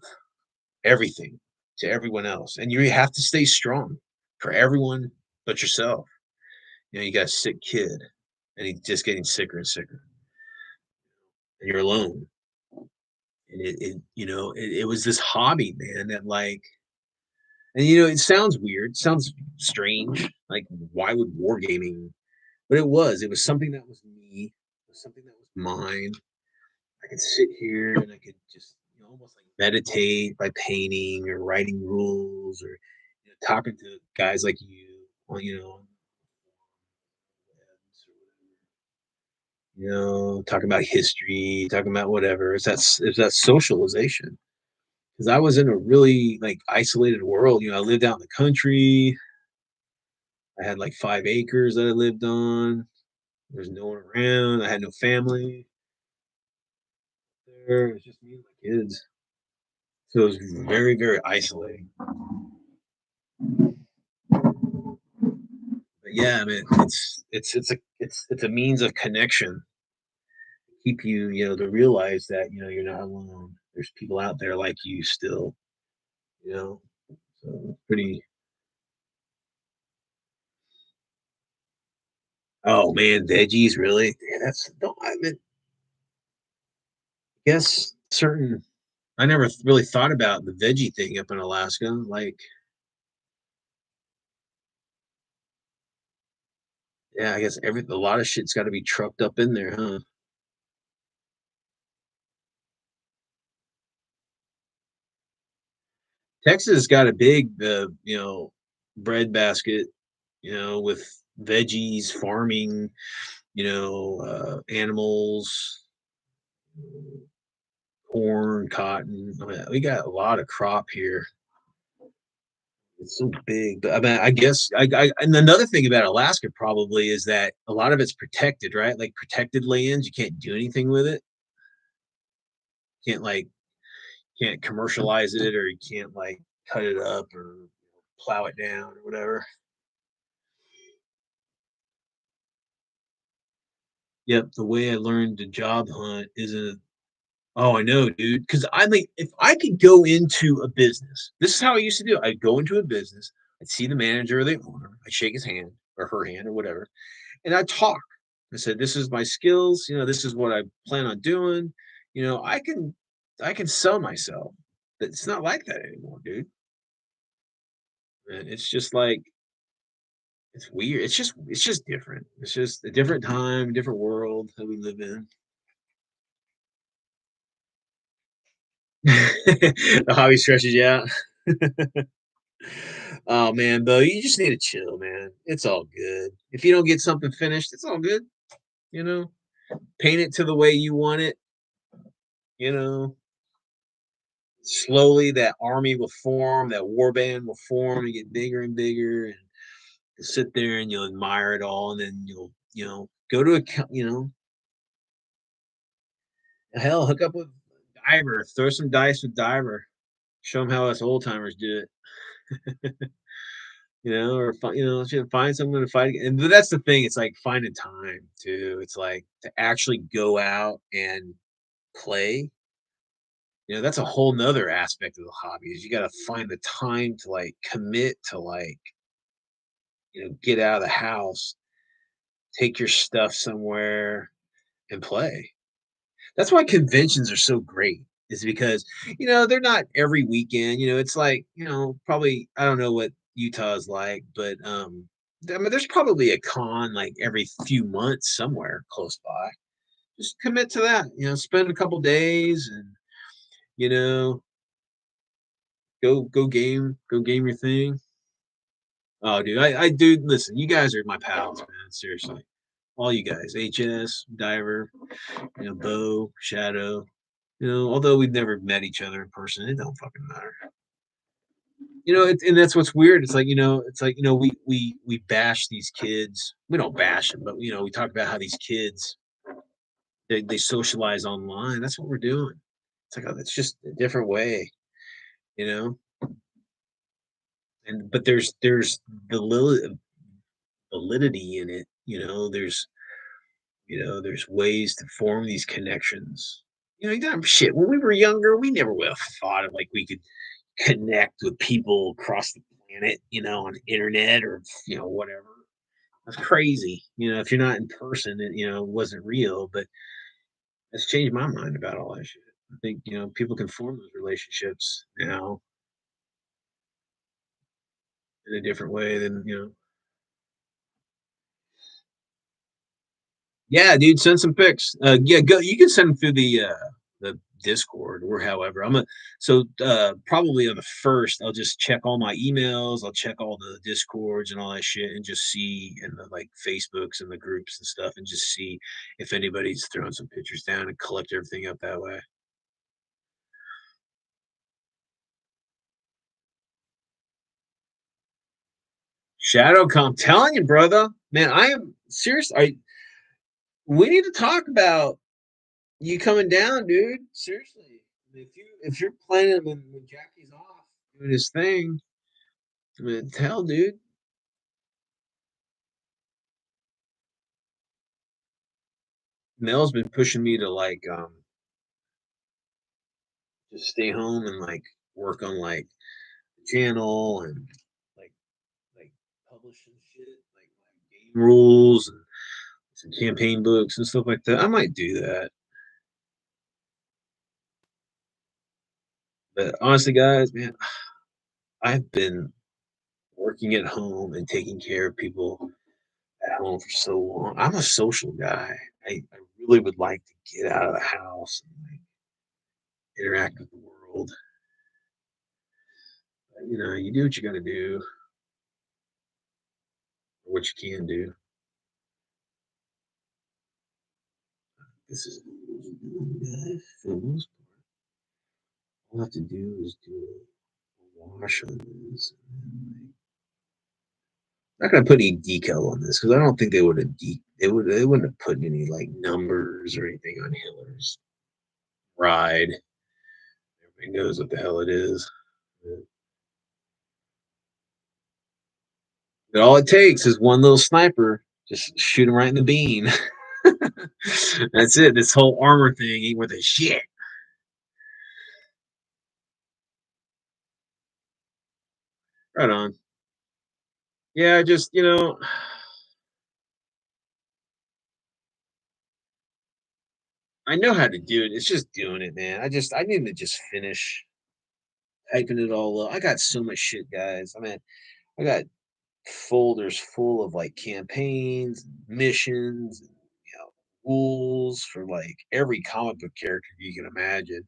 everything to everyone else, and you have to stay strong for everyone but yourself. You got a sick kid, and he's just getting sicker and sicker, and you're alone. And it was this hobby, man, that like, and it sounds weird, sounds strange. Like, why would wargaming? But it was something that was me, it was something that was mine. I could sit here and I could just, almost like meditate by painting or writing rules or talking to guys like you, on, talking about history, talking about whatever. It's that socialization. Because I was in a really like isolated world. I lived out in the country. I had like 5 acres that I lived on. There's no one around. I had no family there. It was just me and my kids. So it was very, very isolating. But yeah, I mean, it's a means of connection. Keep you, to realize that you're not alone. There's people out there like you still. You know, so it's pretty. Oh man, veggies really? Yeah, that's no. I mean, guess certain. I never really thought about the veggie thing up in Alaska. Like, yeah, I guess a lot of shit's got to be trucked up in there, huh? Texas got a big, bread basket, with veggies, farming, animals, corn, cotton. I mean, we got a lot of crop here. It's so big, but I mean, I guess and another thing about Alaska probably is that a lot of it's protected, right? Like protected lands, you can't do anything with it. Can't like can't commercialize it, or you can't like cut it up or plow it down or whatever. Yep, the way I learned to job hunt isn't. Oh, I know, dude. Because I mean, if I could go into a business, this is how I used to do it. I'd go into a business, I'd see the manager or the owner, I'd shake his hand or her hand or whatever, and I'd talk. I said, "This is my skills. This is what I plan on doing. I can sell myself." But it's not like that anymore, dude. And it's just like it's weird. It's just different. It's just a different time, different world that we live in. The hobby stretches you out. Oh man, Bo, you just need to chill, man. It's all good. If you don't get something finished, it's all good. You know, paint it to the way you want it. You know, slowly that army will form, that war band will form and get bigger and bigger, and you'll sit there and you'll admire it all, and then you'll, go to a, hell, hook up with Diver, throw some dice with Diver, show them how us old timers do it. Or find someone to fight. But that's the thing. It's like finding time too. It's like to actually go out and play. That's a whole nother aspect of the hobby is you got to find the time to like commit to like, get out of the house, take your stuff somewhere and play. That's why conventions are so great is because, they're not every weekend, it's like, probably, I don't know what Utah's like, but, I mean, there's probably a con like every few months somewhere close by. Just commit to that, spend a couple days and, you know, go game your thing. Oh, dude, dude, listen, you guys are my pals, man. Seriously, all you guys, HS, Diver, Bo, Shadow. Although we've never met each other in person, it don't fucking matter. And that's what's weird. It's like we bash these kids. We don't bash them, but we talk about how these kids they socialize online. That's what we're doing. It's like, oh, it's just a different way, you know. And but there's validity in it. There's ways to form these connections. Shit. When we were younger, we never would have thought of like we could connect with people across the planet, on the internet or whatever. That's crazy. If you're not in person, it wasn't real. But it's changed my mind about all that shit. I think people can form those relationships now in a different way than. Yeah, dude, send some pics. Yeah, go. You can send them through the Discord or however. Probably on the first, I'll just check all my emails, I'll check all the Discords and all that shit and just see and the like Facebooks and the groups and stuff and just see if anybody's throwing some pictures down and collect everything up that way. I'm telling you, brother. Man, I am serious. We need to talk about you coming down, dude. Seriously. If you're planning when Jackie's off doing his thing, I mean, hell, dude. Mel's been pushing me to like just stay home and like work on like the channel and like like publishing shit, like game rules and some campaign books and stuff like that. I might do that. But honestly, guys, man, I've been working at home and taking care of people at home for so long. I'm a social guy. I really would like to get out of the house and like, interact with the world. But, you do what you got to do, or what you can do. This is for the most part. All I have to do is do a wash on this. I'm not gonna put any decal on this because I don't think they would have they wouldn't have put any like numbers or anything on Hitler's ride. Everybody knows what the hell it is. But all it takes is one little sniper, just shoot him right in the bean. That's it. This whole armor thing ain't worth a shit. Right on. Yeah, just I know how to do it. It's just doing it, man. I need to just finish typing it all up. I got so much shit, guys. I mean, I got folders full of like campaigns, missions, rules for like every comic book character you can imagine.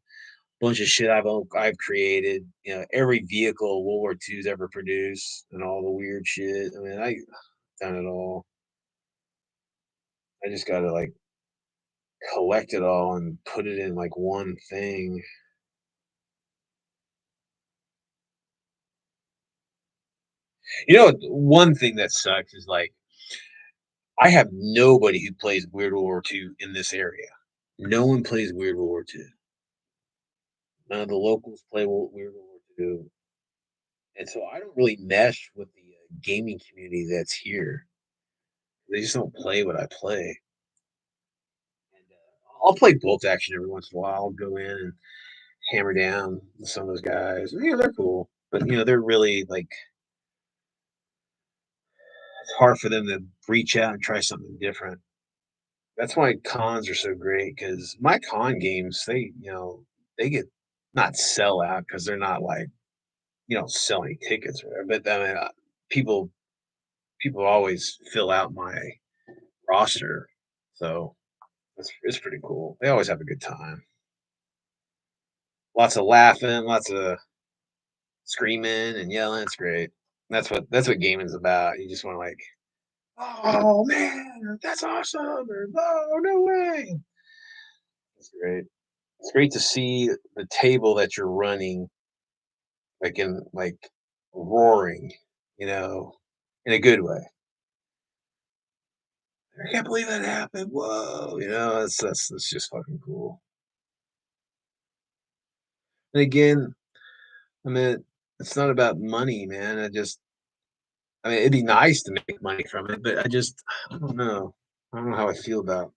Bunch of shit I've created. Every vehicle World War II's ever produced, and all the weird shit. I mean, I done it all. I just gotta like collect it all and put it in like one thing. One thing that sucks is like I have nobody who plays Weird World War II in this area. No one plays Weird World War II. None of the locals play Weird World War II, and so I don't really mesh with the gaming community that's here. They just don't play what I play. And I'll play bolt action every once in a while. I'll go in and hammer down some of those guys. They're cool, but they're really like it's hard for them to reach out and try something different. That's why cons are so great because my con games, they get not sell out because they're not like sell any tickets or whatever. But I mean, people always fill out my roster, so it's pretty cool. They always have a good time. Lots of laughing, lots of screaming and yelling. It's great. That's what gaming's about. You just want to like, oh man, that's awesome, or oh no way. It's great. It's great to see the table that you're running, like in like roaring, you know, in a good way. I can't believe that happened. Whoa, that's just fucking cool. And again, I mean, it's not about money, man. I mean, it'd be nice to make money from it, but I don't know. I don't know how I feel about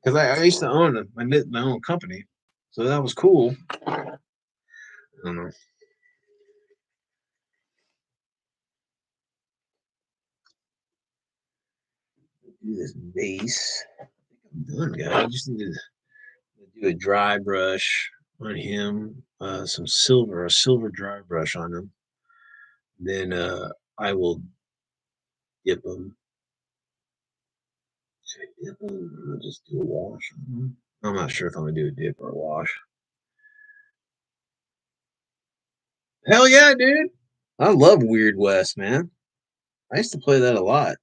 because I used to own my own company, so that was cool. I don't know. Do this base. I'm done, guys. I just need to do a dry brush on him, a silver dry brush on him. Then I will dip him. Should I dip him? Or just do a wash on him? I'm not sure if I'm gonna do a dip or a wash. Hell yeah, dude. I love Weird West, man. I used to play that a lot.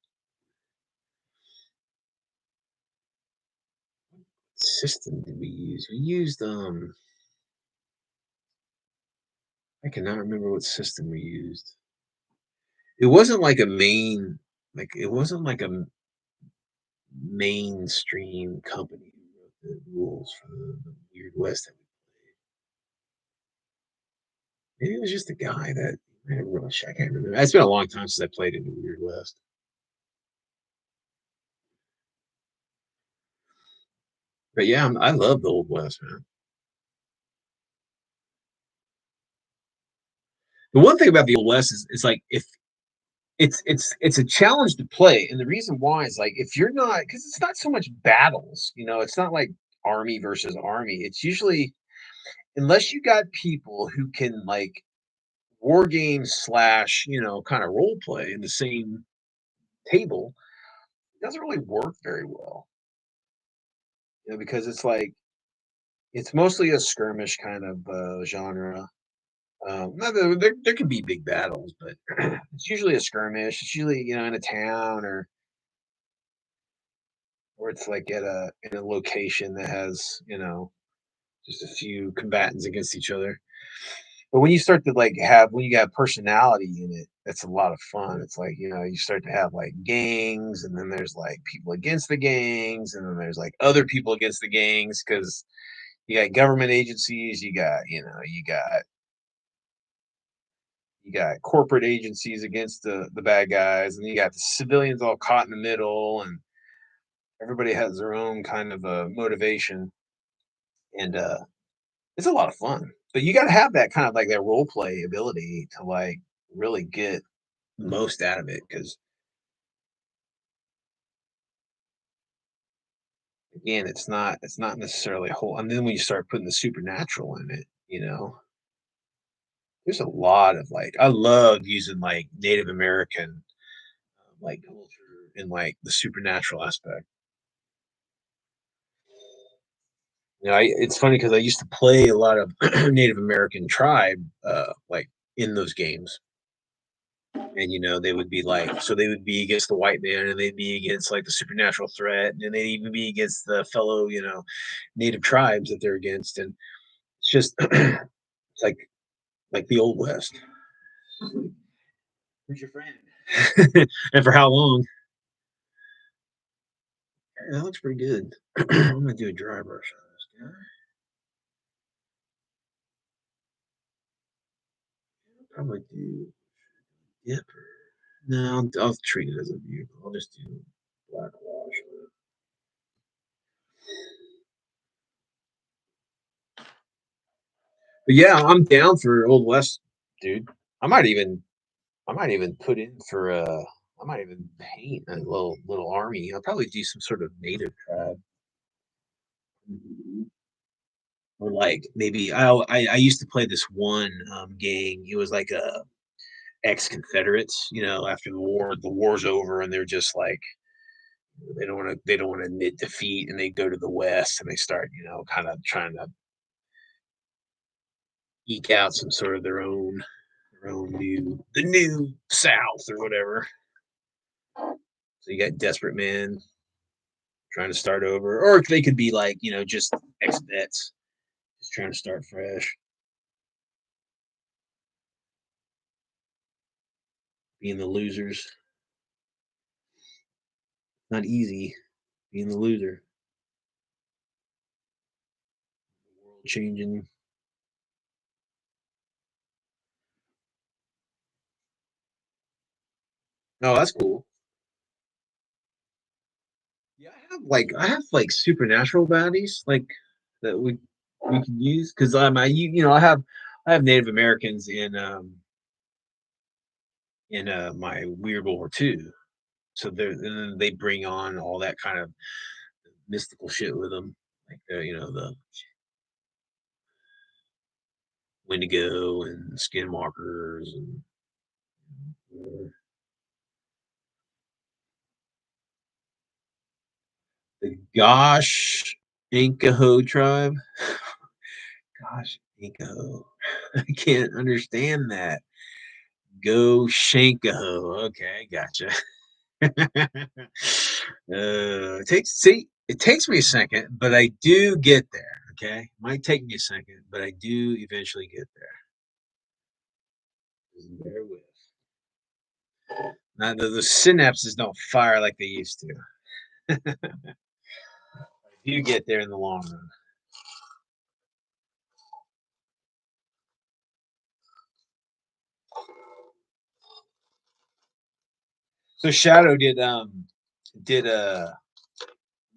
System did we use? We used I cannot remember what system we used. It wasn't like a main like it wasn't like a mainstream company who wrote the rules for the Weird West that we played. Maybe it was just a guy that I I can't remember. It's been a long time since I played in the Weird West. But yeah, I love the Old West, man. The one thing about the Old West is like if it's a challenge to play, and the reason why is like if you're not because it's not so much battles, it's not like army versus army. It's usually unless you got people who can like war game slash kind of role play in the same table, it doesn't really work very well. Because it's like it's mostly a skirmish kind of genre. Not that there can be big battles, but it's usually a skirmish. It's usually in a town or it's like at a in a location that has just a few combatants against each other. But when you start to like have when you got personality in it, that's a lot of fun. It's like you start to have like gangs, and then there's like people against the gangs, and then there's like other people against the gangs because you got government agencies, you got corporate agencies against the bad guys, and you got the civilians all caught in the middle, and everybody has their own kind of motivation, and it's a lot of fun. But you got to have that kind of like that role play ability to like really get the most out of it because again, it's not necessarily a whole. And then when you start putting the supernatural in it, there's a lot of like I love using like Native American like culture in like the supernatural aspect. It's funny because I used to play a lot of Native American tribe, like in those games, and they would be like, so they would be against the white man, and they'd be against like the supernatural threat, and they'd even be against the fellow, Native tribes that they're against, and it's just it's like the old west. Who's your friend? And for how long? That looks pretty good. I'm gonna do a dry brush on this guy. Probably do dipper. No, I'll treat it as a vehicle. I'll just do black wash. But yeah, I'm down for Old West, dude. I might even I might even put in for I might even paint a little army. I'll probably do some sort of native tribe. Mhm. Or like maybe I used to play this one gang. It was like a ex-Confederates, after the war's over and they're just like they don't want to admit defeat and they go to the West and they start, kind of trying to eke out some sort of their own new South or whatever. So you got desperate men trying to start over, or they could be like, just ex vets, just trying to start fresh, being the losers. Not easy being the loser. World changing. Oh, that's cool. Yeah, I have like supernatural baddies like that we can use because I have Native Americans in my Weird World War II, so they bring on all that kind of mystical shit with them, like the Wendigo and Skinwalkers and the Gosh Incaho tribe. Gosh Incaho. I can't understand that. Go Shankaho. Okay, gotcha. It takes me a second, but I do get there. Okay, might take me a second, but I do eventually get there. Just bear with. Now the synapses don't fire like they used to. You get there in the long run. So Shadow did the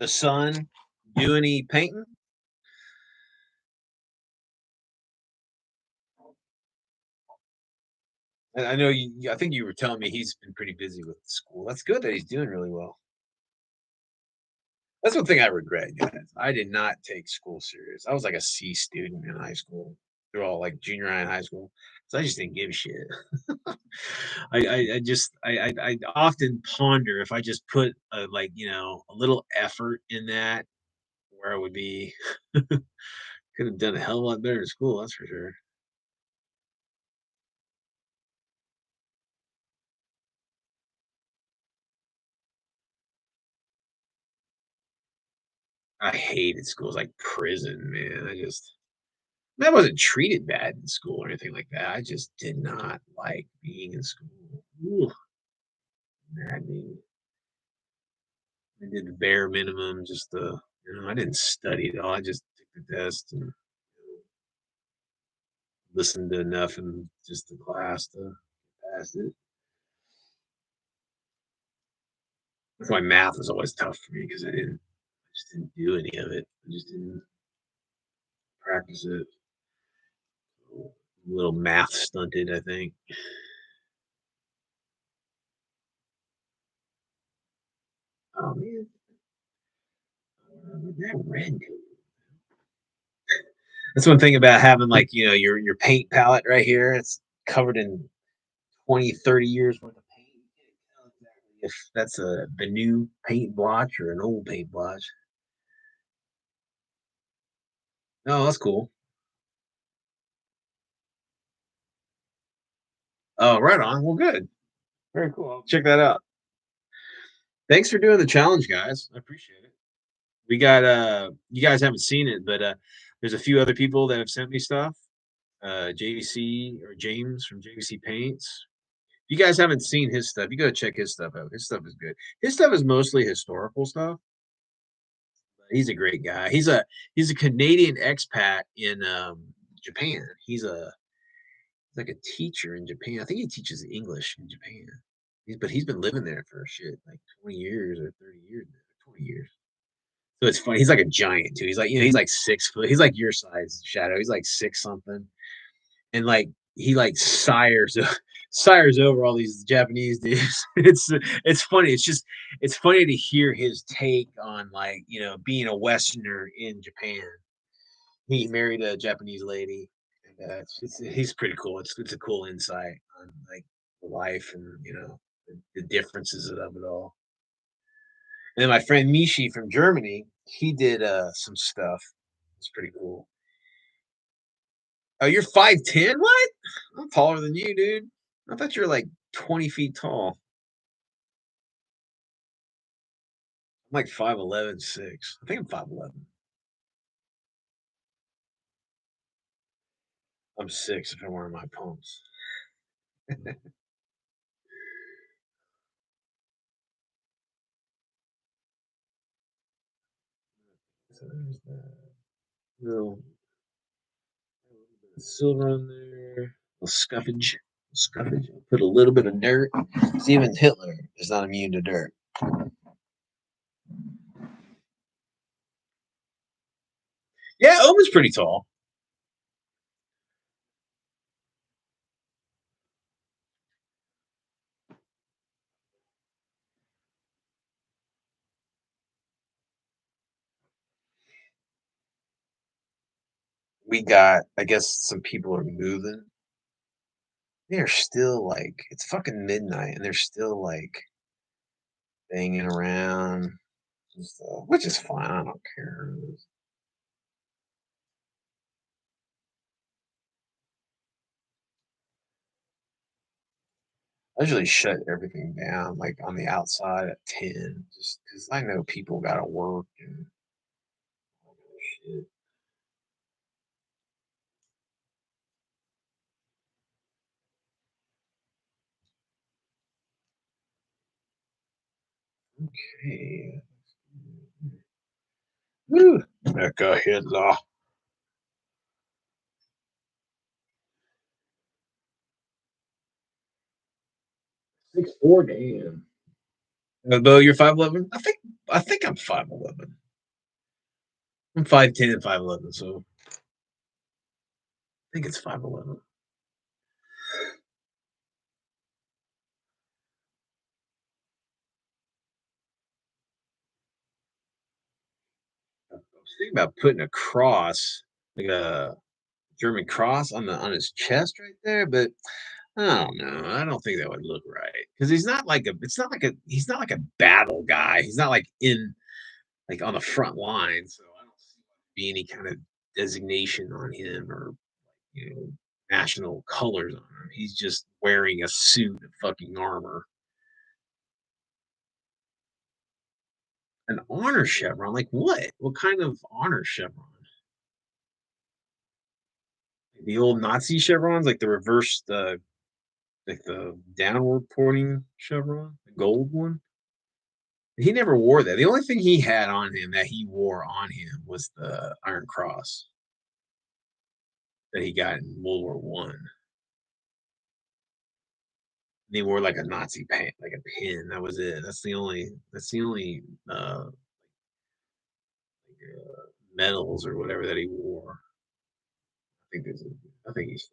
son do any painting? I know I think you were telling me he's been pretty busy with school. That's good that he's doing really well. That's one thing I regret, guys. I did not take school serious. I was like a C student in high school through all like junior high and high school. So I just didn't give a shit. I often ponder if I just put a, like, a little effort in that, where I would be. Could have done a hell of a lot better in school, that's for sure. I hated school. It was like prison, man. I wasn't treated bad in school or anything like that. I just did not like being in school. Ooh, maddening. I did the bare minimum, just I didn't study at all. I just took the test and listened to enough in just the class to pass it. That's why math was always tough for me because I just didn't do any of it. I just didn't practice it. A little math stunted, I think. Oh man, that red. That's one thing about having, like, your paint palette right here. It's covered in 20, 30 years worth of paint. You can't tell exactly if that's the new paint blotch or an old paint blotch. Oh, that's cool. Oh, right on. Well, good. Very cool. I'll check that out. Thanks for doing the challenge, guys. I appreciate it. We got you guys haven't seen it, but there's a few other people that have sent me stuff. JVC or James from JVC Paints. If you guys haven't seen his stuff, you gotta check his stuff out. His stuff is good. His stuff is mostly historical stuff. He's a great guy. He's a Canadian expat in Japan. He's like a teacher in Japan. I think he teaches English in Japan. But he's been living there for shit like 20 years or 30 years now, 20 years. So it's funny. He's like a giant too. He's like, he's like 6 foot. He's like your size, Shadow. He's like six something. And like he like sires over all these Japanese dudes. It's funny. It's funny to hear his take on, like, being a Westerner in Japan. He married a Japanese lady, and he's pretty cool. It's a cool insight on, like, life and the differences of it all. And then my friend Mishi from Germany, he did some stuff. It's pretty cool. Oh, you're 5'10"? What? I'm taller than you, dude. I thought you were like 20 feet tall. I'm like 5'11", 6. I think I'm 5'11". I'm 6 if I'm wearing my pumps. So there's that. Little, bit of silver on there. A little scuffage. Scuffage. Put a little bit of dirt. 'Cause even Hitler is not immune to dirt. Yeah, Omen's pretty tall. We got, I guess some people are moving. They're still like, it's fucking midnight and they're still like banging around and stuff, which is fine. I don't care. I usually shut everything down, like, on the outside at 10 just because I know people gotta work and all that shit. Okay. Woo! Mecha Hitler. 6'4", damn. Bo, you're 5'11"? I think I'm 5'11". I'm 5'10" and 5'11", so I think it's 5'11". I was thinking about putting a cross, like a German cross on his chest right there, but I don't know. I don't think that would look right because he's not like a battle guy. He's not like in like on the front line, so I don't see be any kind of designation on him or you know national colors on him. He's just wearing a suit of fucking armor. An honor chevron, like what? What kind of honor chevron? The old Nazi chevrons, like the reversed, like the downward pointing chevron, the gold one. He never wore that. The only thing he had on him that he wore on him was the Iron Cross that he got in World War One. He wore like a Nazi pant, like a pin. That was it. That's the only medals or whatever that he wore. I think he's.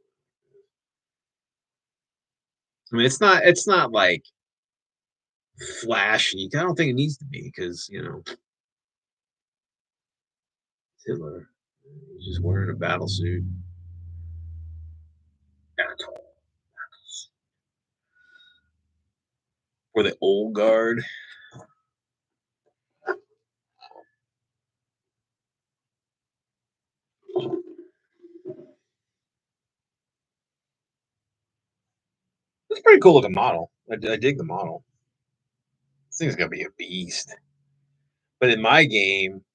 I mean, it's not like flashy. I don't think it needs to be because Hitler. He's just wearing a battle suit. Or the old guard. It's pretty cool looking model. I dig the model. This thing's gonna be a beast. But in my game,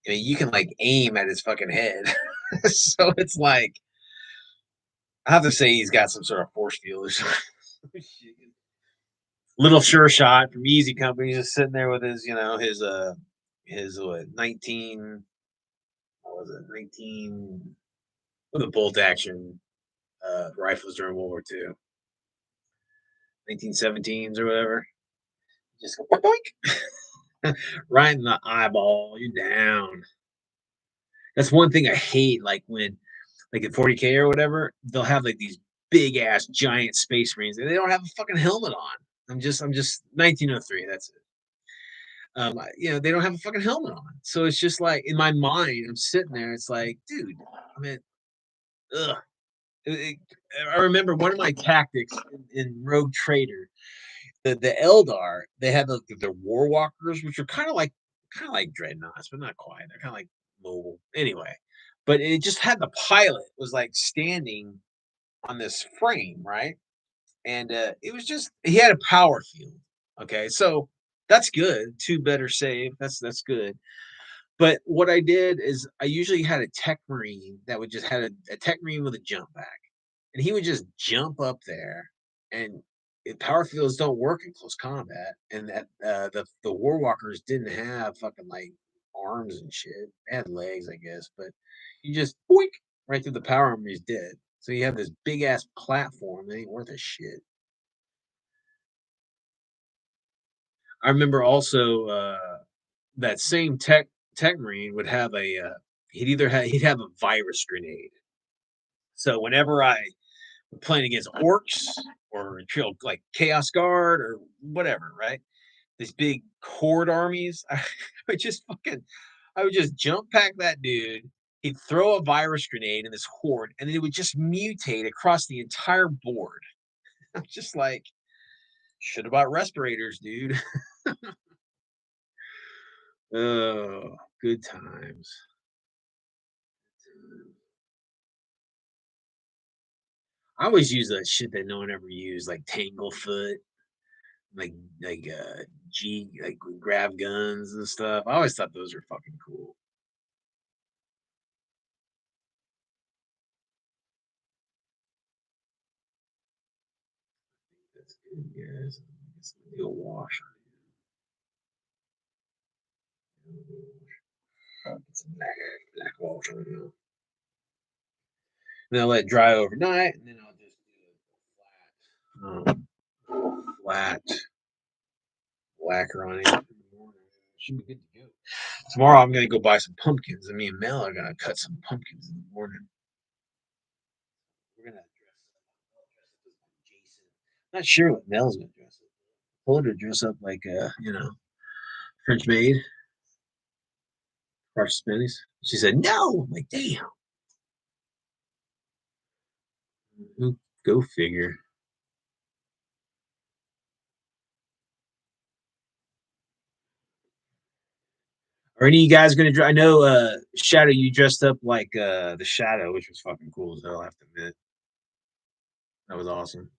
I mean, you can like aim at his fucking head. So it's like I have to say he's got some sort of force field or something. Little sure shot from Easy Company, just sitting there with his, his what 19 what was it 19 with the bolt action rifles during World War II, 1917s or whatever. Just go boink, right in the eyeball. You're down. That's one thing I hate. Like when, like in 40K or whatever, they'll have like these big ass giant space marines, and they don't have a fucking helmet on. I'm just 1903. That's it. They don't have a fucking helmet on. So it's just like in my mind, I'm sitting there. It's like, dude, I mean, ugh. It- I remember one of my tactics in Rogue Trader, the Eldar, they had the War Walkers, which are kind of like dreadnoughts, but not quite. They're kind of like mobile. Anyway, but it just had the pilot was like standing on this frame, right? And it was just he had a power field. Okay, so that's good. Two better save. That's good. But what I did is I usually had a tech marine that would just had a tech marine with a jump back, and he would just jump up there. And power fields don't work in close combat, and that the war walkers didn't have fucking like arms and shit. They had legs, I guess, but you just boink right through the power armor, he's dead. So you have this big ass platform that ain't worth a shit. I remember also that same tech marine would have he'd have a virus grenade. So whenever I was playing against orcs or trail like chaos guard or whatever, right? These big horde armies, would just fucking I would just jump pack that dude. He'd throw a virus grenade in this horde, and it would just mutate across the entire board. I'm just like, should have bought respirators, dude. Oh, good times. I always use that shit that no one ever used, like Tanglefoot, like like G like grab guns and stuff. I always thought those were fucking cool. That's good, guys. I guess I'll do a wash on you. Get some black wash on you. And I'll let it dry overnight, and then I'll just do a flat lacquer on it in the morning. Should be good to go. Tomorrow I'm gonna go buy some pumpkins, and me and Mel are gonna cut some pumpkins in the morning. We're gonna dress up as Jason. Not sure what Mel's gonna dress up. Told her to dress up like French maid, Crush Spinnies. She said no. I'm like, damn. Go figure. Are any of you guys gonna? I know, Shadow, you dressed up like the Shadow, which was fucking cool as hell. I have to admit, that was awesome.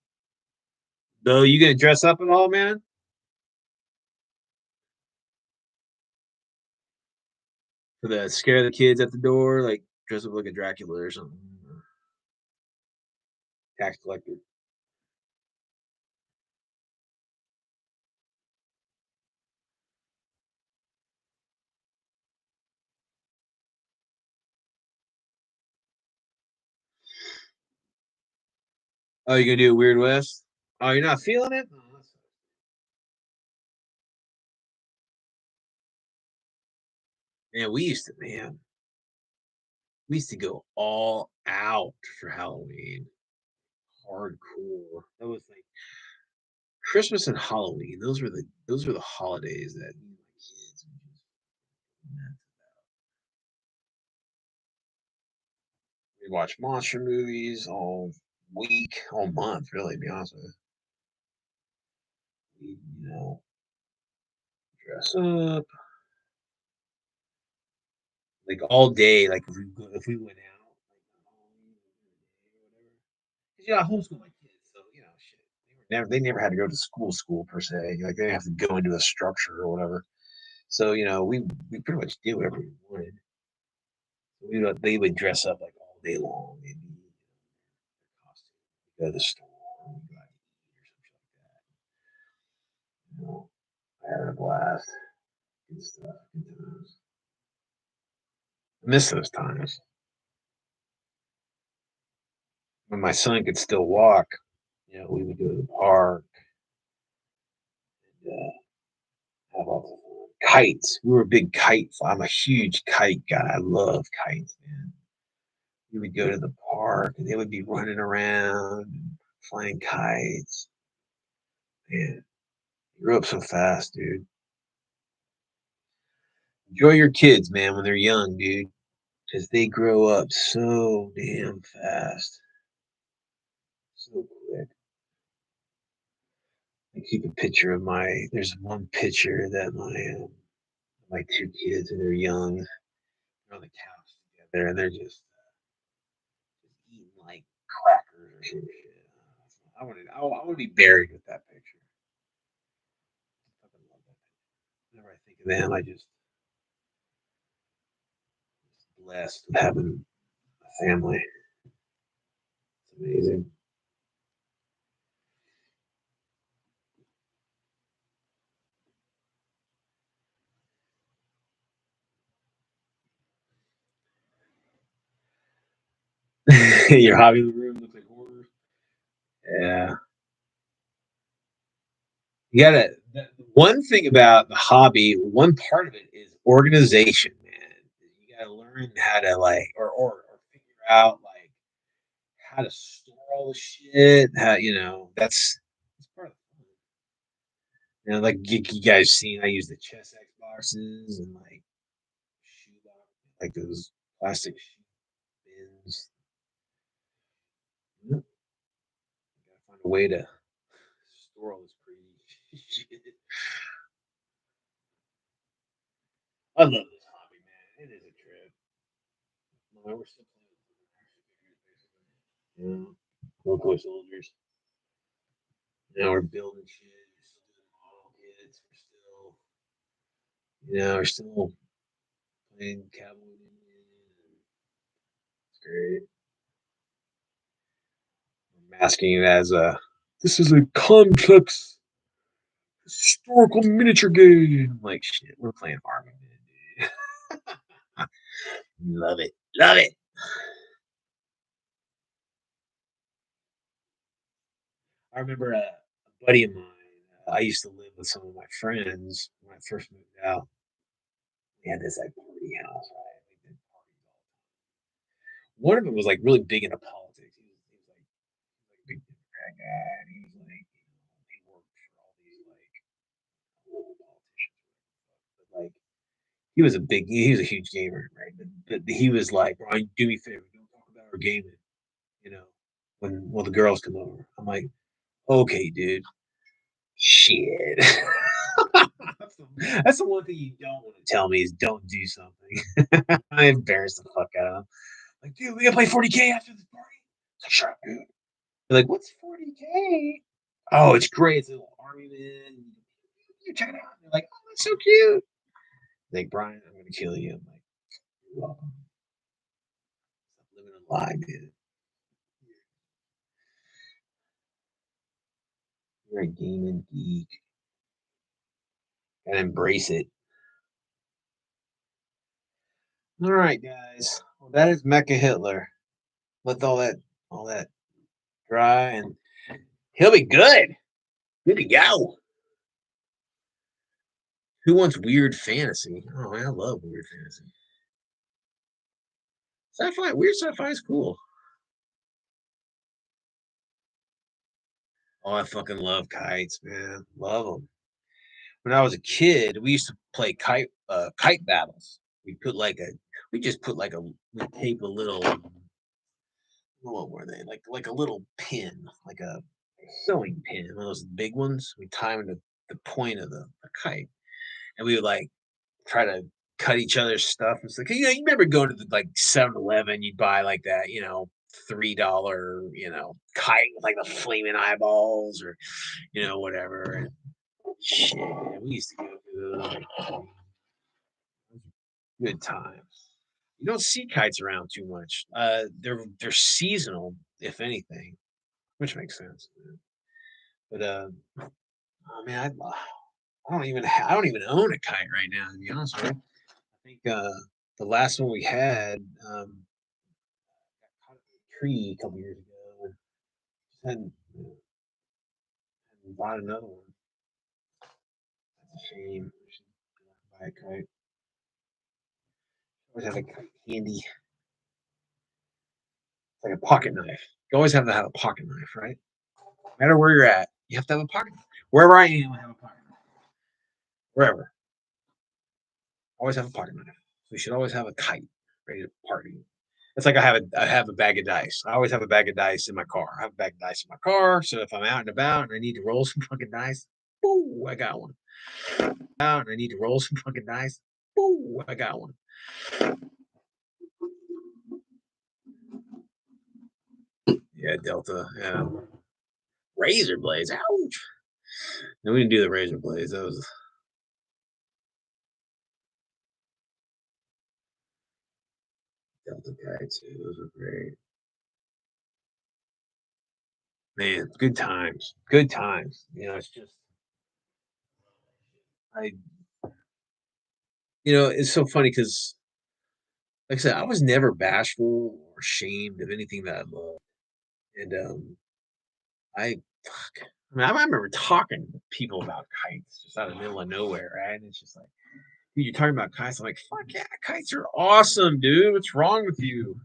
Though, you gonna dress up at all, man? For the scare the kids at the door, like dress up like a Dracula or something, or tax collector. Oh, you gonna do a Weird West? Oh, you're not feeling it? Oh, man, we used to go all out for Halloween, hardcore. That was like Christmas and Halloween. Those were the holidays that me and my kids would just nuts. We watch monster movies all week, all month, really. To be honest with you, dress up like all day. Like if we went out, like on Halloween or whatever. Because I homeschool my kids, so shit. They never had to go to school per se. Like they didn't have to go into a structure or whatever. So we pretty much did whatever we wanted. So they would dress up like all day long. They'd be costume. Go to the store, go out to eat or something like that. I had a blast. Good stuff. Good times. I miss those times when my son could still walk. We would go to the park and have lots of fun. Kites. We were big kites. I'm a huge kite guy. I love kites, man. We would go to the park and they would be running around and flying kites. Man, you grew up so fast, dude. Enjoy your kids, man, when they're young, dude, because they grow up so damn fast, so quick. I keep a picture of there's one picture that my two kids when they're young, they're on the couch together and they're just eating like crackers or some shit. I want to be buried with that picture. I fucking love that picture. Whenever I think of them, just blessed with having a family. It's amazing. Your hobby room looks like horror. Yeah. You gotta the one thing about the hobby, one part of it is organization, man. You gotta learn how to like or figure out like how to store all the shit. How that's part of the fun. Like you guys seen I use the chess X boxes and like shoe box, like those plastic shoe bins. Gotta find a way to store all this crazy shit. I love this hobby, man. It is a trip. We're still playing with it. Yeah. Little toy soldiers. Now we're building shit. We're still doing model kits. We're still playing Cowboy Indian. It's great. We're masking it as a. This is a complex historical miniature game. I'm like shit, we're playing Army Man, dude. Love it. Love it. I remember a buddy of mine. I used to live with some of my friends when I first moved out. We had this like party house, right? We did parties all the time. One of them was like really big into politics. He was like a big Democrat guy, and he was like, he worked for all these like local politicians, but like he was a huge gamer, right? But he was like, Brian, do me a favor, don't talk about our gaming, you know, when the girls come over. I'm like, okay, dude, shit. That's the one thing you don't want to tell me is don't do something. I embarrassed the fuck out of him. Like, dude, we gotta play 40K after this party. Like, shut up, dude. They're like, what's 40K? Oh, it's great. It's a little army man. You check it out. They're like, oh, that's so cute. Like, Brian, I'm gonna kill you. I'm like, you're welcome. Stop living a lie, dude. You're a gaming geek. And embrace it. All right, guys. Well, that is Mecha Hitler. Let all that dry, and he'll be good. Good to go. Who wants weird fantasy? Oh man, I love weird fantasy. Sci-fi, weird sci-fi is cool. Oh, I fucking love kites, man. Love them. When I was a kid, we used to play kite battles. We just put like we tape a little, what were they? Like a little pin, like a sewing pin, one of those big ones. We tie them to the point of the kite, and we would like try to cut each other's stuff. It's like, you remember going to the like 7-Eleven, you'd buy like that, $3, kite with like the flaming eyeballs or, whatever. And shit, we used to go through those like good times. You don't see kites around too much. They're seasonal, if anything, which makes sense. But oh man, I don't even own a kite right now. To be honest with you, I think the last one we had got caught in a tree a couple years ago, and just hadn't bought another one. That's a shame. I should buy a kite. Always have a kite handy. It's like a pocket knife. You always have to have a pocket knife, right? No matter where you're at, you have to have a pocket knife. Wherever I am, I have a pocket knife. Wherever, always have a pocket knife. So you should always have a kite ready to party. It's like I have a bag of dice. I always have a bag of dice in my car. I have a bag of dice in my car. So if I'm out and about and I need to roll some fucking dice, boo, I got one. Out and I need to roll some fucking dice, boo, I got one. Yeah, Delta. Yeah. Razor blades. Ouch. No, we didn't do the razor blades. That was Delta kites. Too. Those were great. Man, good times. Good times. It's just I it's so funny because like I said, I was never bashful or ashamed of anything that I loved. And I fuck. I remember talking to people about kites just out of the middle of nowhere, right? And it's just like, dude, you're talking about kites. I'm like, fuck yeah, kites are awesome, dude. What's wrong with you?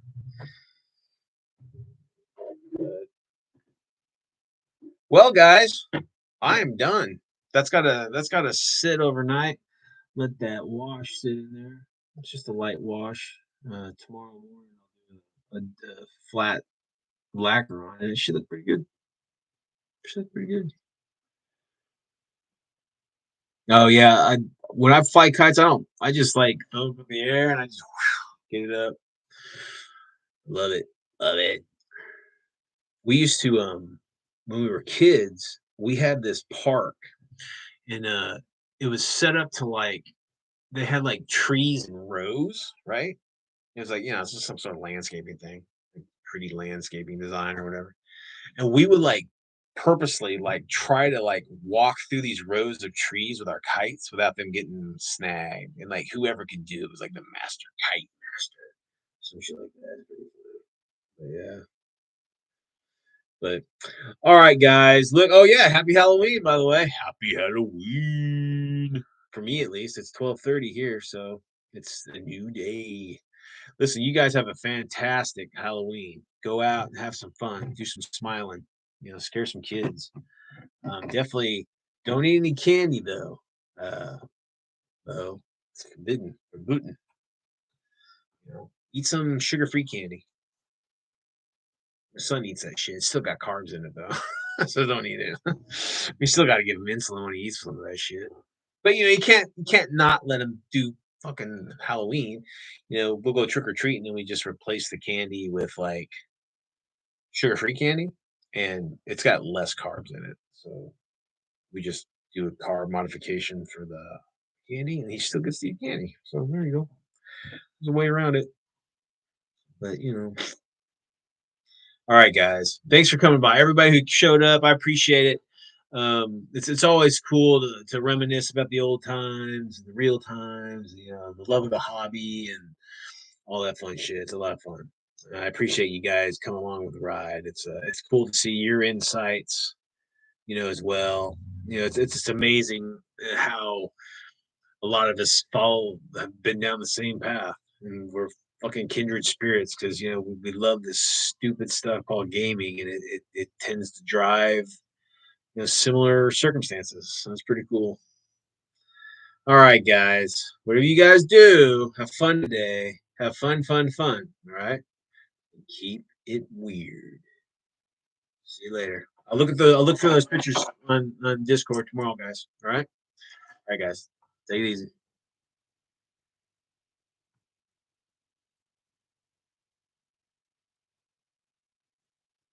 Well, guys, I am done. That's gotta sit overnight. Let that wash sit in there. It's just a light wash. Tomorrow morning I'll do a flat lacquer on it. It should look pretty good. Should look pretty good. Oh yeah, when I fly kites, I don't. I just like throw it up in the air and I just get it up. Love it. Love it. We used to when we were kids, we had this park and it was set up to like they had like trees in rows, right? It was like, it's just some sort of landscaping thing, like pretty landscaping design or whatever. And we would like purposely like try to like walk through these rows of trees with our kites without them getting snagged. And like whoever could do it was like the master kite master. Some shit like that. It's pretty funny. But yeah. But all right, guys. Look, oh yeah, happy Halloween, by the way. Happy Halloween. For me at least. It's 12:30 here, so it's a new day. Listen, you guys have a fantastic Halloween. Go out and have some fun. Do some smiling. Scare some kids. Definitely don't eat any candy though. Uh, though it's forbidden or gluten. Eat some sugar-free candy. My son eats that shit. It's still got carbs in it though, so don't eat it. We still got to give him insulin when he eats some of that shit. But you can't not let him do fucking Halloween. We'll go trick or treating and we just replace the candy with like sugar-free candy, and it's got less carbs in it. So we just do a carb modification for the candy, and he still gets to eat candy. So there you go. There's a way around it. But all right, guys. Thanks for coming by. Everybody who showed up, I appreciate it. It's always cool to reminisce about the old times, the real times, the love of the hobby, and all that fun shit. It's a lot of fun. I appreciate you guys coming along with the ride. It's cool to see your insights, as well. It's just amazing how a lot of us follow have been down the same path, and we're fucking kindred spirits because we love this stupid stuff called gaming, and it tends to drive similar circumstances. So it's pretty cool. All right, guys. Whatever you guys do, have fun today. Have fun, fun, fun. All right. Keep it weird. See you later. I'll look for those pictures on Discord tomorrow, guys. All right. All right, guys. Take it easy.